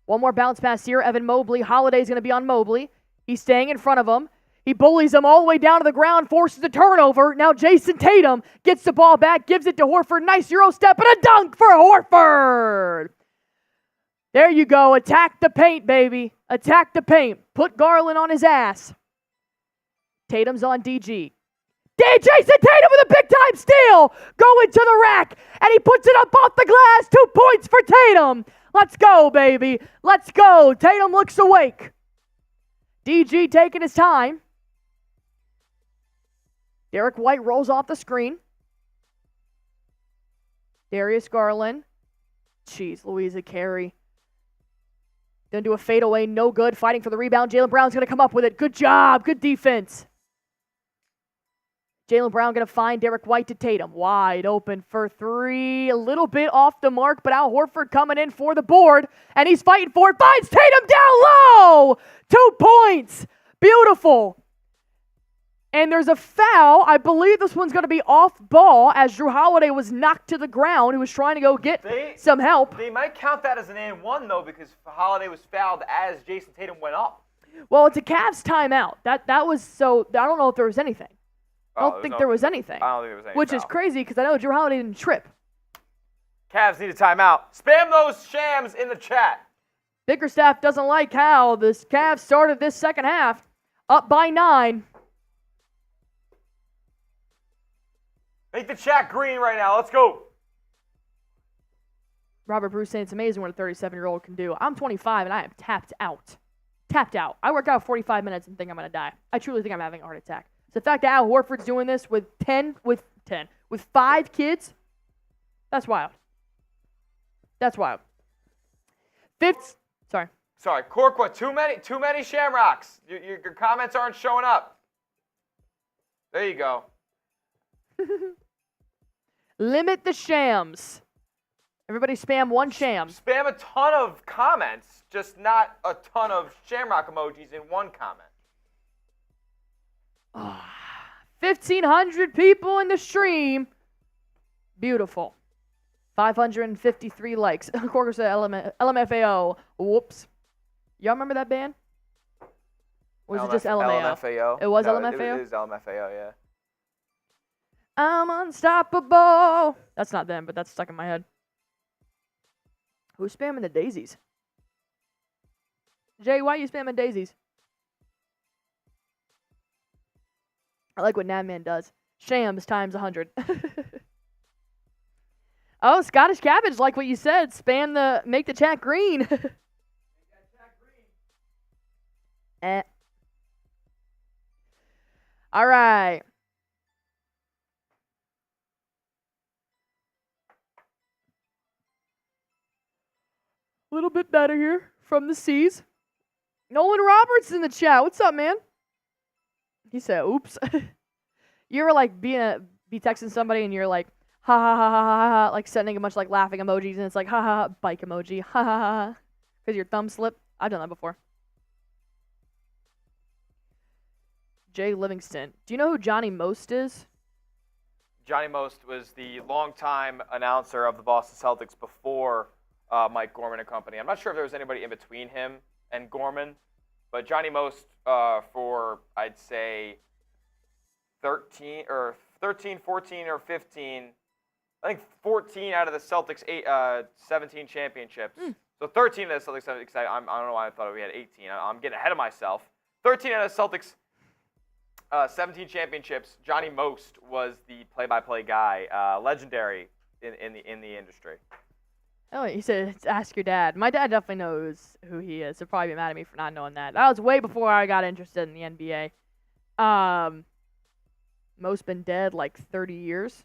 One more bounce pass here. Evan Mobley. Holiday's going to be on Mobley. He's staying in front of him. He bullies him all the way down to the ground, forces the turnover. Now Jayson Tatum gets the ball back, gives it to Horford. Nice Euro step and a dunk for Horford. There you go. Attack the paint, baby. Attack the paint. Put Garland on his ass. Tatum's on DG. Jayson Tatum with a big-time steal. Going to the rack, and he puts it up off the glass. 2 points for Tatum. Let's go, baby. Let's go. Tatum looks awake. DG taking his time. Derrick White rolls off the screen. Darius Garland. Jeez, Louisa Carey. Gonna do a fadeaway, no good. Fighting for the rebound. Jaylen Brown's gonna come up with it. Good job, good defense. Jaylen Brown gonna find Derrick White to Tatum. Wide open for 3. A little bit off the mark, but Al Horford coming in for the board. And he's fighting for it. Finds Tatum down low. 2 points. Beautiful. And there's a foul. I believe this one's going to be off ball as Jrue Holiday was knocked to the ground. He was trying to go get some help. They might count that as an and one, though, because Holiday was fouled as Jayson Tatum went up. Well, it's a Cavs timeout. That was so – I don't know if there was anything. I don't think there was anything. I don't think there was anything. Which is crazy because I know Jrue Holiday didn't trip. Cavs need a timeout. Spam those shams in the chat. Bickerstaff doesn't like how the Cavs started this second half up by 9. Make the chat green right now. Let's go. Robert Bruce saying it's amazing what a 37-year-old can do. I'm 25 and I am tapped out. Tapped out. I work out 45 minutes and think I'm going to die. I truly think I'm having a heart attack. So the fact that Al Horford's doing this with 5 kids, that's wild. That's wild. Sorry, Corqua, too many shamrocks. Your comments aren't showing up. There you go. Limit the shams. Everybody spam 1 sham. Spam a ton of comments, just not a ton of shamrock emojis in one comment. 1,500 people in the stream. Beautiful. 553 likes. Corker said LMFAO. Whoops. Y'all remember that band? Or was it just LMAO? LMFAO. It was no, LMFAO? It is LMFAO, yeah. I'm unstoppable. That's not them, but that's stuck in my head. Who's spamming the daisies? Jay, why are you spamming daisies? I like what Nadman does. Shams times 100. Oh, Scottish Cabbage, like what you said. Make the chat green. Make that chat green. All right. A little bit better here from the C's. Nolan Roberts in the chat. What's up, man? He said, oops. You ever like be texting somebody and you're like, ha ha ha ha ha ha, like sending a bunch of like laughing emojis and it's like ha ha ha, bike emoji, ha ha ha, because your thumb slipped. I've done that before. Jay Livingston. Do you know who Johnny Most is? Johnny Most was the longtime announcer of the Boston Celtics before Mike Gorman and company. I'm not sure if there was anybody in between him and Gorman, but Johnny Most for, I'd say, 13, 14, or 15, I think 14 out of the Celtics 17 championships. So 13 out of the Celtics 17, I don't know why I thought we had 18. I'm getting ahead of myself. 13 out of the Celtics 17 championships. Johnny Most was the play-by-play guy, legendary in the industry. Oh, he said, ask your dad. My dad definitely knows who he is. He'll probably be mad at me for not knowing that. That was way before I got interested in the NBA. Most been dead like 30 years.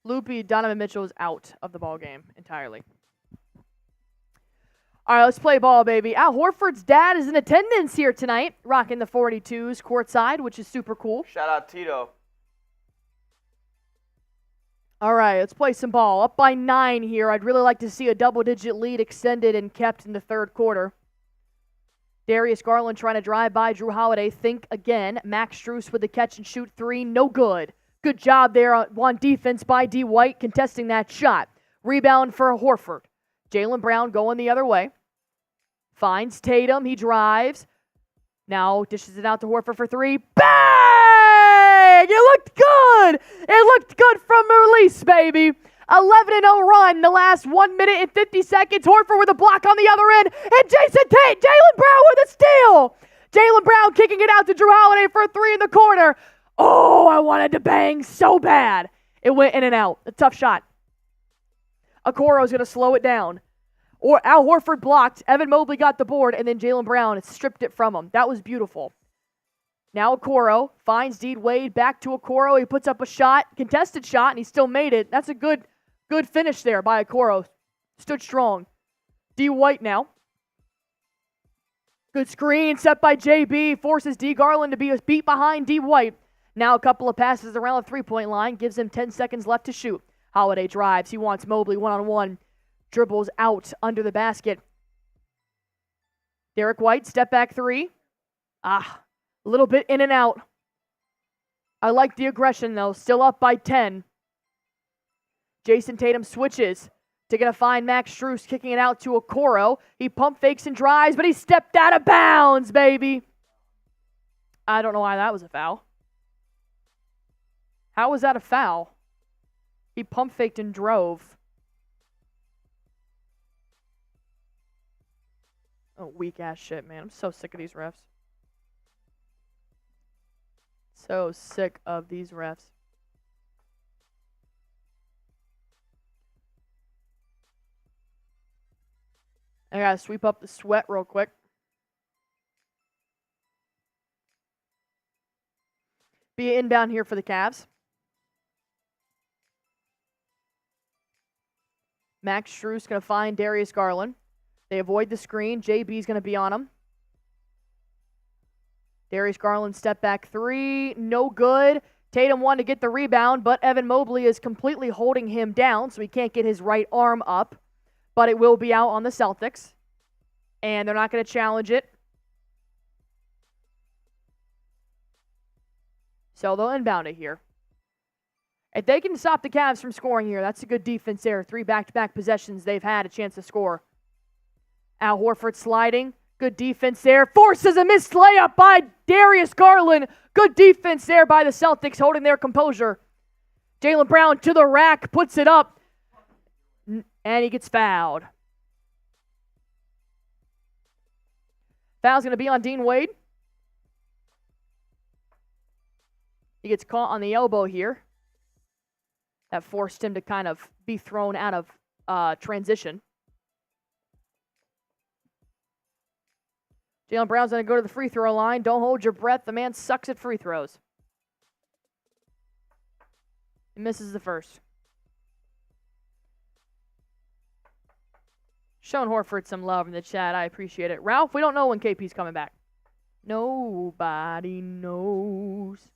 Loopy, Donovan Mitchell is out of the ball game entirely. All right, let's play ball, baby. Al Horford's dad is in attendance here tonight, rocking the 42s courtside, which is super cool. Shout out Tito. All right, let's play some ball. Up by 9 here. I'd really like to see a double-digit lead extended and kept in the third quarter. Darius Garland trying to drive by Jrue Holiday. Think again. Max Strus with the catch and shoot three. No good. Good job there on defense by D. White contesting that shot. Rebound for Horford. Jaylen Brown going the other way. Finds Tatum. He drives. Now dishes it out to Horford for three. Bang! It looked good. It looked good from release, baby. 11-0 run the last 1 minute and 50 seconds. Horford with a block on the other end. And Jaylen Brown with a steal. Jaylen Brown kicking it out to Jrue Holiday for a three in the corner. Oh, I wanted to bang so bad. It went in and out. A tough shot. Okoro's going to slow it down. Or Al Horford blocked. Evan Mobley got the board, and then Jaylen Brown stripped it from him. That was beautiful. Now Okoro finds D. Wade back to Okoro. He puts up a shot, contested shot, and he still made it. That's a good finish there by Okoro. Stood strong. D. White now. Good screen set by JB. Forces D. Garland to be beat behind D. White. Now a couple of passes around the three-point line. Gives him 10 seconds left to shoot. Holiday drives. He wants Mobley one-on-one. Dribbles out under the basket. Derrick White, step back three. A little bit in and out. I like the aggression, though. Still up by 10. Jayson Tatum switches to going to find Max Strus, kicking it out to Okoro. He pump fakes and drives, but he stepped out of bounds, baby. I don't know why that was a foul. How was that a foul? He pump faked and drove. Oh, weak ass shit, man. I'm so sick of these refs. So sick of these refs. I gotta sweep up the sweat real quick. Be an inbound here for the Cavs. Max Strus going to find Darius Garland. They avoid the screen. JB's going to be on him. Darius Garland step back three. No good. Tatum wanted to get the rebound, but Evan Mobley is completely holding him down, so he can't get his right arm up. But it will be out on the Celtics. And they're not going to challenge it. So they'll inbound it here. If they can stop the Cavs from scoring here, that's a good defense there. 3 back-to-back possessions, they've had a chance to score. Al Horford sliding. Good defense there. Forces a missed layup by Darius Garland. Good defense there by the Celtics, holding their composure. Jaylen Brown to the rack, puts it up, and he gets fouled. Foul's going to be on Dean Wade. He gets caught on the elbow here. That forced him to kind of be thrown out of transition. Jaylen Brown's going to go to the free throw line. Don't hold your breath. The man sucks at free throws. He misses the first. Showing Horford some love in the chat. I appreciate it. Ralph, we don't know when KP's coming back. Nobody knows.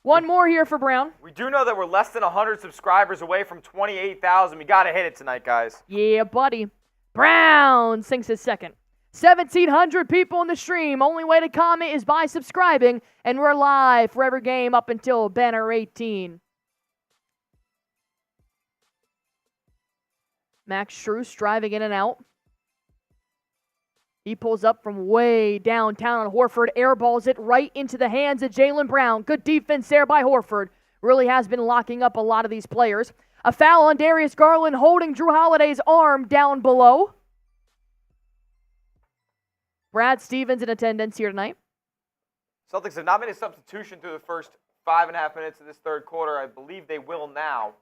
One more here for Brown. We do know that we're less than 100 subscribers away from 28,000. We got to hit it tonight, guys. Yeah, buddy. Brown sinks his second. 1,700 people in the stream. Only way to comment is by subscribing, and we're live for every game up until banner 18. Max Strus driving in and out. He pulls up from way downtown on Horford, airballs it right into the hands of Jaylen Brown. Good defense there by Horford. Really has been locking up a lot of these players. A foul on Darius Garland holding Jrue Holiday's arm down below. Brad Stevens in attendance here tonight. Celtics have not made a substitution through the first 5.5 minutes of this third quarter. I believe they will now.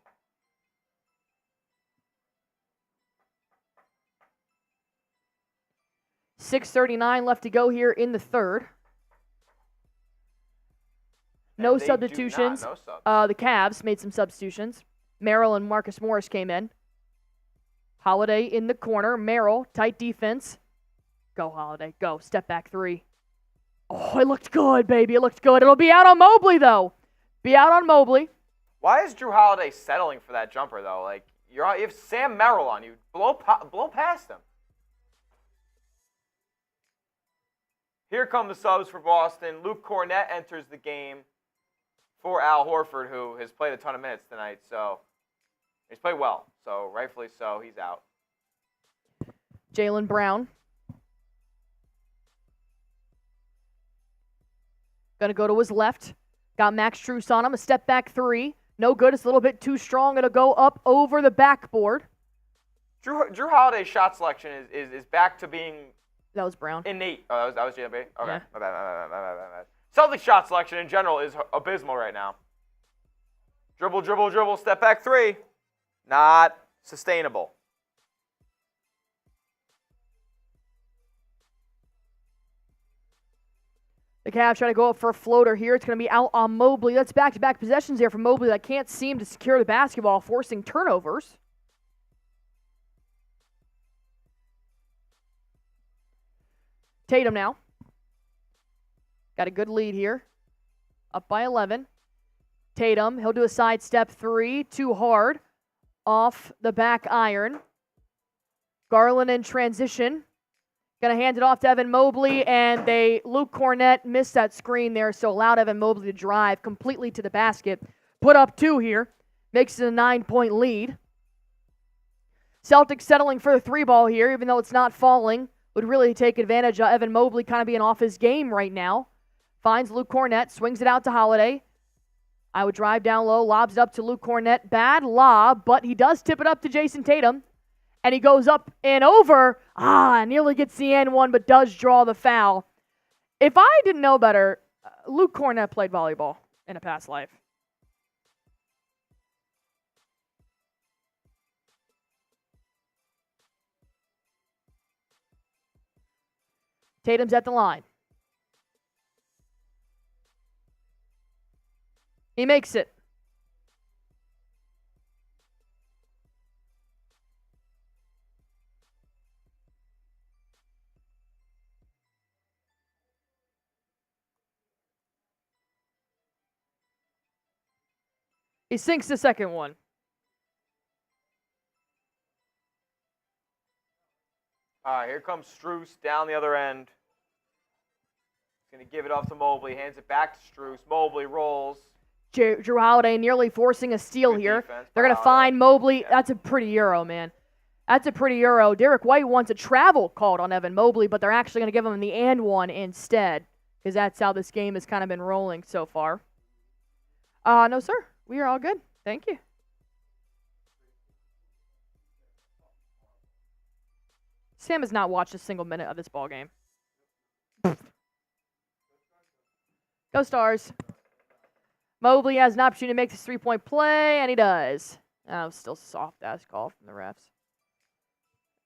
.6:39 left to go here in the third. No substitutions. No subs. The Cavs made some substitutions. Merrill and Marcus Morris came in. Holiday in the corner. Merrill, tight defense. Go, Holiday. Go. Step back three. Oh, it looked good, baby. It looked good. It'll be out on Mobley, though. Be out on Mobley. Why is Jrue Holiday settling for that jumper, though? Like, you have Sam Merrill on you. Blow past him. Here come the subs for Boston. Luke Cornett enters the game for Al Horford, who has played a ton of minutes tonight. So he's played well. So rightfully so, he's out. Jaylen Brown. Going to go to his left. Got Max Strus on him. A step back three. No good. It's a little bit too strong. It'll go up over the backboard. Jrue Holiday's shot selection is back to being That was Brown. innate. Oh, that was Jaylen Brown? Okay. Yeah. My bad. Celtics shot selection in general is abysmal right now. Dribble, step back three. Not sustainable. The Cavs trying to go up for a floater here. It's going to be out on Mobley. That's back-to-back possessions here from Mobley that can't seem to secure the basketball, forcing turnovers. Tatum now. Got a good lead here. Up by 11. Tatum, he'll do a sidestep three. Too hard. Off the back iron. Garland in transition. Going to hand it off to Evan Mobley, and Luke Cornett missed that screen there, so allowed Evan Mobley to drive completely to the basket. Put up two here. Makes it a 9-point lead. Celtics settling for the three ball here, even though it's not falling. Would really take advantage of Evan Mobley kind of being off his game right now. Finds Luke Cornett, swings it out to Holiday. I would drive down low, lobs it up to Luke Cornett. Bad lob, but he does tip it up to Jayson Tatum. And he goes up and over. Nearly gets the end one, but does draw the foul. If I didn't know better, Luke Cornett played volleyball in a past life. Tatum's at the line. He makes it. He sinks the second one. All right, here comes Strus down the other end. He's going to give it off to Mobley. Hands it back to Strus. Mobley rolls. Jrue Holiday nearly forcing a steal Good here. defense They're by going to Holiday. find Mobley. Yeah. That's a pretty Euro, man. That's a pretty Euro. Derrick White wants a travel called on Evan Mobley, but they're actually going to give him the and one instead, because that's how this game has kind of been rolling so far. No, sir. We are all good. Thank you. Sam has not watched a single minute of this ball game. Go Stars. Mobley has an opportunity to make this three-point play, and he does. Oh, still soft-ass call from the refs.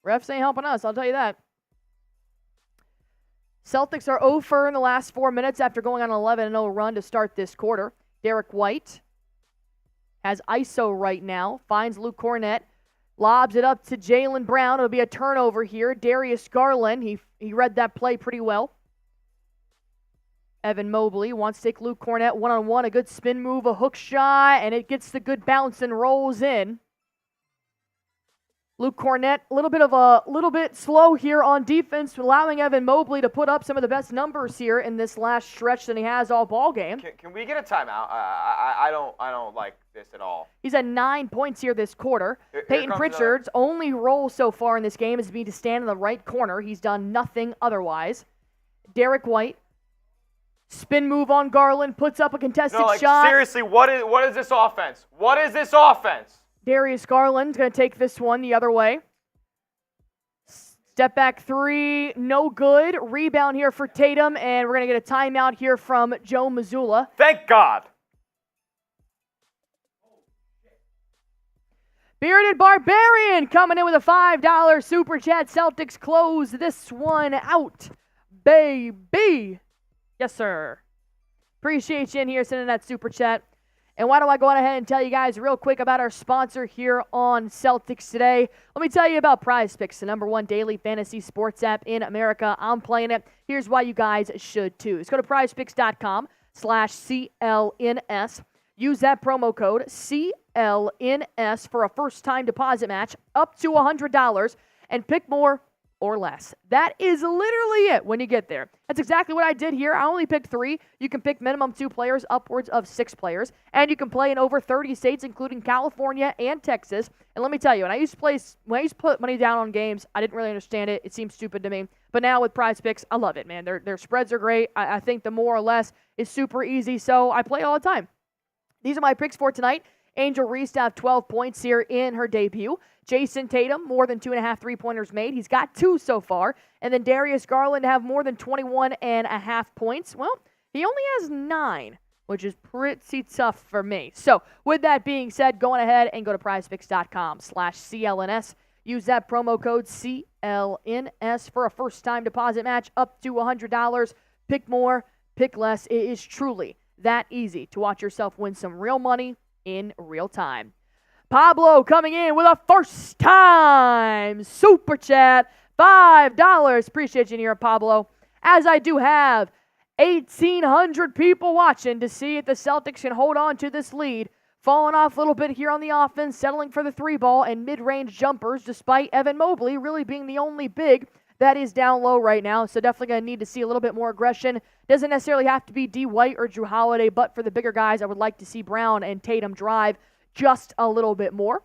Refs ain't helping us, I'll tell you that. Celtics are 0-for in the last 4 minutes after going on an 11-0 run to start this quarter. Derrick White has ISO right now, finds Luke Cornett, lobs it up to Jaylen Brown. It'll be a turnover here. Darius Garland, he read that play pretty well. Evan Mobley wants to take Luke Cornett one-on-one, a good spin move, a hook shot, and it gets the good bounce and rolls in. Luke Cornett, a little bit slow here on defense, allowing Evan Mobley to put up some of the best numbers here in this last stretch that he has all ball game. Can we get a timeout? I don't like this at all. He's at 9 points here this quarter. Here Payton comes Pritchard's only role so far in this game is to be to stand in the right corner. He's done nothing otherwise. Derrick White, spin move on Garland, puts up a contested shot. Seriously, what is this offense? What is this offense? Darius Garland's going to take this one the other way. Step back three, no good. Rebound here for Tatum, and we're going to get a timeout here from Joe Mazzulla. Thank God. Bearded Barbarian coming in with a $5 Super Chat. Celtics close this one out, baby. Yes, sir. Appreciate you in here sending that Super Chat. And why don't I go on ahead and tell you guys real quick about our sponsor here on Celtics Today. Let me tell you about Prize Picks, the #1 daily fantasy sports app in America. I'm playing it. Here's why you guys should too. Just go to prizepicks.com/CLNS. Use that promo code CLNS for a first-time deposit match up to $100 and pick more or less. That is literally it when you get there. That's exactly what I did here. I only picked 3. You can pick minimum 2 players, upwards of 6 players, and you can play in over 30 states, including California and Texas. And let me tell you, when I used to put money down on games, I didn't really understand it. It seemed stupid to me. But now with Prize Picks, I love it, man. Their spreads are great. I think the more or less is super easy, so I play all the time. These are my picks for tonight. Angel Reese to have 12 points here in her debut. Jayson Tatum, more than 2.5 3-pointers made. He's got 2 so far. And then Darius Garland to have more than 21.5 points. Well, he only has 9, which is pretty tough for me. So, with that being said, go on ahead and go to prizepicks.com/CLNS. Use that promo code CLNS for a first-time deposit match up to $100. Pick more, pick less. It is truly that easy to watch yourself win some real money in real time. Pablo coming in with a first-time super chat, $5. Appreciate you here, Pablo. As I do have 1,800 people watching to see if the Celtics can hold on to this lead. Falling off a little bit here on the offense, settling for the 3-ball and mid-range jumpers, despite Evan Mobley really being the only big that is down low right now. So definitely going to need to see a little bit more aggression. Doesn't necessarily have to be D. White or Jrue Holiday, but for the bigger guys, I would like to see Brown and Tatum drive just a little bit more.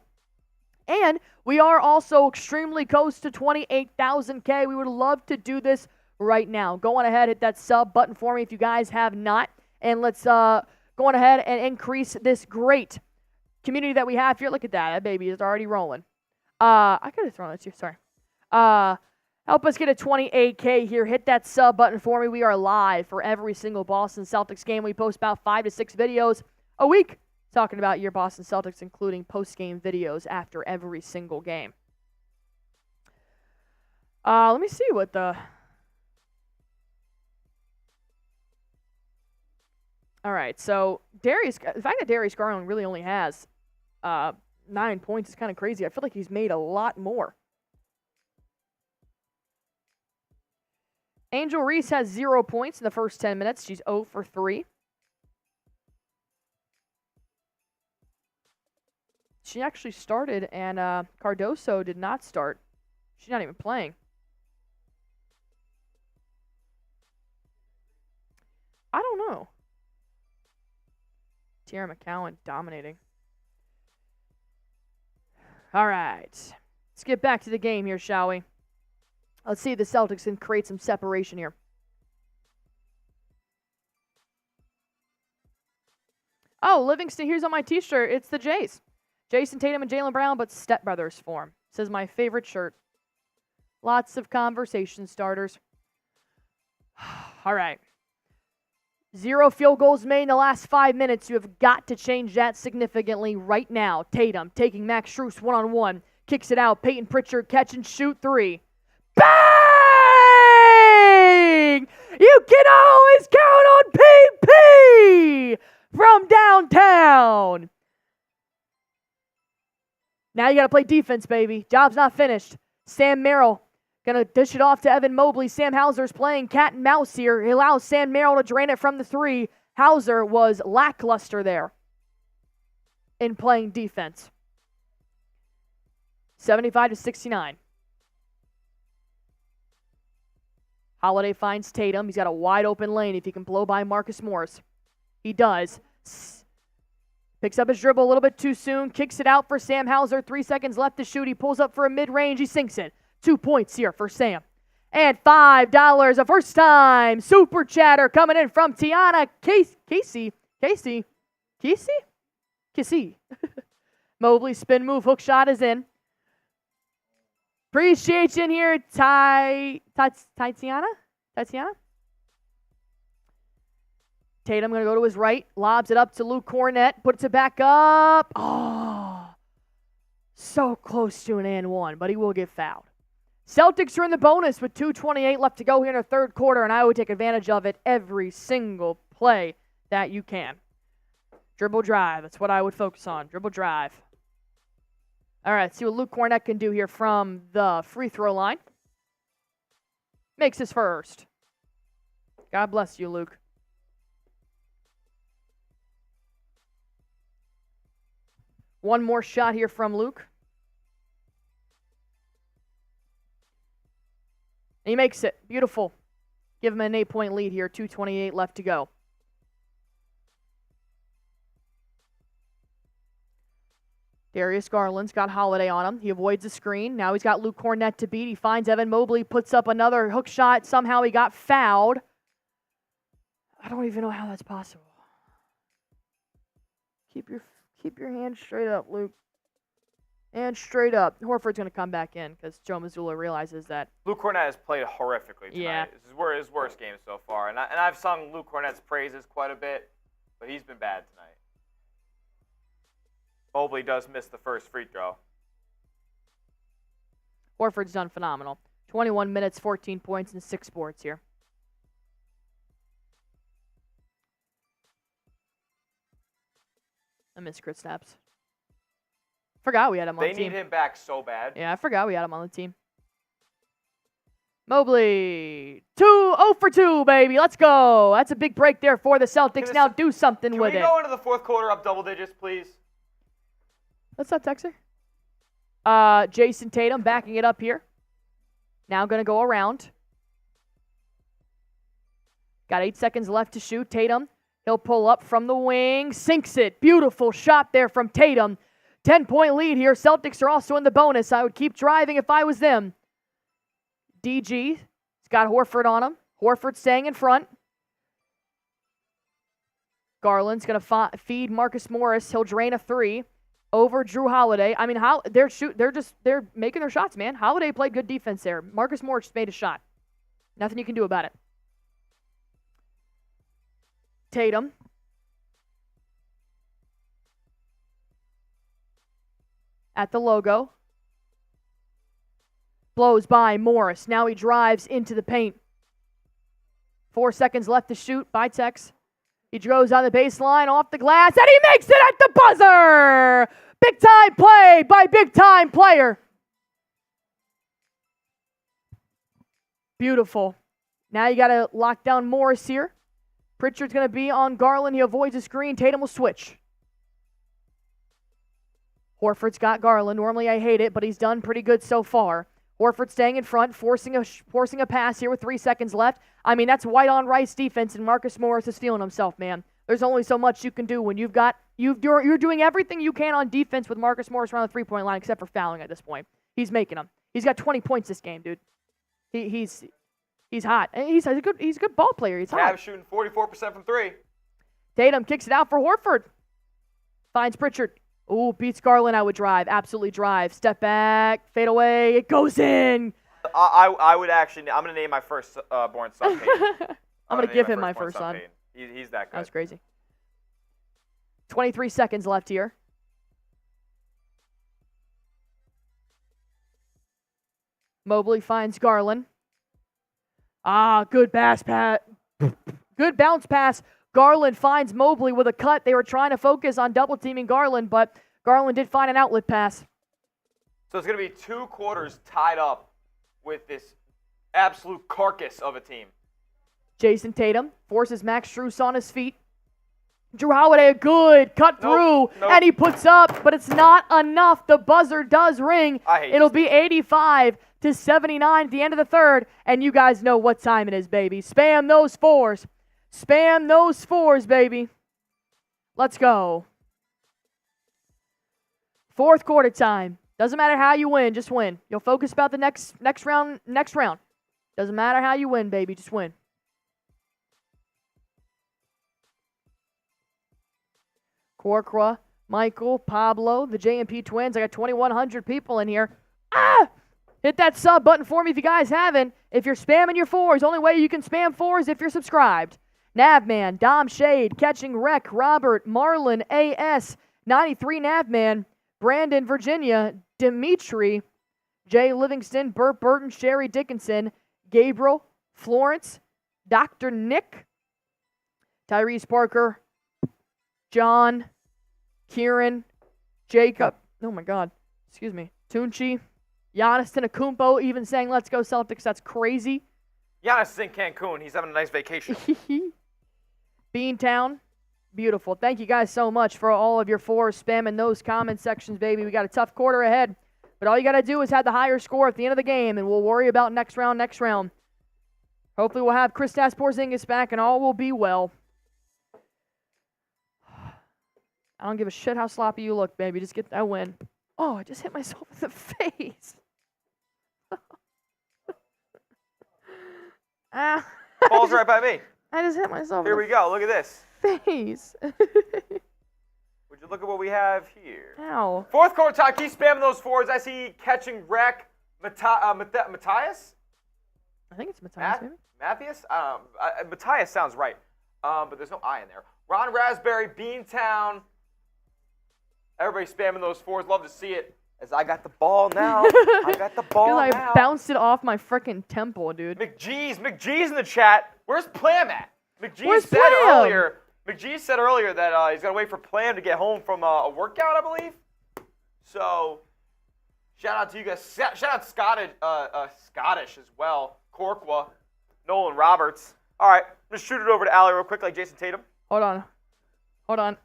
And we are also extremely close to 28,000K. We would love to do this right now. Go on ahead, hit that sub button for me if you guys have not. And let's go on ahead and increase this great community that we have here. Look at that. That baby is already rolling. I could have thrown that to you. Sorry. Help us get a 28K here. Hit that sub button for me. We are live for every single Boston Celtics game. We post about 5 to 6 videos a week talking about your Boston Celtics, including post-game videos after every single game. Let me see what the... All right, so the fact that Darius Garland really only has 9 points is kind of crazy. I feel like he's made a lot more. Angel Reese has 0 points in the first 10 minutes. She's 0 for 3. She actually started, and Cardoso did not start. She's not even playing. I don't know. Tierra McCowan dominating. All right. Let's get back to the game here, shall we? Let's see if the Celtics can create some separation here. Oh, Livingston, here's on my t-shirt. It's the Jays. Jayson Tatum and Jaylen Brown, but Step Brothers form. Says my favorite shirt. Lots of conversation starters. All right. 0 field goals made in the last 5 minutes. You have got to change that significantly right now. Tatum taking Max Strus one-on-one. Kicks it out. Payton Pritchard catch and shoot 3. Bang! You can always count on PP from downtown. Now you got to play defense, baby. Job's not finished. Sam Merrill going to dish it off to Evan Mobley. Sam Hauser's playing cat and mouse here. He allows Sam Merrill to drain it from the 3. Hauser was lackluster there in playing defense. 75-69. Holiday finds Tatum. He's got a wide open lane if he can blow by Marcus Morris. He does. Picks up his dribble a little bit too soon. Kicks it out for Sam Hauser. 3 seconds left to shoot. He pulls up for a mid-range. He sinks it. 2 points here for Sam. And $5, a first-time super chatter coming in from Tiana Casey. Mobley spin move. Hook shot is in. Appreciate you in here, Tatiana? Tatum going to go to his right. Lobs it up to Luke Cornett. Puts it back up. Oh, so close to an and one, but he will get fouled. Celtics are in the bonus with 2:28 left to go here in the third quarter, and I would take advantage of it every single play that you can. Dribble drive. That's what I would focus on. Dribble drive. All right, see what Luke Cornett can do here from the free throw line. Makes his first. God bless you, Luke. One more shot here from Luke. And he makes it. Beautiful. Give him an 8-point lead here. 2:28 left to go. Darius Garland's got Holiday on him. He avoids the screen. Now he's got Luke Cornett to beat. He finds Evan Mobley, puts up another hook shot. Somehow he got fouled. I don't even know how that's possible. Keep your hands straight up, Luke. And straight up. Horford's going to come back in because Joe Mazzulla realizes that. Luke Cornett has played horrifically tonight. Yeah. This is his worst game so far. And I've sung Luke Cornett's praises quite a bit, but he's been bad tonight. Mobley does miss the first free throw. Horford's done phenomenal. 21 minutes, 14 points, and 6 boards here. I miss Chris Snaps. Forgot we had him on the team. They need him back so bad. Yeah, I forgot we had him on the team. Mobley, 0 for 2, baby. Let's go. That's a big break there for the Celtics. Now do something with it. Can we go into the fourth quarter up double digits, please? What's up, Texer? Jayson Tatum backing it up here. Now going to go around. Got 8 seconds left to shoot. Tatum, he'll pull up from the wing. Sinks it. Beautiful shot there from Tatum. 10-point lead here. Celtics are also in the bonus. I would keep driving if I was them. DG, he's got Horford on him. Horford staying in front. Garland's going to feed Marcus Morris. He'll drain a 3 over Jrue Holiday. I mean, they're making their shots, man. Holiday played good defense there. Marcus Morris just made a shot. Nothing you can do about it. Tatum. At the logo. Blows by Morris. Now he drives into the paint. 4 seconds left to shoot by Tex. He goes on the baseline, off the glass, and he makes it at the buzzer! Big-time play by big-time player. Beautiful. Now you got to lock down Morris here. Pritchard's going to be on Garland. He avoids the screen. Tatum will switch. Horford's got Garland. Normally I hate it, but he's done pretty good so far. Horford staying in front, forcing a pass here with 3 seconds left. I mean, that's white on rice defense, and Marcus Morris is feeling himself, man. There's only so much you can do when you're doing everything you can on defense with Marcus Morris around the 3-point line, except for fouling at this point. He's making them. He's got 20 points this game, dude. He's hot. And he's a good ball player. He's hot. Cavs shooting 44% from 3. Tatum kicks it out for Horford. Finds Pritchard. Ooh, beats Garland. I would drive. Absolutely drive. Step back. Fade away. It goes in. I would actually. I'm going to name my first born son Payton. I'm going to give him my first son. He's that good. That's crazy. 23 seconds left here. Mobley finds Garland. Good pass, Pat. Good bounce pass. Garland finds Mobley with a cut. They were trying to focus on double-teaming Garland, but Garland did find an outlet pass. So it's going to be 2 quarters tied up with this absolute carcass of a team. Jayson Tatum forces Max Strus on his feet. Jrue Holiday, a good cut through, and he puts up, but it's not enough. The buzzer does ring. It'll be 85-79 at the end of the third, and you guys know what time it is, baby. Spam those 4s. Spam those 4s, baby. Let's go. Fourth quarter time. Doesn't matter how you win, just win. You'll focus about the next round. Doesn't matter how you win, baby, just win. Corcoran, Michael, Pablo, the JMP twins. I got 2,100 people in here. Hit that sub button for me if you guys haven't. If you're spamming your 4s, only way you can spam 4s if you're subscribed. Navman, Dom Shade, Catching Wreck, Robert, Marlon, AS, 93 Navman, Brandon, Virginia, Dimitri, Jay Livingston, Burt Burton, Sherry Dickinson, Gabriel, Florence, Dr. Nick, Tyrese Parker, John, Kieran, Jacob, oh my God, excuse me, Tunchi, Giannis Antetokounmpo even saying, let's go Celtics. That's crazy. Giannis is in Cancun. He's having a nice vacation. Beantown, beautiful. Thank you guys so much for all of your 4s spamming those comment sections, baby. We got a tough quarter ahead. But all you got to do is have the higher score at the end of the game, and we'll worry about next round. Hopefully we'll have Kristaps Porzingis back, and all will be well. I don't give a shit how sloppy you look, baby. Just get that win. Oh, I just hit myself in the face. Ball's right by me. I just hit myself Here in we go. Look at this. the face. Would you look at what we have here? Ow. Fourth quarter time. Keep spamming those forwards. I see catching wreck. Matthias? I think it's Matthias, maybe. Matthias? Matthias sounds right. But there's no I in there. Ron Raspberry, Beantown. Everybody spamming those forwards. Love to see it. As I got the ball now. I got the ball now. Because I bounced it off my freaking temple, dude. McGee's in the chat. Where's Plam at? Where's Plam? McGee said earlier that he's got to wait for Plam to get home from a workout, I believe. So, shout out to you guys. Shout out Scottish as well. Corkwa, Nolan Roberts. All right, let's shoot it over to Allie real quick, like Jayson Tatum. Hold on.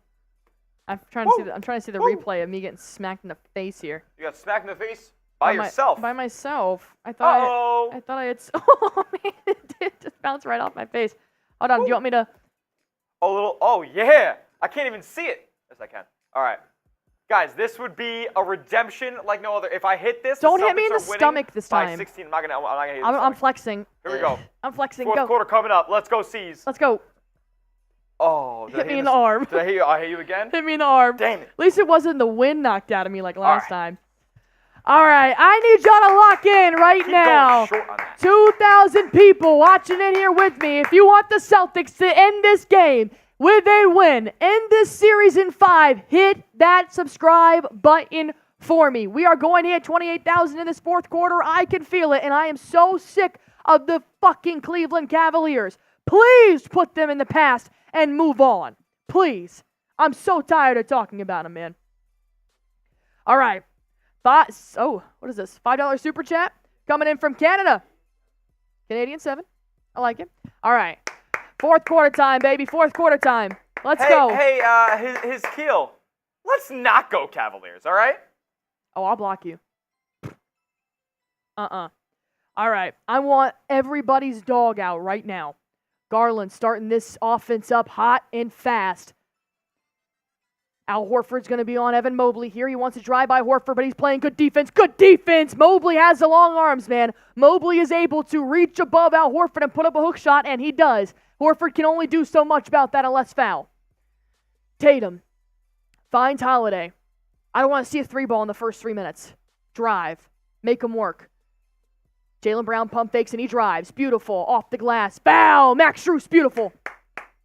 I'm trying to see the replay of me getting smacked in the face here. You got smacked in the face by yourself. By myself. I thought I had. Oh man, it did just bounce right off my face. Hold on. Do you want me to? Oh yeah. I can't even see it. Yes, I can. All right, guys, this would be a redemption like no other. If I hit this, don't hit me in the stomach this time. By 16, I'm not gonna hit you. I'm flexing. Here we go. I'm flexing. Fourth quarter coming up. Let's go, C's. Let's go. Oh, hit me in the arm. Did I hit you again? Hit me in the arm. Damn it. At least it wasn't the wind knocked out of me like last time. All right, I need y'all to lock in right now. 2,000 people watching in here with me. If you want the Celtics to end this game with a win, end this series in 5, hit that subscribe button for me. We are going to hit 28,000 in this fourth quarter. I can feel it, and I am so sick of the fucking Cleveland Cavaliers. Please put them in the past and move on. Please. I'm so tired of talking about them, man. All right. What is this? $5 super chat coming in from Canada. Canadian 7. I like it. All right. Fourth quarter time, baby. Fourth quarter time. Let's go. Hey, his keel. Let's not go Cavaliers, all right? Oh, I'll block you. All right. I want everybody's dog out right now. Garland starting this offense up hot and fast. Al Horford's going to be on Evan Mobley here. He wants to drive by Horford, but he's playing good defense. Good defense! Mobley has the long arms, man. Mobley is able to reach above Al Horford and put up a hook shot, and he does. Horford can only do so much about that unless foul. Tatum finds Holiday. I don't want to see a 3-ball in the first 3 minutes. Drive. Make him work. Jaylen Brown pump fakes, and he drives. Beautiful. Off the glass. Foul! Max Strus, beautiful.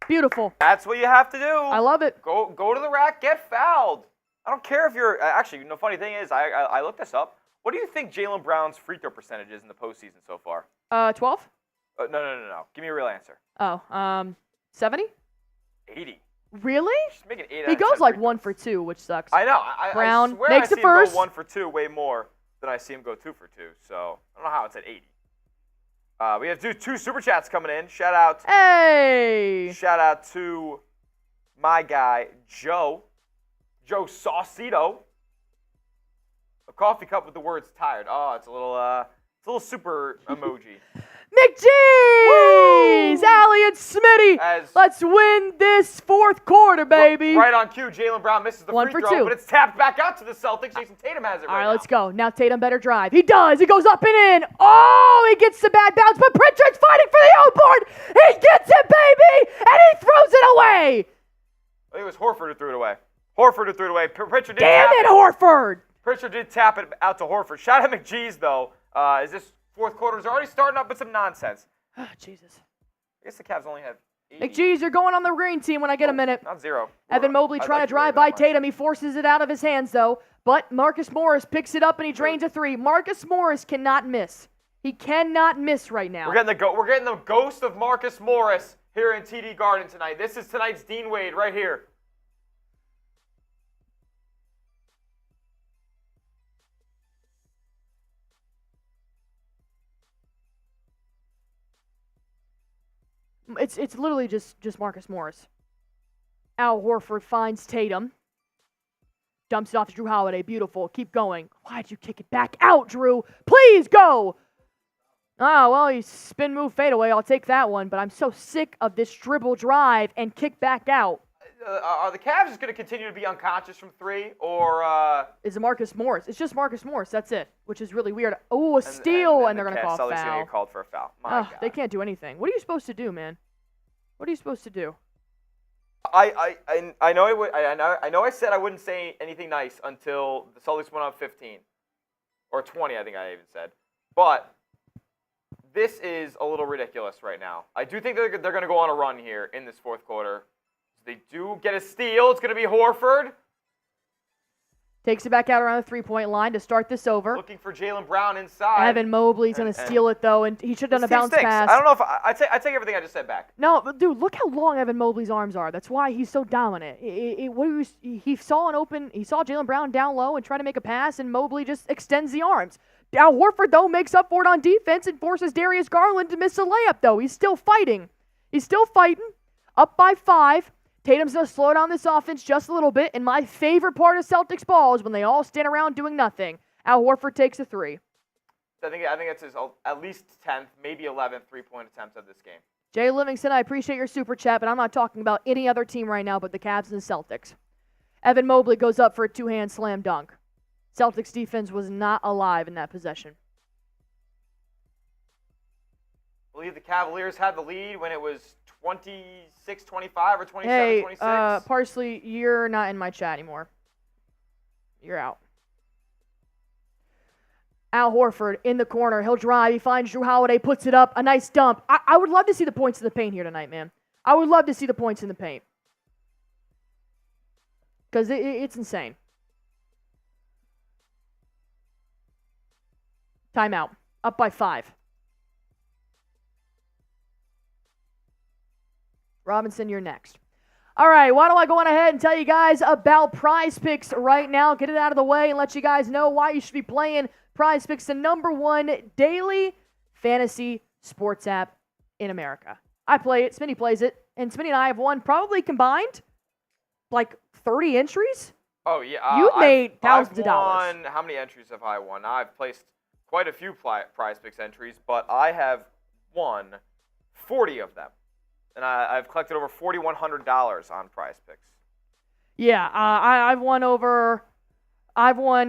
Beautiful. That's what you have to do. I love it. Go to the rack, get fouled. I don't care if you're actually. The funny thing is, I looked this up. What do you think Jaylen Brown's free throw percentage is in the postseason so far? 12? No. Give me a real answer. 70? 80. Really? Just make it 8 He goes like 1 for 2, which sucks. I know. Brown I swear makes I the see first. him go 1 for 2 way more than I see him go 2 for 2. So I don't know how it's at 80. We have two super chats coming in. Shout out to my guy Joe Saucito. A coffee cup with the words "tired." Oh, it's a little super emoji. McGee's! Allie and Smitty! Let's win this fourth quarter, baby! Right on cue, Jaylen Brown misses the free throw, but it's tapped back out to the Celtics. Jayson Tatum has it All right, let's go. Now Tatum better drive. He does. He goes up and in. Oh, he gets the bad bounce, but Pritchard's fighting for the O-board! He gets it, baby! And he throws it away! I think it was Horford who threw it away. Pritchard did Damn it, Horford! Pritchard did tap it out to Horford. Shout out McGee's, though. Is this fourth quarter is already starting up with some nonsense? Oh, Jesus. I guess the Cavs only have 80. McGee's, you're going on the green team when I get a minute. Not 0. Evan Mobley trying to drive by Tatum. He forces it out of his hands, though. But Marcus Morris picks it up and he drains a 3. Marcus Morris cannot miss. He cannot miss right now. We're getting the ghost of Marcus Morris here in TD Garden tonight. This is tonight's Dean Wade right here. It's literally just Marcus Morris. Al Horford finds Tatum. Dumps it off to Jrue Holiday. Beautiful. Keep going. Why'd you kick it back out, Jrue? Please go. Oh, well, he spin move fadeaway. I'll take that one. But I'm so sick of this dribble drive and kick back out. Are the Cavs just going to continue to be unconscious from three, or is it Marcus Morris? It's just Marcus Morris. That's it, which is really weird. Oh, a steal, and they're going to call a foul. Celtics going to get called for a foul. My God. They can't do anything. What are you supposed to do, man? What are you supposed to do? I know I know I said I wouldn't say anything nice until the Celtics went up 15 or 20. I think I even said, but this is a little ridiculous right now. I do think they're going to go on a run here in this fourth quarter. They do get a steal. It's going to be Horford. Takes it back out around the 3-point line to start this over. Looking for Jaylen Brown inside. Evan Mobley's going to steal it, though, and he should have done a bounce pass. I don't know if I take everything I just said back. No, but dude, look how long Evan Mobley's arms are. That's why he's so dominant. He saw Jaylen Brown down low and tried to make a pass, and Mobley just extends the arms. Now Horford, though, makes up for it on defense and forces Darius Garland to miss a layup, though. He's still fighting. Up by 5. Tatum's going to slow down this offense just a little bit, and my favorite part of Celtics ball is when they all stand around doing nothing. Al Horford takes a 3. I think it's his at least 10th, maybe 11th three-point attempt of this game. Jay Livingston, I appreciate your super chat, but I'm not talking about any other team right now but the Cavs and the Celtics. Evan Mobley goes up for a two-hand slam dunk. Celtics defense was not alive in that possession. I believe the Cavaliers had the lead when it was 26-25 or 27-26. Hey, Parsley, you're not in my chat anymore. You're out. Al Horford in the corner. He'll drive. He finds Jrue Holiday, puts it up. A nice dump. I would love to see the points in the paint here tonight, man. I would love to see the points in the paint. Because it's insane. Timeout. Up by 5. Robinson, you're next. All right, why don't I go on ahead and tell you guys about Prize Picks right now. Get it out of the way and let you guys know why you should be playing Prize Picks, the #1 daily fantasy sports app in America. I play it, Smitty plays it, and Smitty and I have won probably combined like 30 entries. Oh, yeah. You've made thousands of dollars. How many entries have I won? I've placed quite a few Prize Picks entries, but I have won 40 of them. And I've collected over $4,100 on Prize Picks. Yeah, I've won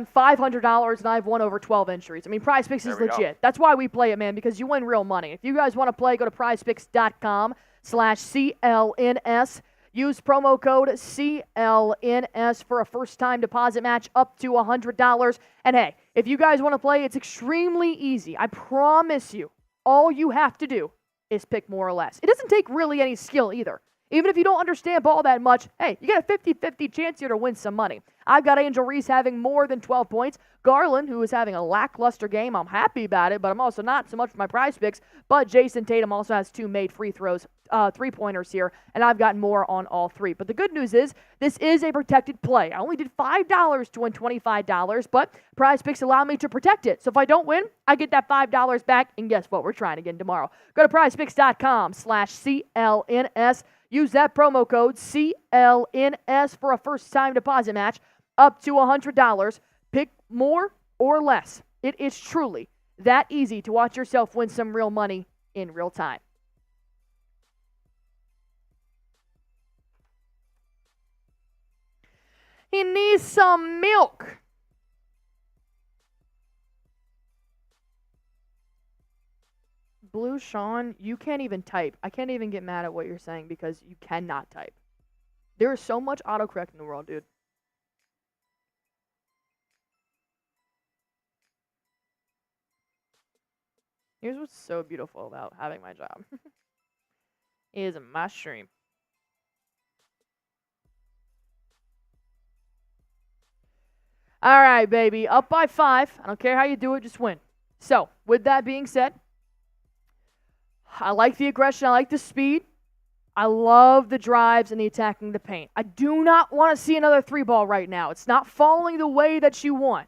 $500 and I've won over 12 entries. I mean, Prize Picks is legit. Go. That's why we play it, man, because you win real money. If you guys want to play, go to prizepicks.com/CLNS. Use promo code CLNS for a first-time deposit match up to $100. And hey, if you guys want to play, it's extremely easy. I promise you, all you have to do is pick more or less. It doesn't take really any skill either. Even if you don't understand ball that much, hey, you got a 50-50 chance here to win some money. I've got Angel Reese having more than 12 points. Garland, who is having a lackluster game, I'm happy about it, but I'm also not so much for my Prize Picks. But Jayson Tatum also has 2 made free throws, 3-pointers here, and I've got more on all 3. But the good news is, this is a protected play. I only did $5 to win $25, but Prize Picks allow me to protect it. So if I don't win, I get that $5 back, and guess what? We're trying again tomorrow. Go to prizepicks.com/CLNS. Use that promo code CLNS for a first-time deposit match up to $100. Pick more or less. It is truly that easy to watch yourself win some real money in real time. He needs some milk. Blue Sean, you can't even type. I can't even get mad at what you're saying because you cannot type. There is so much autocorrect in the world, dude. Here's what's so beautiful about having my job. It is my stream. All right, baby. Up by 5. I don't care how you do it, just win. So, with that being said, I like the aggression. I like the speed. I love the drives and the attacking the paint. I do not want to see another 3-ball right now. It's not falling the way that you want.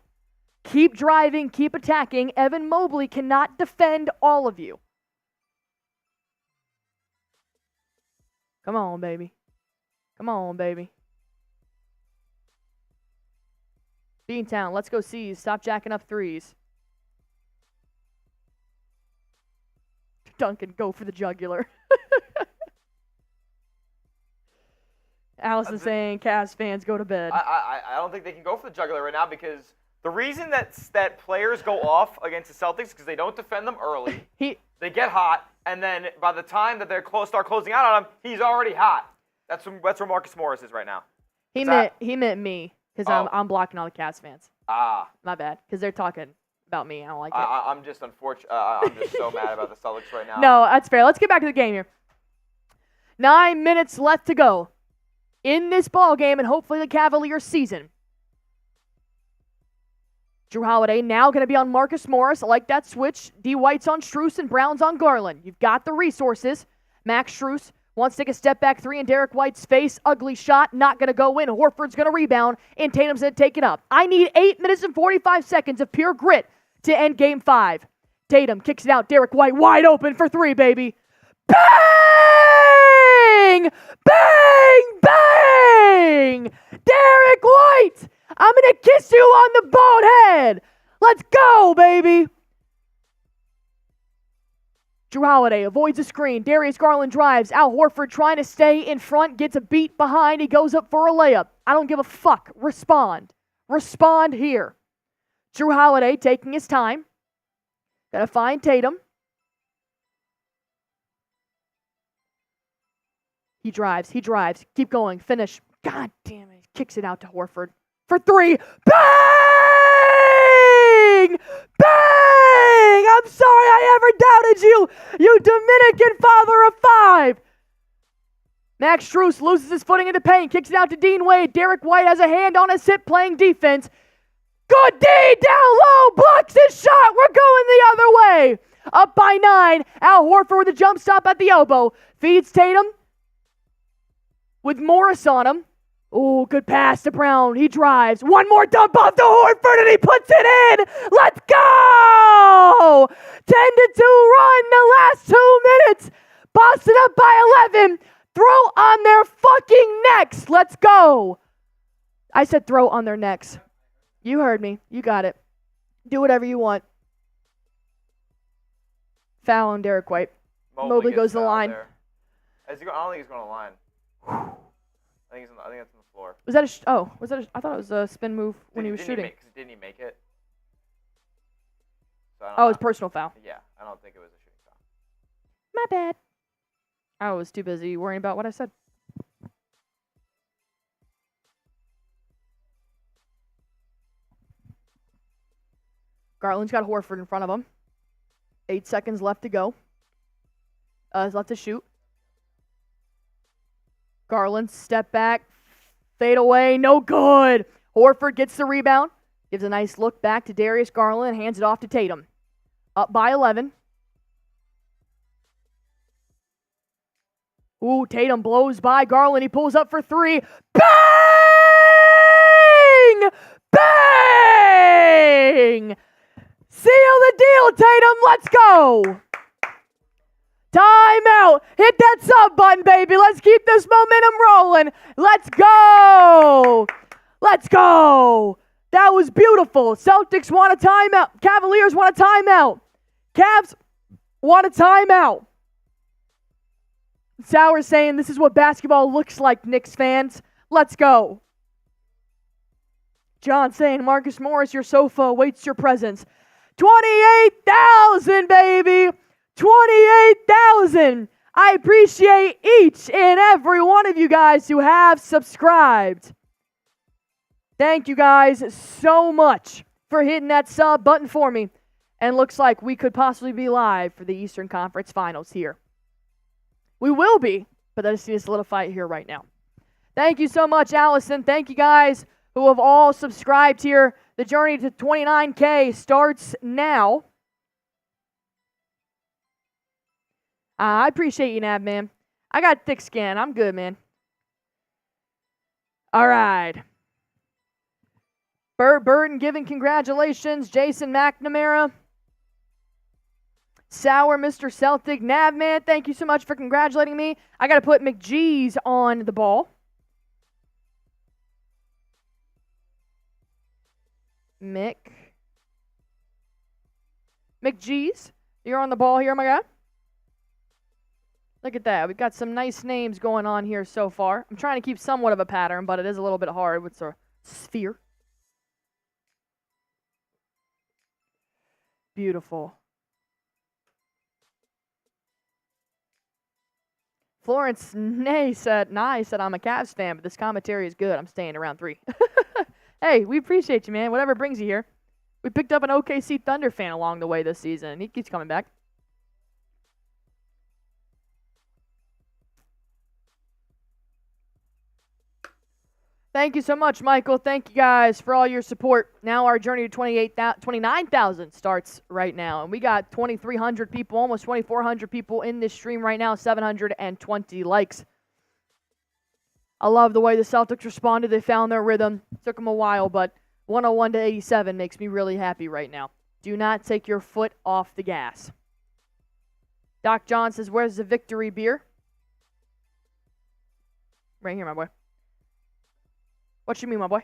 Keep driving, keep attacking. Evan Mobley cannot defend all of you. Come on, baby. Come on, baby. Beantown, let's go C's. Stop jacking up threes. Duncan, go for the jugular. Allison saying, Cavs fans, go to bed. I don't think they can go for the jugular right now because the reason that players go off against the Celtics is because they don't defend them early. They get hot, and then by the time that they're start closing out on him, he's already hot. That's where Marcus Morris is right now. He meant me because I'm blocking all the Cavs fans. My bad, because they're talking about me. I don't like it. I'm just unfortunate. I'm just so mad about the Celtics right now. No, that's fair. Let's get back to the game here. 9 minutes left to go in this ball game and hopefully the Cavaliers season. Jrue Holiday now going to be on Marcus Morris. I like that switch. D. White's on Strus and Brown's on Garland. You've got the resources. Max Strus wants to take a step back three in Derrick White's face. Ugly shot. Not going to go in. Horford's going to rebound. And Tatum's going to take it up. I need 8 minutes and 45 seconds of pure grit to end game 5. Tatum kicks it out. Derrick White wide open for 3, baby. Bang! Bang! Bang! Derrick White! I'm going to kiss you on the bald head. Let's go, baby. Jrue Holiday avoids a screen. Darius Garland drives. Al Horford trying to stay in front. Gets a beat behind. He goes up for a layup. I don't give a fuck. Respond. Respond here. Jrue Holiday taking his time. Gonna find Tatum. He drives. Keep going. Finish. God damn it. Kicks it out to Horford. For 3. Bang! Bang! I'm sorry I ever doubted you, you Dominican father of 5. Max Strus loses his footing in the paint, kicks it out to Dean Wade. Derrick White has a hand on his hip playing defense. Good D down low, blocks his shot. We're going the other way. Up by 9. Al Horford with a jump stop at the elbow. Feeds Tatum with Morris on him. Oh, good pass to Brown. He drives. One more dump off to Horford, and he puts it in. Let's go! 10-2 run the last 2 minutes. Boston up by 11. Throw on their fucking necks. Let's go. I said throw on their necks. You heard me. You got it. Do whatever you want. Foul on Derrick White. Mobley goes to the line. I don't think he's going to the line. I think that's on the floor. Was that I thought it was a spin move when he was shooting. Didn't he make it? So it was personal foul. Yeah, I don't think it was a shooting foul. My bad. I was too busy worrying about what I said. Garland's got Horford in front of him. 8 seconds left to go. Left to shoot. Garland, step back, fade away, no good. Horford gets the rebound, gives a nice look back to Darius Garland, hands it off to Tatum. Up by 11. Ooh, Tatum blows by Garland. He pulls up for 3. Bang! Bang! Seal the deal, Tatum. Let's go. Timeout. Hit that sub button, baby. Let's keep this momentum rolling. Let's go. Let's go. That was beautiful. Celtics want a timeout. Cavaliers want a timeout. Cavs want a timeout. Sauer's saying this is what basketball looks like, Knicks fans. Let's go. John saying, Marcus Morris, your sofa awaits your presence. 28,000, baby. 28,000. I appreciate each and every one of you guys who have subscribed. Thank you guys so much for hitting that sub button for me. And looks like we could possibly be live for the Eastern Conference Finals here. We will be, but I just need to solidify it here right now. Thank you so much, Allison. Thank you guys who have all subscribed here. The journey to 29K starts now. I appreciate you, Nav, man. I got thick skin. I'm good, man. All right. Burt Burton giving congratulations. Jason McNamara. Sauer, Mr. Celtic. Nav, man, thank you so much for congratulating me. I got to put McGee's on the ball. McGee's, you're on the ball here, my guy. Look at that. We've got some nice names going on here so far. I'm trying to keep somewhat of a pattern, but it is a little bit hard with the sphere. Beautiful. Florence Nye said I'm a Cavs fan, but this commentary is good. I'm staying around 3. Hey, we appreciate you, man. Whatever brings you here. We picked up an OKC Thunder fan along the way this season, and he keeps coming back. Thank you so much, Michael. Thank you guys for all your support. Now our journey to 29,000 starts right now. And we got 2,300 people, almost 2,400 people in this stream right now, 720 likes. I love the way the Celtics responded. They found their rhythm. Took them a while, but 101-87 makes me really happy right now. Do not take your foot off the gas. Doc John says, where's the victory beer? Right here, my boy. What you mean, my boy?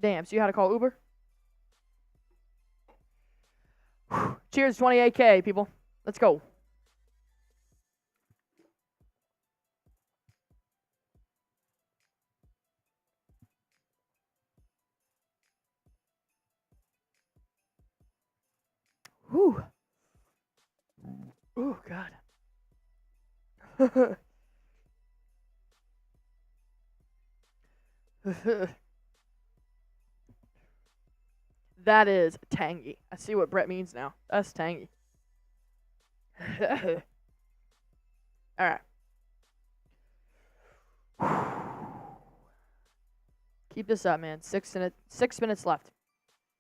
Damn, so you had to call Uber? Whew. Cheers, 28K, people. Let's go. Whew. Oh, God. That is tangy. I see what Brett means now. That's tangy. All right. Keep this up, man. 6 minutes left.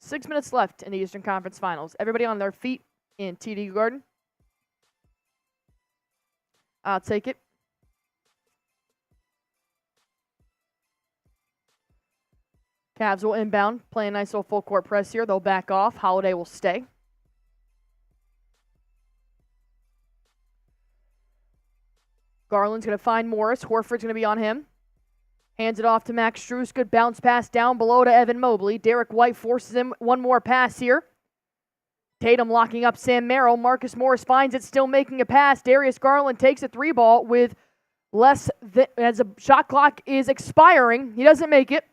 6 minutes left in the Eastern Conference Finals. Everybody on their feet in TD Garden. I'll take it. Cavs will inbound, play a nice little full court press here. They'll back off. Holiday will stay. Garland's going to find Morris. Horford's going to be on him. Hands it off to Max Strus. Good bounce pass down below to Evan Mobley. Derrick White forces him one more pass here. Tatum locking up Sam Merrill. Marcus Morris finds it, still making a pass. Darius Garland takes a 3-ball with as a shot clock is expiring. He doesn't make it.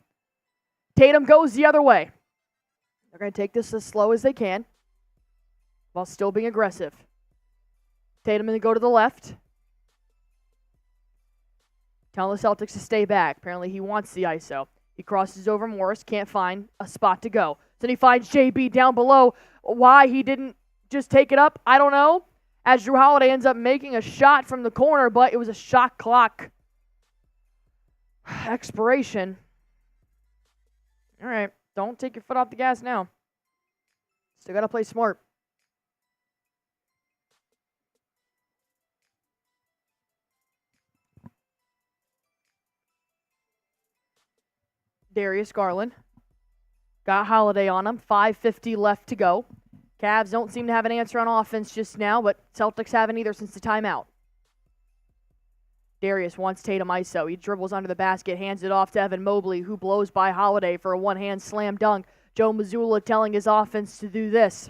Tatum goes the other way. They're going to take this as slow as they can while still being aggressive. Tatum going to go to the left. Tell the Celtics to stay back. Apparently he wants the ISO. He crosses over Morris, can't find a spot to go. Then he finds JB down below. Why he didn't just take it up, I don't know. As Jrue Holiday ends up making a shot from the corner, but it was a shot clock expiration. All right, don't take your foot off the gas now. Still got to play smart. Darius Garland. Got Holiday on him. 5:50 left to go. Cavs don't seem to have an answer on offense just now, but Celtics haven't either since the timeout. Darius wants Tatum ISO. He dribbles under the basket, hands it off to Evan Mobley, who blows by Holiday for a one-hand slam dunk. Joe Mazzulla telling his offense to do this.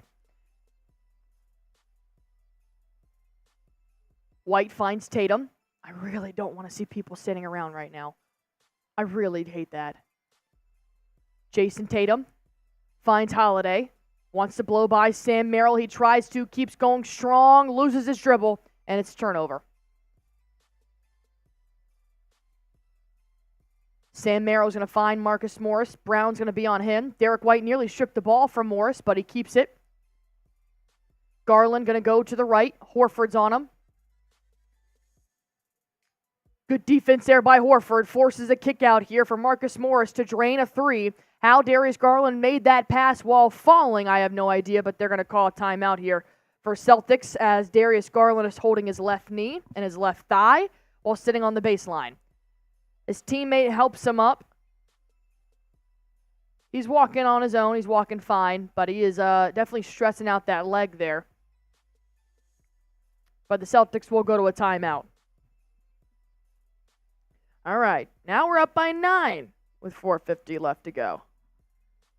White finds Tatum. I really don't want to see people sitting around right now. I really hate that. Jayson Tatum finds Holiday. Wants to blow by Sam Merrill. He tries to, keeps going strong, loses his dribble, and it's turnover. Sam Merrill's going to find Marcus Morris. Brown's going to be on him. Derrick White nearly stripped the ball from Morris, but he keeps it. Garland going to go to the right. Horford's on him. Good defense there by Horford. Forces a kick out here for Marcus Morris to drain a 3. How Darius Garland made that pass while falling, I have no idea, but they're going to call a timeout here for Celtics as Darius Garland is holding his left knee and his left thigh while sitting on the baseline. His teammate helps him up. He's walking on his own. He's walking fine, but he is definitely stressing out that leg there. But the Celtics will go to a timeout. All right, now we're up by 9 with 4:50 left to go.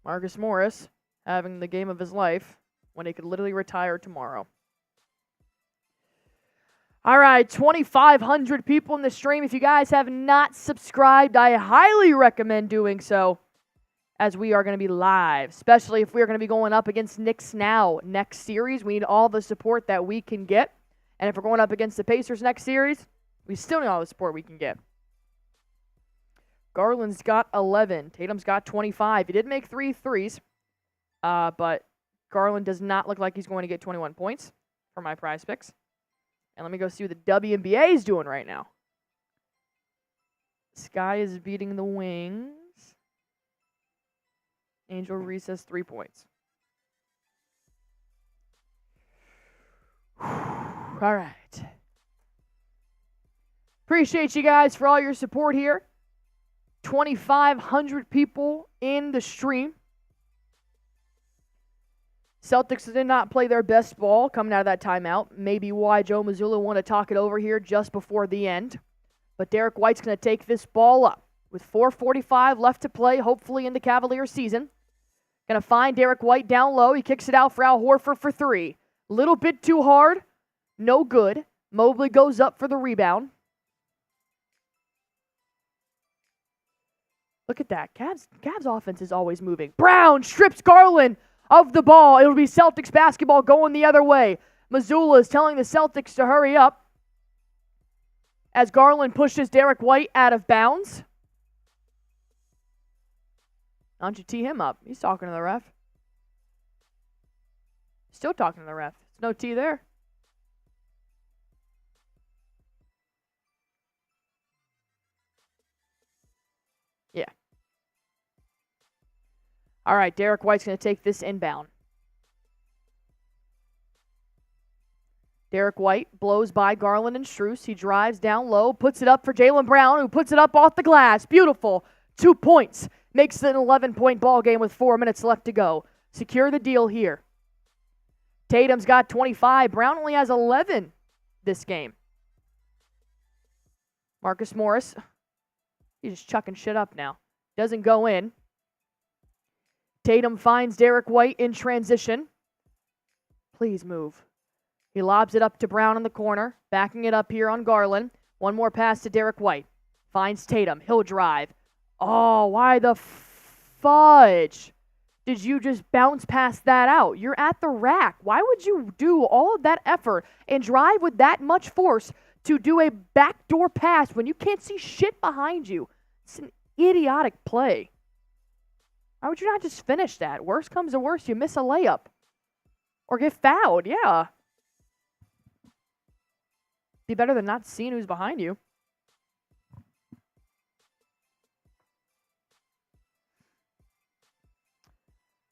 Marcus Morris having the game of his life when he could literally retire tomorrow. All right, 2,500 people in the stream. If you guys have not subscribed, I highly recommend doing so, as we are going to be live, especially if we're going to be going up against Knicks now next series. We need all the support that we can get. And if we're going up against the Pacers next series, we still need all the support we can get. Garland's got 11. Tatum's got 25. He did make 3 threes, but Garland does not look like he's going to get 21 points for my prize picks. And let me go see what the WNBA is doing right now. Sky is beating the Wings. Angel Reese has 3 points. All right. Appreciate you guys for all your support here. 2,500 people in the stream. Celtics did not play their best ball coming out of that timeout. Maybe why Joe Mazzulla wanted to talk it over here just before the end. But Derrick White's going to take this ball up with 4:45 left to play, hopefully in the Cavaliers season. Going to find Derrick White down low. He kicks it out for Al Horford for 3. Little bit too hard. No good. Mobley goes up for the rebound. Look at that. Cavs offense is always moving. Brown strips Garland of the ball. It'll be Celtics basketball going the other way. Mazzulla is telling the Celtics to hurry up as Garland pushes Derrick White out of bounds. Why don't you tee him up? He's talking to the ref. Still talking to the ref. There's no tee there. Yeah. All right, Derrick White's going to take this inbound. Derrick White blows by Garland and Strus. He drives down low, puts it up for Jaylen Brown, who puts it up off the glass. Beautiful. 2 points. Makes it an 11-point ball game with 4 minutes left to go. Secure the deal here. Tatum's got 25. Brown only has 11 this game. Marcus Morris, he's just chucking shit up now. Doesn't go in. Tatum finds Derrick White in transition. Please move. He lobs it up to Brown in the corner, backing it up here on Garland. One more pass to Derrick White. Finds Tatum. He'll drive. Oh, why the fudge did you just bounce past that out? You're at the rack. Why would you do all of that effort and drive with that much force to do a backdoor pass when you can't see shit behind you? It's an idiotic play. Why would you not just finish that? Worst comes to worst, you miss a layup. Or get fouled, yeah. Be better than not seeing who's behind you.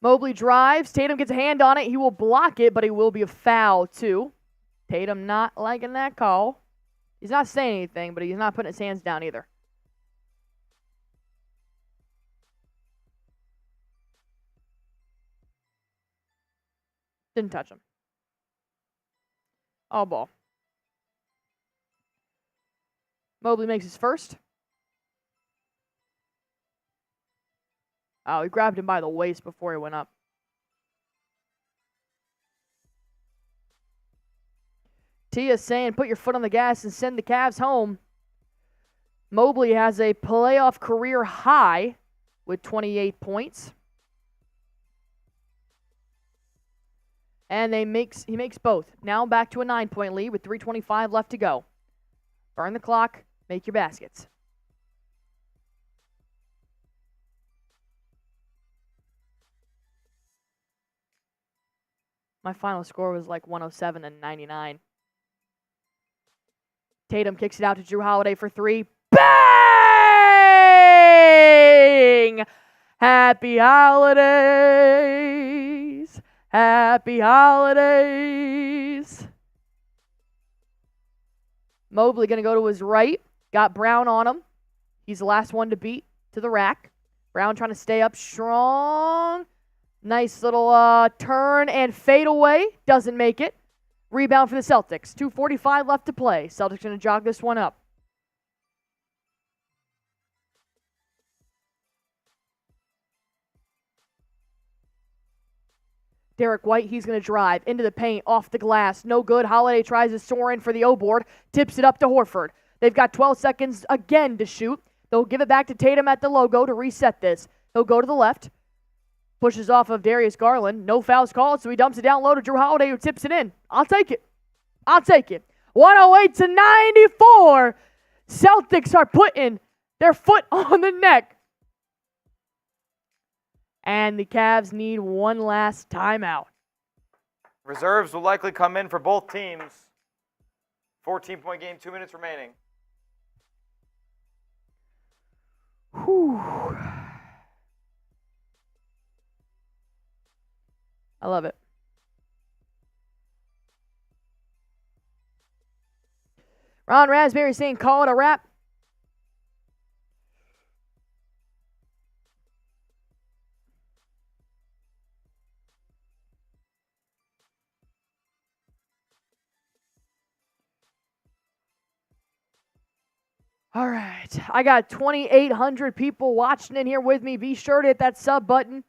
Mobley drives. Tatum gets a hand on it. He will block it, but he will be a foul, too. Tatum not liking that call. He's not saying anything, but he's not putting his hands down either. Didn't touch him. All ball. Mobley makes his first. Oh, he grabbed him by the waist before he went up. Tia's saying, put your foot on the gas and send the Cavs home. Mobley has a playoff career high with 28 points. And he makes both. Now back to a 9-point lead with 3:25 left to go. Burn the clock. Make your baskets. My final score was like 107-99. Tatum kicks it out to Jrue Holiday for 3. Bang! Happy holidays. Happy holidays. Mobley going to go to his right. Got Brown on him. He's the last one to beat to the rack. Brown trying to stay up strong. Nice little turn and fade away. Doesn't make it. Rebound for the Celtics. 2:45 left to play. Celtics going to jog this one up. Derrick White, he's going to drive into the paint, off the glass. No good. Holiday tries to soar in for the O-board, tips it up to Horford. They've got 12 seconds again to shoot. They'll give it back to Tatum at the logo to reset this. He'll go to the left, pushes off of Darius Garland. No fouls called, so he dumps it down low to Jrue Holiday, who tips it in. I'll take it. 108-94. Celtics are putting their foot on the neck. And the Cavs need one last timeout. Reserves will likely come in for both teams. 14-point game, 2 minutes remaining. Whew. I love it. Ron Raspberry saying, call it a wrap. All right, I got 2,800 people watching in here with me. Be sure to hit that sub button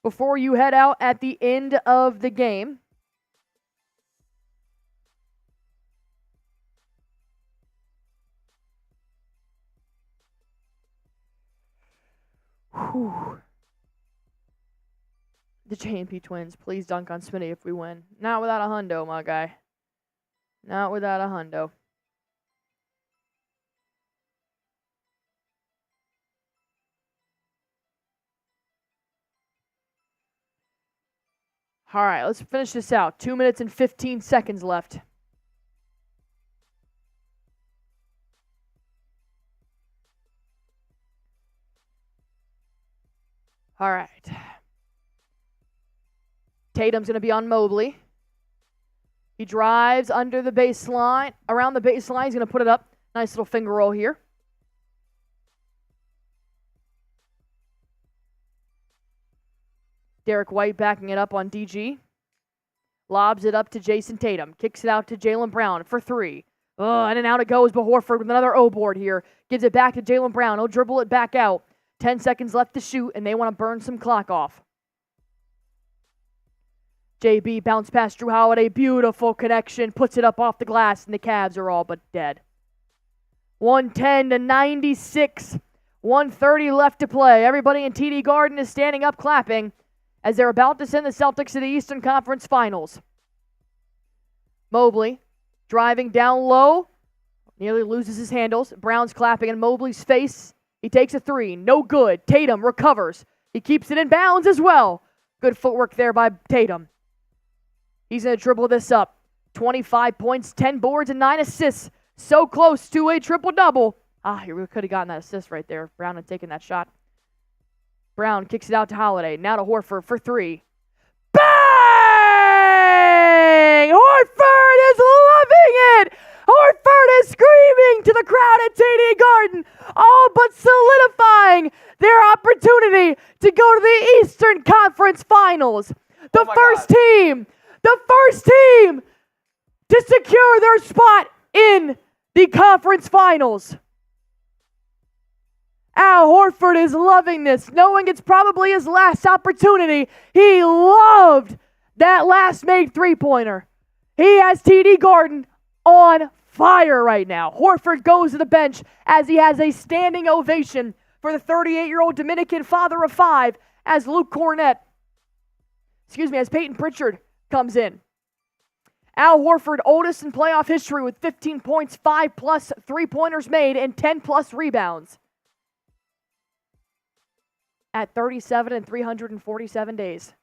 before you head out at the end of the game. Whew. The J&P twins, please dunk on Smitty if we win. Not without a hundo, my guy. Not without a hundo. All right, let's finish this out. 2 minutes and 15 seconds left. All right. Tatum's going to be on Mobley. He drives under the baseline, around the baseline. He's going to put it up. Nice little finger roll here. Derrick White backing it up on DG. Lobs it up to Jayson Tatum. Kicks it out to Jaylen Brown for three. And then out it goes, but Horford with another O-board here. Gives it back to Jaylen Brown. He'll dribble it back out. 10 seconds left to shoot, and they want to burn some clock off. JB bounce past Jrue Holiday. Beautiful connection. Puts it up off the glass, and the Cavs are all but dead. 110-96. 1:30 left to play. Everybody in TD Garden is standing up clapping as they're about to send the Celtics to the Eastern Conference Finals. Mobley driving down low. Nearly loses his handles. Brown's clapping in Mobley's face. He takes a three. No good. Tatum recovers. He keeps it in bounds as well. Good footwork there by Tatum. He's going to dribble this up. 25 points, 10 boards, and 9 assists. So close to a triple-double. He really could have gotten that assist right there if Brown had taken that shot. Brown kicks it out to Holiday. Now to Horford for three. Bang! Horford is loving it! Horford is screaming to the crowd at TD Garden, all but solidifying their opportunity to go to the Eastern Conference Finals. The first team to secure their spot in the conference finals. Al Horford is loving this, knowing it's probably his last opportunity. He loved that last made three-pointer. He has TD Garden on fire right now. Horford goes to the bench as he has a standing ovation for the 38-year-old Dominican father of five as as Payton Pritchard comes in. Al Horford, oldest in playoff history with 15 points, 5+ three-pointers made, and 10+ rebounds. At 37 and 347 days.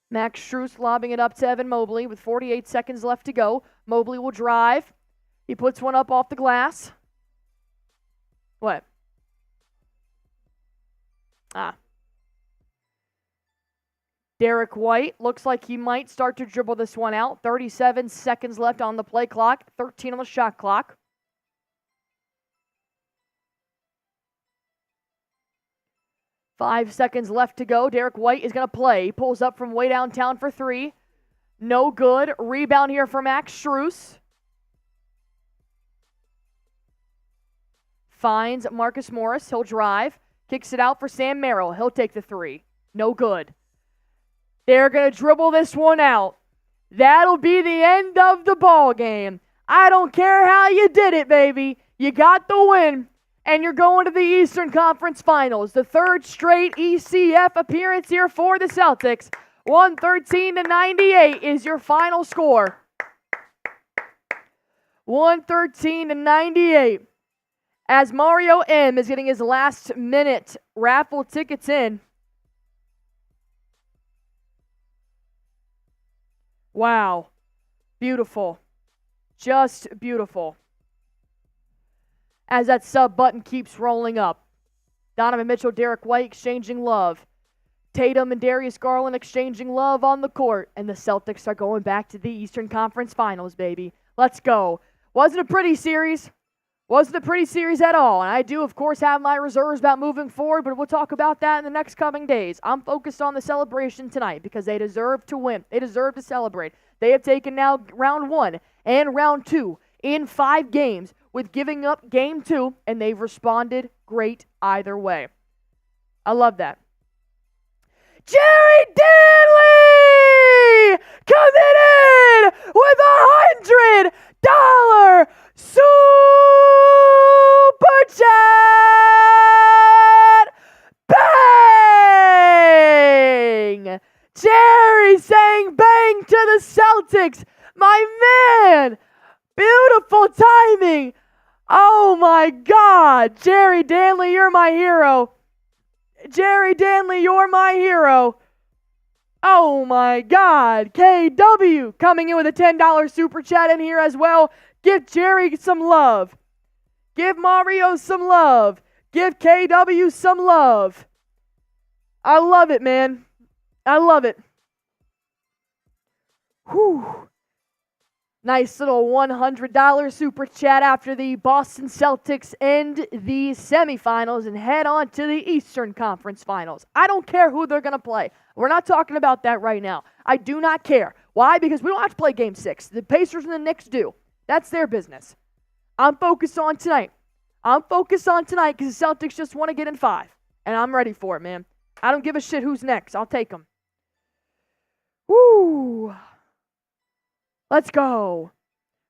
Max Strus lobbing it up to Evan Mobley with 48 seconds left to go. Mobley will drive. He puts one up off the glass. What? Derrick White looks like he might start to dribble this one out. 37 seconds left on the play clock. 13 on the shot clock. Five seconds left to go. Derrick White is going to play. He pulls up from way downtown for three. No good. Rebound here for Max Strus. Finds Marcus Morris. He'll drive. Kicks it out for Sam Merrill. He'll take the three. No good. They're going to dribble this one out. That'll be the end of the ball game. I don't care how you did it, baby. You got the win, and you're going to the Eastern Conference Finals. The third straight ECF appearance here for the Celtics. 113-98 is your final score. 113-98. As Mario M is getting his last minute raffle tickets in. Wow. Beautiful. Just beautiful. As that sub button keeps rolling up. Donovan Mitchell, Derrick White exchanging love. Tatum and Darius Garland exchanging love on the court. And the Celtics are going back to the Eastern Conference Finals, baby. Let's go. Wasn't a pretty series. Wasn't a pretty series at all. And I do, of course, have my reserves about moving forward, but we'll talk about that in the next coming days. I'm focused on the celebration tonight because they deserve to win. They deserve to celebrate. They have taken now round 1 and round 2 in 5 games with giving up game 2, and they've responded great either way. I love that. Jerry Danley coming in with $100 super chat. Bang! Jerry saying bang to the Celtics. My man! Beautiful timing. Oh my God. Jerry Danley, you're my hero. Jerry Danley, you're my hero. Oh my God. KW coming in with a $10 super chat in here as well. Give Jerry some love. Give Mario some love. Give KW some love. I love it, man. I love it. Whew. Nice little $100 super chat after the Boston Celtics end the semifinals and head on to the Eastern Conference Finals. I don't care who they're going to play. We're not talking about that right now. I do not care. Why? Because we don't have to play Game 6. The Pacers and the Knicks do. That's their business. I'm focused on tonight. I'm focused on tonight because the Celtics just want to get in 5. And I'm ready for it, man. I don't give a shit who's next. I'll take them. Woo! Let's go.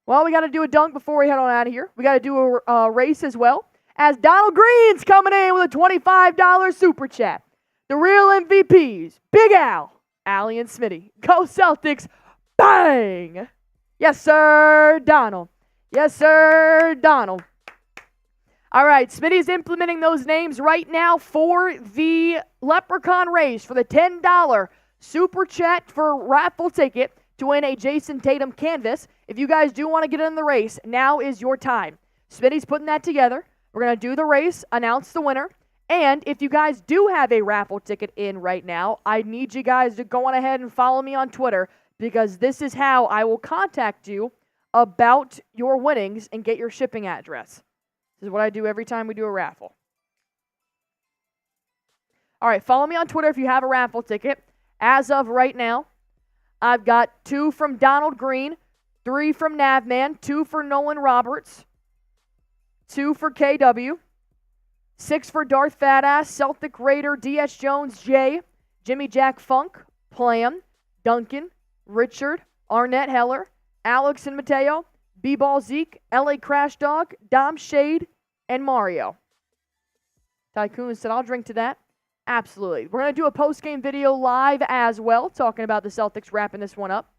Well, we got to do a dunk before we head on out of here. We got to do a race as well. As Donald Green's coming in with a $25 super chat. The real MVPs, Big Al, Allie and Smitty. Go Celtics. Bang! Yes, sir, Donald. Yes, sir, Donald. All right, Smitty's implementing those names right now for the Leprechaun race for the $10 super chat for raffle ticket to win a Jayson Tatum canvas. If you guys do want to get in the race, now is your time. Smitty's putting that together. We're going to do the race, announce the winner, and if you guys do have a raffle ticket in right now, I need you guys to go on ahead and follow me on Twitter because this is how I will contact you about your winnings and get your shipping address. This is what I do every time we do a raffle. All right, follow me on Twitter if you have a raffle ticket. As of right now, I've got 2 from Donald Green, 3 from Navman, 2 for Nolan Roberts, 2 for KW, 6 for Darth Fatass, Celtic Raider, DS Jones, Jay, Jimmy Jack Funk, Plam, Duncan, Richard, Arnett Heller, Alex and Mateo, B-Ball Zeke, LA Crash Dog, Dom Shade, and Mario. Tycoon said, I'll drink to that. Absolutely. We're going to do a post-game video live as well, talking about the Celtics wrapping this one up.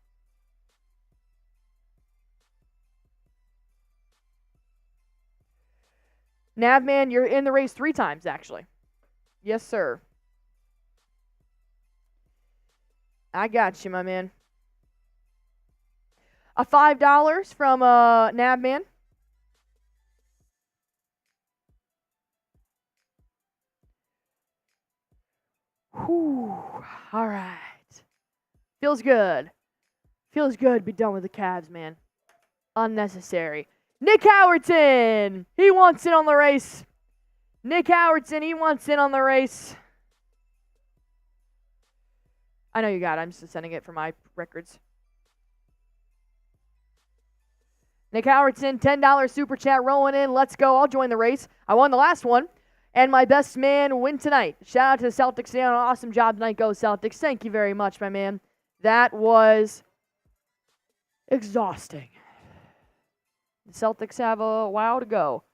Navman, you're in the race 3 times, actually. Yes, sir. I got you, my man. A $5 from Navman. Whew. All right. Feels good. Feels good to be done with the Cavs, man. Unnecessary. Nick Howerton. He wants in on the race. Nick Howerton, he wants in on the race. I know you got it. I'm just sending it for my records. Nick Howerton, $10 super chat rolling in. Let's go. I'll join the race. I won the last one. and my best man win tonight. Shout out to the Celtics today on an awesome job tonight. Go Celtics. Thank you very much, my man. That was exhausting. The Celtics have a while to go.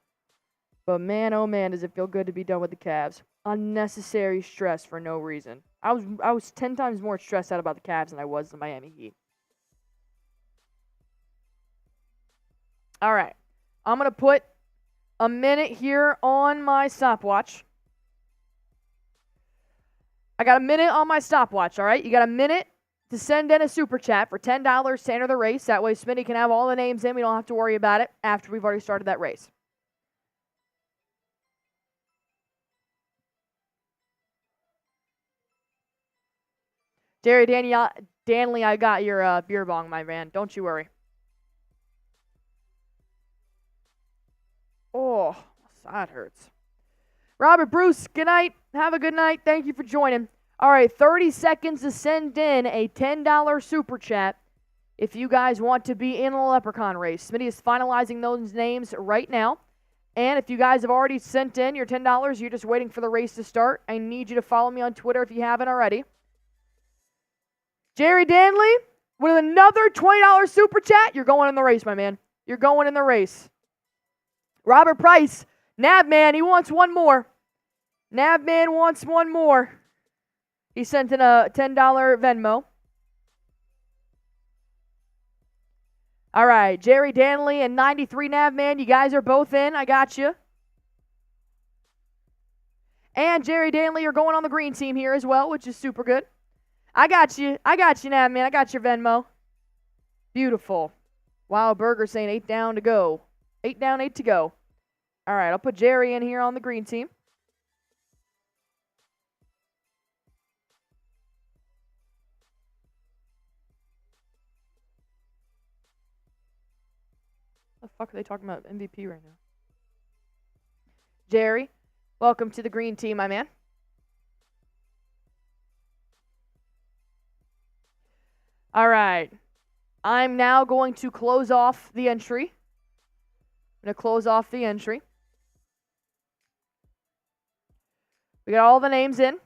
But man, oh man, does it feel good to be done with the Cavs. Unnecessary stress for no reason. I was 10 times more stressed out about the Cavs than I was the Miami Heat. All right. I'm going to put a minute here on my stopwatch. I got a minute on my stopwatch, all right? You got a minute to send in a super chat for $10 to enter the race. That way Smitty can have all the names in. We don't have to worry about it after we've already started that race. Jerry Danley, I got your beer bong, my man. Don't you worry. Oh, that hurts. Robert Bruce, good night. Have a good night. Thank you for joining. All right, 30 seconds to send in a $10 super chat if you guys want to be in a leprechaun race. Smitty is finalizing those names right now. And if you guys have already sent in your $10, you're just waiting for the race to start. I need you to follow me on Twitter if you haven't already. Jerry Danley, with another $20 super chat, you're going in the race, my man. You're going in the race. Robert Price, Nabman, he wants one more. Nabman wants one more. He sent in a $10 Venmo. All right, Jerry Danley and 93 Navman, you guys are both in. I got you. And Jerry Danley, you're going on the green team here as well, which is super good. I got you, Navman. I got your Venmo. Beautiful. Wild Burger saying 8 down to go. 8 down, 8 to go. All right, I'll put Jerry in here on the green team. What the fuck are they talking about MVP right now? Jerry, welcome to the green team, my man. All right. I'm now going to close off the entry. I'm going to close off the entry. We got all the names in.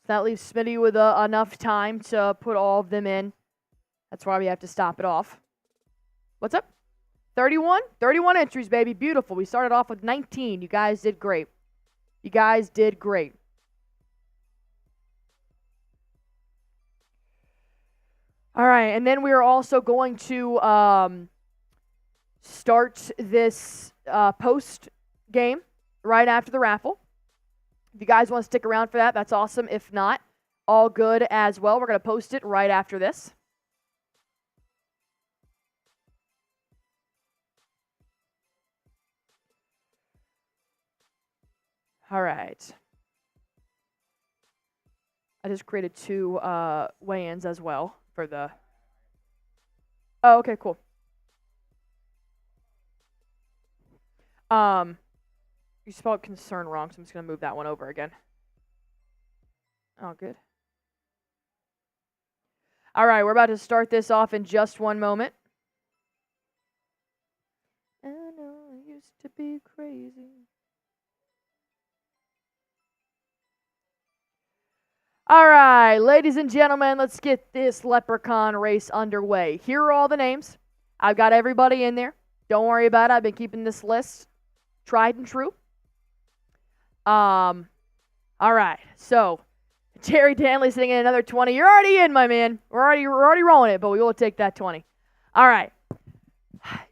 That leaves Smitty with enough time to put all of them in. That's why we have to stop it off. What's up? 31? 31 entries, baby. Beautiful. We started off with 19. You guys did great. You guys did great. All right, and then we are also going to start this post game right after the raffle. If you guys want to stick around for that, that's awesome. If not, all good as well. We're going to post it right after this. All right. I just created 2 weigh-ins as well for the... Oh, okay, cool. You spelled concern wrong, so I'm just going to move that one over again. Oh, good. All right, we're about to start this off in just one moment. I know I used to be crazy. All right, ladies and gentlemen, let's get this leprechaun race underway. Here are all the names. I've got everybody in there. Don't worry about it. I've been keeping this list tried and true. All right, so Jerry Danley sitting in another 20. You're already in, my man. We're already rolling it, but we will take that 20. All right,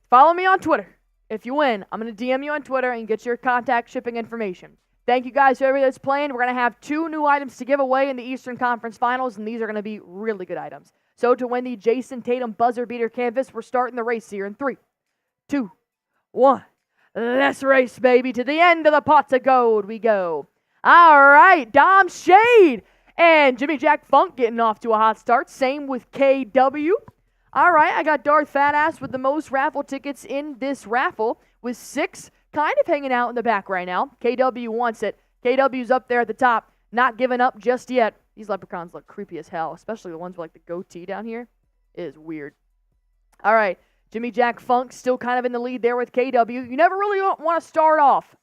follow me on Twitter. If you win, I'm going to DM you on Twitter and get your contact shipping information. Thank you guys for everybody that's playing. We're going to have 2 new items to give away in the Eastern Conference Finals, and these are going to be really good items. So to win the Jayson Tatum buzzer beater canvas, we're starting the race here in 3, 2, 1. Let's race, baby. To the end of the pots of gold we go. All right, Dom Shade and Jimmy Jack Funk getting off to a hot start. Same with KW. All right, I got Darth Fatass with the most raffle tickets in this raffle with 6 kind of hanging out in the back right now. KW wants it. KW's up there at the top, not giving up just yet. These leprechauns look creepy as hell, especially the ones with like the goatee down here. It is weird. All right, Jimmy Jack Funk still kind of in the lead there with KW. You never really want to start off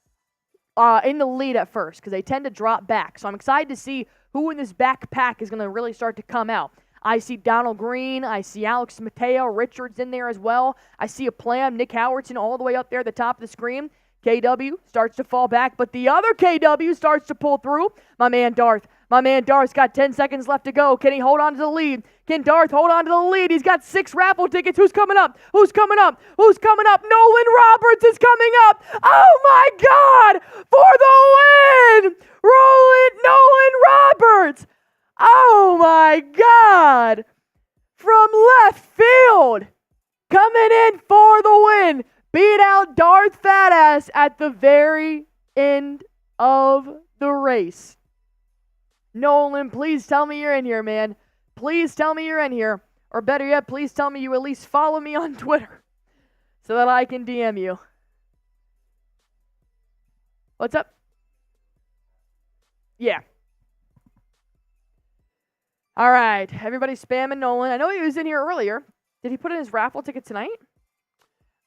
in the lead at first because they tend to drop back. So I'm excited to see who in this backpack is going to really start to come out. I see Donald Green. I see Alex Mateo. Richards in there as well. I see a Plam, Nick Howardson all the way up there at the top of the screen. KW starts to fall back, but the other KW starts to pull through. My man Darth. My man Darth's got 10 seconds left to go. Can he hold on to the lead? Can Darth hold on to the lead? He's got 6 raffle tickets. Who's coming up? Who's coming up? Who's coming up? Nolan Roberts is coming up. Oh my God! For the win! Nolan Roberts! Oh my God! From left field! Coming in for the win! Beat out Darth Fatass at the very end of the race. Nolan, please tell me you're in here, man. Please tell me you're in here. Or better yet, please tell me you at least follow me on Twitter so that I can DM you. What's up? Yeah. All right. Everybody spamming Nolan. I know he was in here earlier. Did he put in his raffle ticket tonight?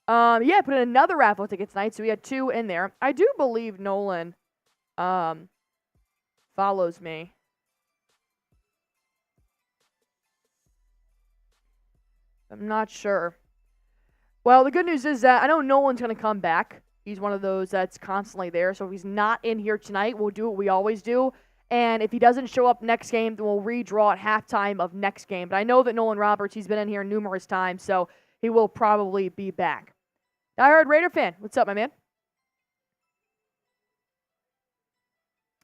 Yeah, put in another raffle ticket tonight, so we had 2 in there. I do believe Nolan follows me. I'm not sure. Well, the good news is that I know Nolan's going to come back. He's one of those that's constantly there, so if he's not in here tonight, we'll do what we always do. And if he doesn't show up next game, then we'll redraw at halftime of next game. But I know that Nolan Roberts, he's been in here numerous times, so he will probably be back. I heard Raider fan. What's up, my man?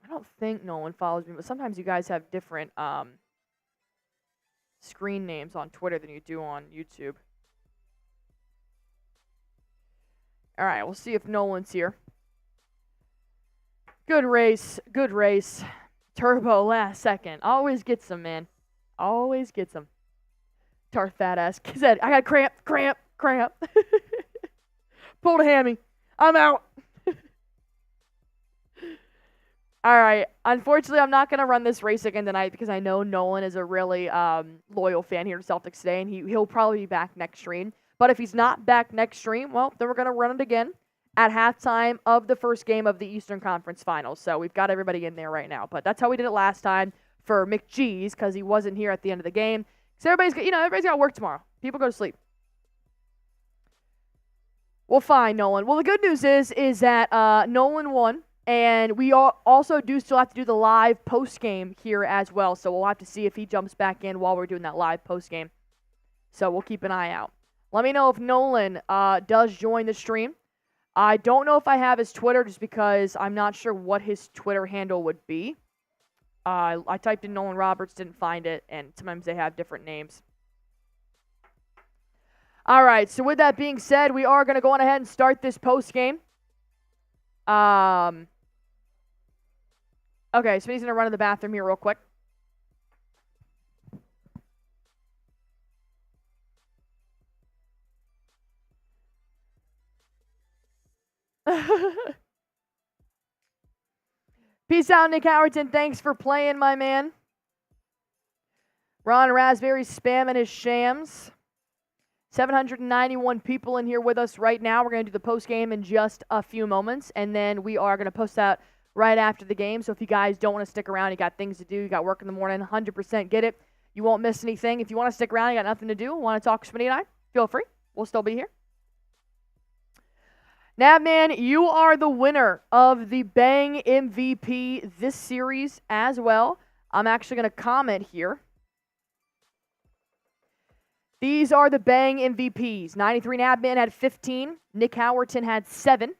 I don't think Nolan follows me, but sometimes you guys have different screen names on Twitter than you do on YouTube. All right, we'll see if Nolan's here. Good race. Good race. Turbo last second. Always gets them, man. Always gets them. Darth fat ass. Said, I got cramp. Pulled a hammy. I'm out. All right. Unfortunately, I'm not going to run this race again tonight because I know Nolan is a really loyal fan here to Celtics Today, and he'll probably be back next stream. But if he's not back next stream, well, then we're going to run it again at halftime of the first game of the Eastern Conference Finals. So we've got everybody in there right now. But that's how we did it last time for McGee's because he wasn't here at the end of the game. So everybody's got work tomorrow. People go to sleep. Well, fine, Nolan. Well, the good news is that Nolan won, and we also do still have to do the live post-game here as well, so we'll have to see if he jumps back in while we're doing that live post-game. So we'll keep an eye out. Let me know if Nolan does join the stream. I don't know if I have his Twitter just because I'm not sure what his Twitter handle would be. I typed in Nolan Roberts, didn't find it, and sometimes they have different names. All right, so with that being said, we are going to go on ahead and start this post-game. Okay, so he's going to run to the bathroom here real quick. Peace out, Nick Howardson. Thanks for playing, my man. Ron Raspberry spamming his shams. 791 people in here with us right now. We're going to do the post game in just a few moments, and then we are going to post that right after the game. So if you guys don't want to stick around, you got things to do, you got work in the morning, 100% get it. You won't miss anything. If you want to stick around, you got nothing to do, want to talk to Smitty and I, feel free. We'll still be here. Nabman, you are the winner of the Bang MVP this series as well. I'm actually going to comment here. These are the Bang MVPs. 93 Nabman had 15. Nick Howardson had 7.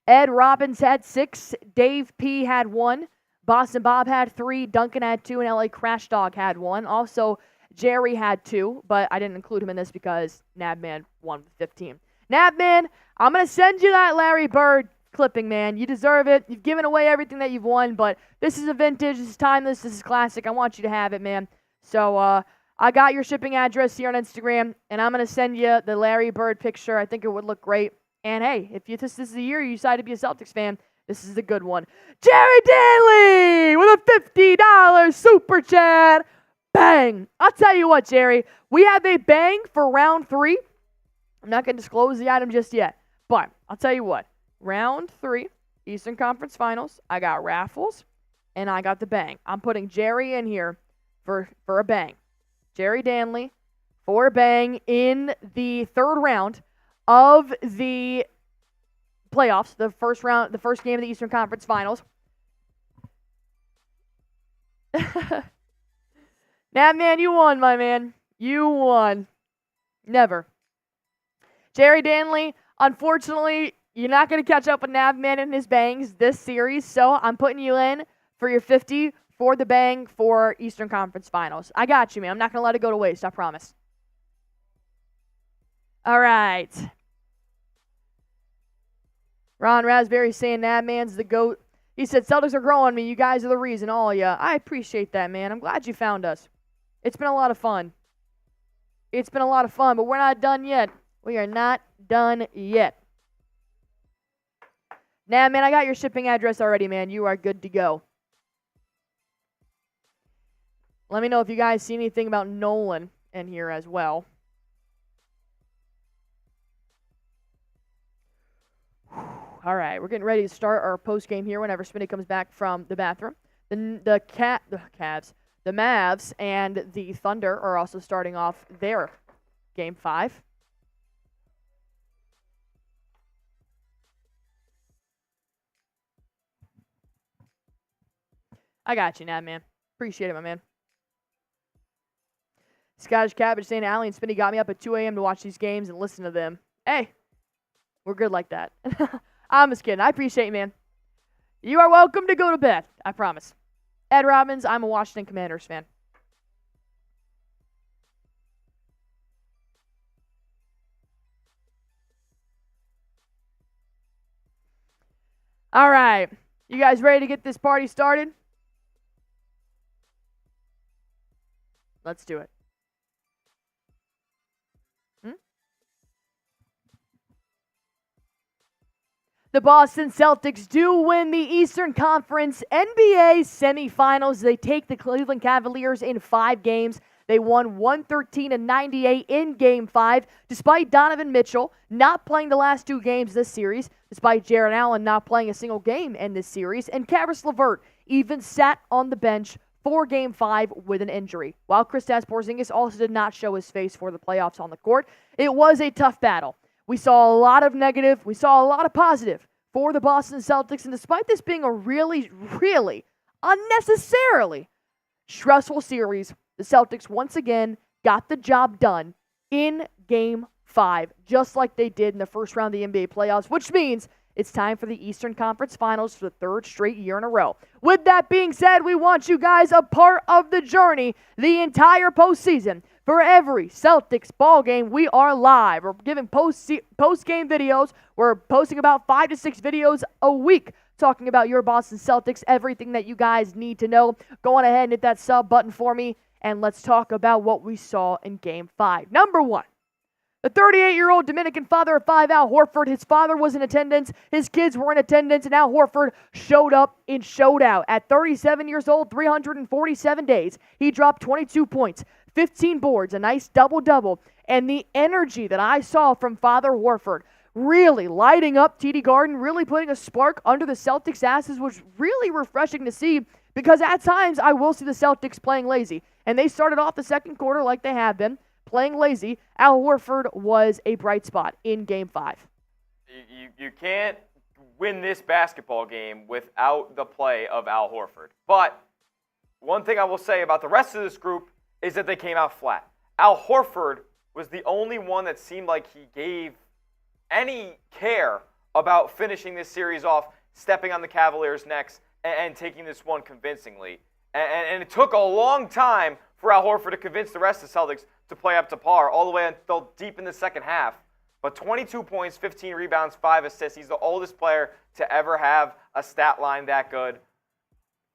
Ed Robbins had 6. Dave P. had 1. Boston Bob had 3. Duncan had 2. And LA Crash Dog had 1. Also, Jerry had 2. But I didn't include him in this because Nabman won with 15. Nabman, I'm going to send you that Larry Bird clipping, man. You deserve it. You've given away everything that you've won. But this is a vintage. This is timeless. This is classic. I want you to have it, man. So, I got your shipping address here on Instagram, and I'm going to send you the Larry Bird picture. I think it would look great. And, hey, if this is the year you decide to be a Celtics fan, this is a good one. Jerry Danley with a $50 super chat. Bang. I'll tell you what, Jerry. We have a bang for round 3. I'm not going to disclose the item just yet, but I'll tell you what. Round 3, Eastern Conference Finals, I got raffles, and I got the bang. I'm putting Jerry in here for a bang. Jerry Danley for a bang in the 3rd round of the playoffs, the first game of the Eastern Conference Finals. Man, you won, my man. You won. Never. Jerry Danley, unfortunately, you're not going to catch up with Navman and his bangs this series, so I'm putting you in for your 50 for the bang for Eastern Conference Finals. I got you, man. I'm not going to let it go to waste, I promise. All right. Ron Raspberry saying Navman's the GOAT. He said, Celtics are growing me. You guys are the reason, all of you. I appreciate that, man. I'm glad you found us. It's been a lot of fun. But we're not done yet. We are not done yet. Nah, man, I got your shipping address already, man. You are good to go. Let me know if you guys see anything about Nolan in here as well. All right, we're getting ready to start our post game here whenever Smitty comes back from the bathroom. The Mavs and the Thunder are also starting off their Game 5. I got you, Nad, man. Appreciate it, my man. Scottish Cabbage saying Allie and Smitty got me up at 2 a.m. to watch these games and listen to them. Hey, we're good like that. I'm just kidding. I appreciate you, man. You are welcome to go to bed. I promise. Ed Robbins, I'm a Washington Commanders fan. All right. You guys ready to get this party started? Let's do it. The Boston Celtics do win the Eastern Conference NBA semifinals. They take the Cleveland Cavaliers in 5 games. They won 113-98 in Game 5, despite Donovan Mitchell not playing the last 2 games this series, despite Jarrett Allen not playing a single game in this series, and Caris LeVert even sat on the bench for Game 5 with an injury. While Kristaps Porzingis also did not show his face for the playoffs on the court, it was a tough battle. We saw a lot of negative. We saw a lot of positive for the Boston Celtics. And despite this being a really, really unnecessarily stressful series, the Celtics once again got the job done in Game 5, just like they did in the first round of the NBA playoffs, which means it's time for the Eastern Conference Finals for the 3rd straight year in a row. With that being said, we want you guys a part of the journey the entire postseason. For every Celtics ball game, we are live. We're giving post-game videos. We're posting about 5 to 6 videos a week talking about your Boston Celtics, everything that you guys need to know. Go on ahead and hit that sub button for me, and let's talk about what we saw in Game 5. Number 1. The 38-year-old Dominican father of 5, Al Horford, his father was in attendance, his kids were in attendance, and Al Horford showed up and showed out. At 37 years old, 347 days, he dropped 22 points, 15 boards, a nice double-double, and the energy that I saw from Father Horford really lighting up TD Garden, really putting a spark under the Celtics' asses was really refreshing to see, because at times I will see the Celtics playing lazy, and they started off the second quarter like they have been, playing lazy. Al Horford was a bright spot in Game 5. You can't win this basketball game without the play of Al Horford. But one thing I will say about the rest of this group is that they came out flat. Al Horford was the only one that seemed like he gave any care about finishing this series off, stepping on the Cavaliers' necks, and taking this one convincingly. And it took a long time for Al Horford to convince the rest of the Celtics to play up to par all the way until deep in the second half. But 22 points, 15 rebounds, 5 assists. He's the oldest player to ever have a stat line that good.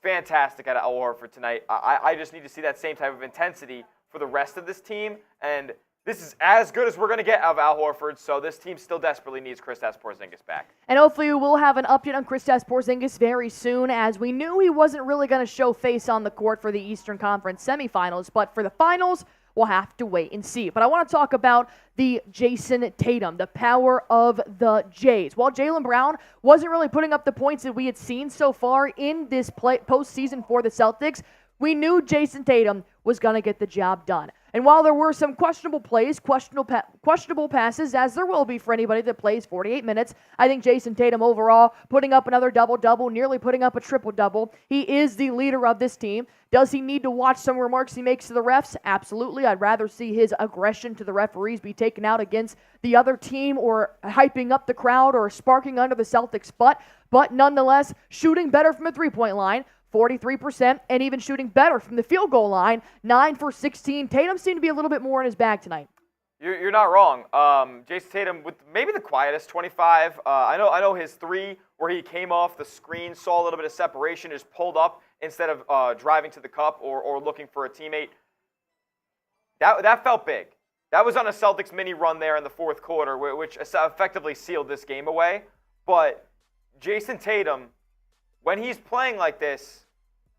Fantastic at Al Horford tonight. I just need to see that same type of intensity for the rest of this team. And this is as good as we're going to get out of Al Horford, so this team still desperately needs Kristaps Porzingis back. And hopefully we'll have an update on Kristaps Porzingis very soon, as we knew he wasn't really going to show face on the court for the Eastern Conference semifinals. But for the finals, we'll have to wait and see. But I want to talk about the Jayson Tatum, the power of the Jays. While Jaylen Brown wasn't really putting up the points that we had seen so far in this postseason for the Celtics, we knew Jayson Tatum was going to get the job done. And while there were some questionable plays, questionable passes, as there will be for anybody that plays 48 minutes, I think Jayson Tatum overall putting up another double-double, nearly putting up a triple-double. He is the leader of this team. Does he need to watch some remarks he makes to the refs? Absolutely. I'd rather see his aggression to the referees be taken out against the other team or hyping up the crowd or sparking under the Celtics' butt. But nonetheless, shooting better from the three-point line, 43%, and even shooting better from the field goal line, 9 for 16. Tatum seemed to be a little bit more in his bag tonight. You're not wrong. Jayson Tatum with maybe the quietest, 25. I know his three where he came off the screen, saw a little bit of separation, just pulled up instead of driving to the cup or looking for a teammate. That felt big. That was on a Celtics mini run there in the fourth quarter, which effectively sealed this game away. But Jayson Tatum, when he's playing like this,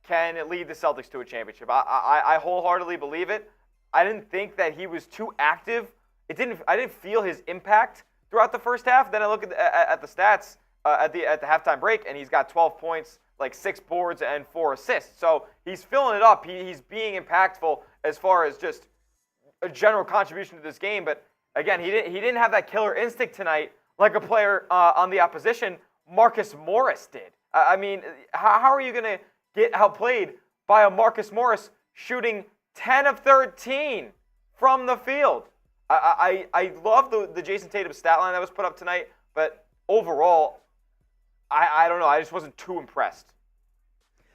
can lead the Celtics to a championship. I wholeheartily believe it. I didn't think that he was too active. I didn't feel his impact throughout the first half. Then I look at the stats at the halftime break, and he's got 12 points, like 6 boards, and 4 assists. So he's filling it up. He's being impactful as far as just a general contribution to this game. But again, he didn't have that killer instinct tonight like a player on the opposition, Marcus Morris, did. I mean, how are you going to get outplayed by a Marcus Morris shooting 10 of 13 from the field? I love the Jayson Tatum stat line that was put up tonight, but overall, I don't know. I just wasn't too impressed.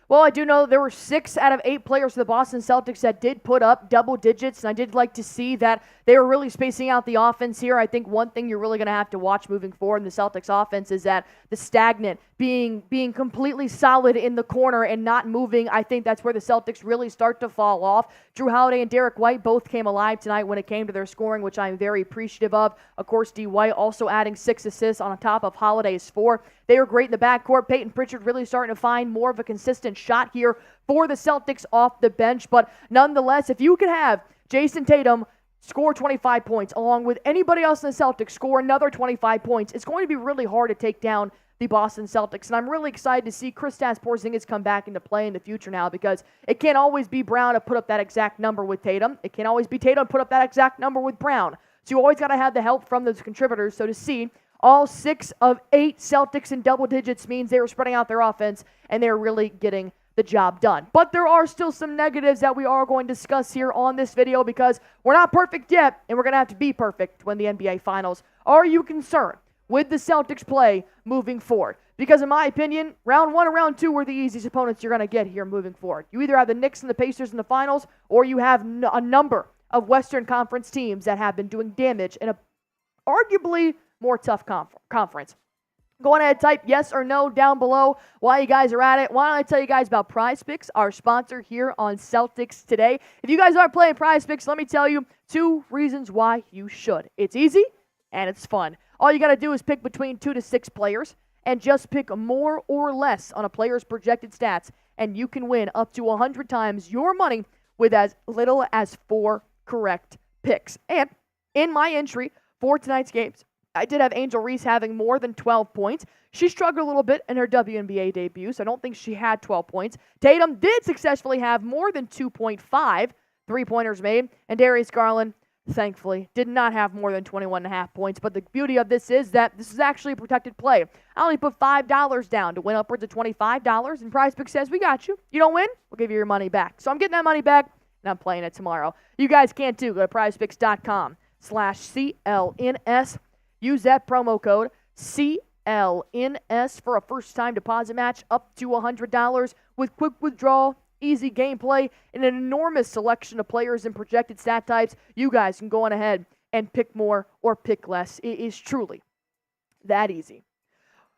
Well, I do know there were 6 out of 8 players for the Boston Celtics that did put up double digits, and I did like to see that they were really spacing out the offense here. I think one thing you're really going to have to watch moving forward in the Celtics offense is that the stagnant, being completely solid in the corner and not moving, I think that's where the Celtics really start to fall off. Jrue Holiday and Derrick White both came alive tonight when it came to their scoring, which I'm very appreciative of. Of course, D. White also adding 6 assists on top of Holiday's 4. They were great in the backcourt. Payton Pritchard really starting to find more of a consistent shot here for the Celtics off the bench. But nonetheless, if you could have Jayson Tatum score 25 points along with anybody else in the Celtics score another 25 points, it's going to be really hard to take down the Boston Celtics. And I'm really excited to see Kristaps Porzingis come back into play in the future now, because it can't always be Brown to put up that exact number with Tatum. It can't always be Tatum to put up that exact number with Brown. So you always got to have the help from those contributors. So to see all 6 of 8 Celtics in double digits means they were spreading out their offense and they're really getting the job done. But there are still some negatives that we are going to discuss here on this video, because we're not perfect yet, and we're going to have to be perfect when the NBA Finals. Are you concerned with the Celtics play moving forward? Because in my opinion, round 1 and round 2 were the easiest opponents you're going to get here moving forward. You either have the Knicks and the Pacers in the finals, or you have a number of Western Conference teams that have been doing damage in a arguably more tough conference. Go on ahead, type yes or no down below while you guys are at it. Why don't I tell you guys about Prize Picks, our sponsor here on Celtics Today. If you guys aren't playing Prize Picks, let me tell you 2 reasons why you should. It's easy and it's fun. All you got to do is pick between 2 to 6 players and just pick more or less on a player's projected stats, and you can win up to 100 times your money with as little as 4 correct picks. And in my entry for tonight's games, I did have Angel Reese having more than 12 points. She struggled a little bit in her WNBA debut, so I don't think she had 12 points. Tatum did successfully have more than 2.5 3-pointers made, and Darius Garland, thankfully, did not have more than 21.5 points. But the beauty of this is that this is actually a protected play. I only put $5 down to win upwards of $25, and PrizePicks says, we got you. You don't win, we'll give you your money back. So I'm getting that money back, and I'm playing it tomorrow. You guys can too. Go to prizepicks.com/CLNS. Use that promo code CLNS for a first-time deposit match up to $100 with quick withdrawal, easy gameplay, and an enormous selection of players and projected stat types. You guys can go on ahead and pick more or pick less. It is truly that easy.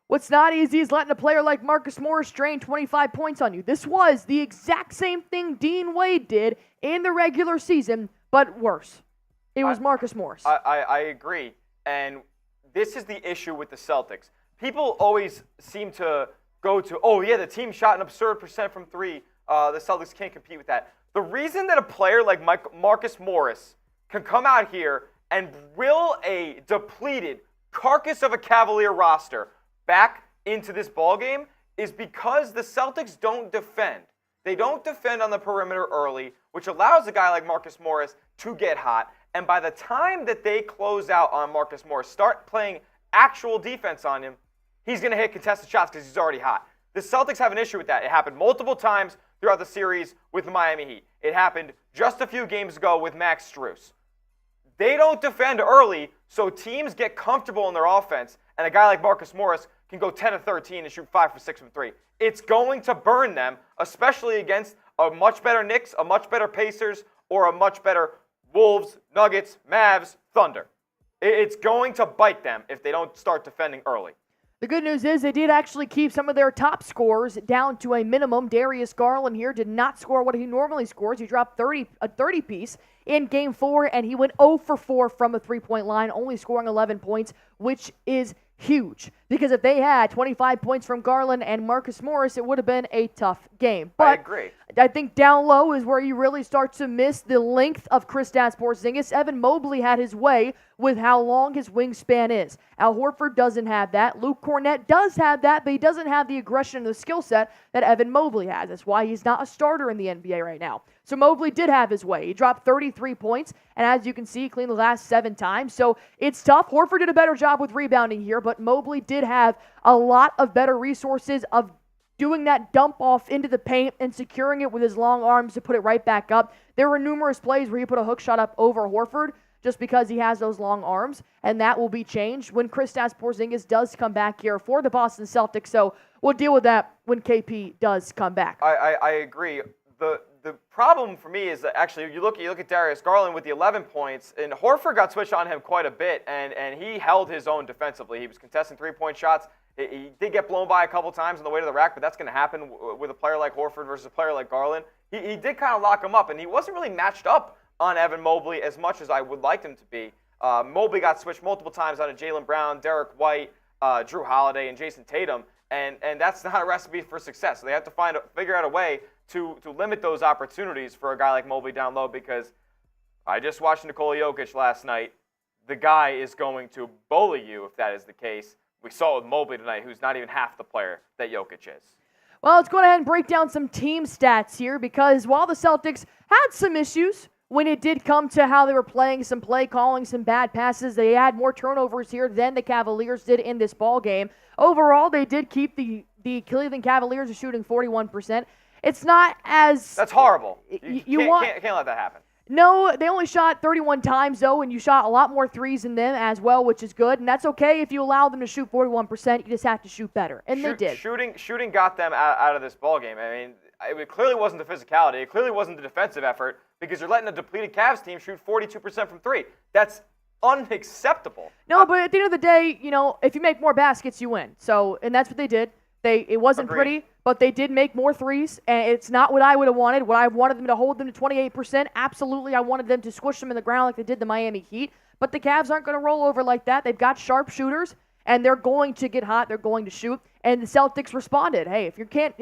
What's not easy is letting a player like Marcus Morris drain 25 points on you. This was the exact same thing Dean Wade did in the regular season, but worse. It was Marcus Morris. I agree. And this is the issue with the Celtics. People always seem to go to, oh, yeah, the team shot an absurd percent from 3 the Celtics can't compete with that. The reason that a player like Marcus Morris can come out here and will a depleted carcass of a Cavalier roster back into this ballgame is because the Celtics don't defend. They don't defend on the perimeter early, which allows a guy like Marcus Morris to get hot. And by the time that they close out on Marcus Morris, start playing actual defense on him, he's going to hit contested shots because he's already hot. The Celtics have an issue with that. It happened multiple times throughout the series with the Miami Heat. It happened just a few games ago with Max Strus. They don't defend early, so teams get comfortable in their offense, and a guy like Marcus Morris can go 10 of 13 and shoot 5 for 6 from 3. It's going to burn them, especially against a much better Knicks, a much better Pacers, or a much better Wolves, Nuggets, Mavs, Thunder. It's going to bite them if they don't start defending early. The good news is they did actually keep some of their top scorers down to a minimum. Darius Garland here did not score what he normally scores. He dropped a 30-piece in Game 4, and he went 0 for 4 from the three-point line, only scoring 11 points, which is huge. Because if they had 25 points from Garland and Marcus Morris, it would have been a tough game. But I agree. I think down low is where you really start to miss the length of Kristaps Porzingis. Evan Mobley had his way with how long his wingspan is. Al Horford doesn't have that. Luke Cornett does have that, but he doesn't have the aggression and the skill set that Evan Mobley has. That's why he's not a starter in the NBA right now. So Mobley did have his way. He dropped 33 points, and as you can see, he cleaned the last 7 times. So it's tough. Horford did a better job with rebounding here, but Mobley did have a lot of better resources of doing that dump off into the paint and securing it with his long arms to put it right back up. There were numerous plays where he put a hook shot up over Horford just because he has those long arms, and that will be changed when Kristaps Porzingis does come back here for the Boston Celtics. So we'll deal with that when KP does come back. I agree. The problem for me is that actually you look at Darius Garland with the 11 points, and Horford got switched on him quite a bit, and he held his own defensively. He was contesting three-point shots. He did get blown by a couple times on the way to the rack, but that's going to happen with a player like Horford versus a player like Garland. He did kind of lock him up, and he wasn't really matched up on Evan Mobley as much as I would like him to be. Mobley got switched multiple times out of Jaylen Brown, Derrick White, Jrue Holiday, and Jayson Tatum, and that's not a recipe for success. So they have to figure out a way to limit those opportunities for a guy like Mobley down low, because I just watched Nikola Jokic last night. The guy is going to bully you if that is the case. We saw it with Mobley tonight, who's not even half the player that Jokic is. Well, let's go ahead and break down some team stats here, because while the Celtics had some issues when it did come to how they were playing, some play calling, some bad passes, they had more turnovers here than the Cavaliers did in this ball game. Overall, they did keep the Cleveland Cavaliers shooting 41%. It's not as... That's horrible. You can't let that happen. No, they only shot 31 times, though, and you shot a lot more threes than them as well, which is good. And that's okay if you allow them to shoot 41%. You just have to shoot better, and they did. Shooting got them out of this ballgame. I mean, it clearly wasn't the physicality. It clearly wasn't the defensive effort, because you're letting a depleted Cavs team shoot 42% from 3. That's unacceptable. No, but at the end of the day, if you make more baskets, you win. So, and that's what they did. It wasn't pretty, but they did make more threes, and it's not what I would have wanted. Would I wanted them to hold them to 28%? Absolutely. I wanted them to squish them in the ground like they did the Miami Heat, but the Cavs aren't going to roll over like that. They've got sharp shooters, and they're going to get hot. They're going to shoot, and the Celtics responded. Hey, if you can't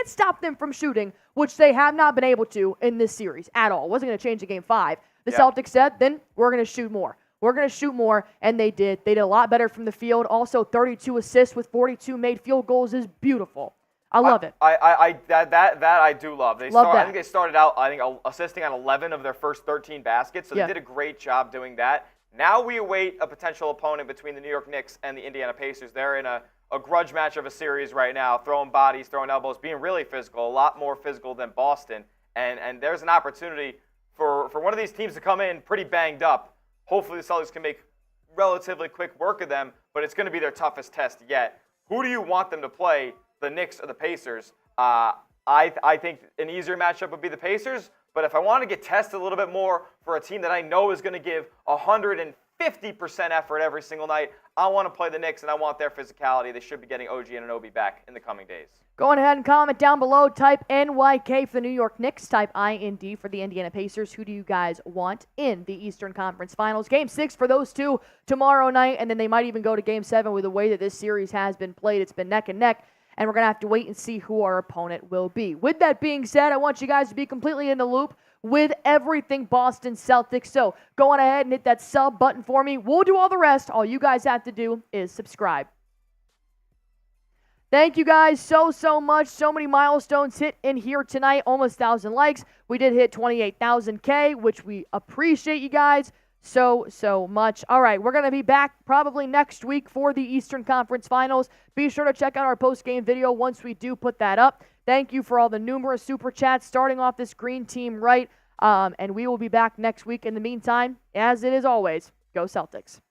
stop them from shooting, which they have not been able to in this series at all, wasn't going to change in Game 5. The Celtics said, then we're going to shoot more. We're going to shoot more, and they did. They did a lot better from the field. Also, 32 assists with 42 made field goals is beautiful. I love it. That I do love. I think they started out, assisting on 11 of their first 13 baskets, so they did a great job doing that. Now we await a potential opponent between the New York Knicks and the Indiana Pacers. They're in a grudge match of a series right now, throwing bodies, throwing elbows, being really physical, a lot more physical than Boston. And there's an opportunity for one of these teams to come in pretty banged up. Hopefully the Celtics can make relatively quick work of them, but it's going to be their toughest test yet. Who do you want them to play, the Knicks or the Pacers? I think an easier matchup would be the Pacers, but if I want to get tested a little bit more for a team that I know is going to give 150% effort every single night, I want to play the Knicks, and I want their physicality. They should be getting OG and Anunoby back in the coming days. Go ahead and comment down below. Type NYK for the New York Knicks. Type IND for the Indiana Pacers. Who do you guys want in the Eastern Conference Finals? Game 6 for those two tomorrow night, and then they might even go to Game 7 with the way that this series has been played. It's been neck and neck. and we're going to have to wait and see who our opponent will be. With that being said, I want you guys to be completely in the loop with everything Boston Celtics. So go on ahead and hit that sub button for me. We'll do all the rest. All you guys have to do is subscribe. Thank you guys so much. So many milestones hit in here tonight. Almost 1,000 likes. We did hit 28,000K, which we appreciate you guys so much. All right, we're going to be back probably next week for the Eastern Conference Finals. Be sure to check out our post-game video once we do put that up. Thank you for all the numerous super chats starting off this green team right. And we will be back next week. In the meantime, as it is always, go Celtics.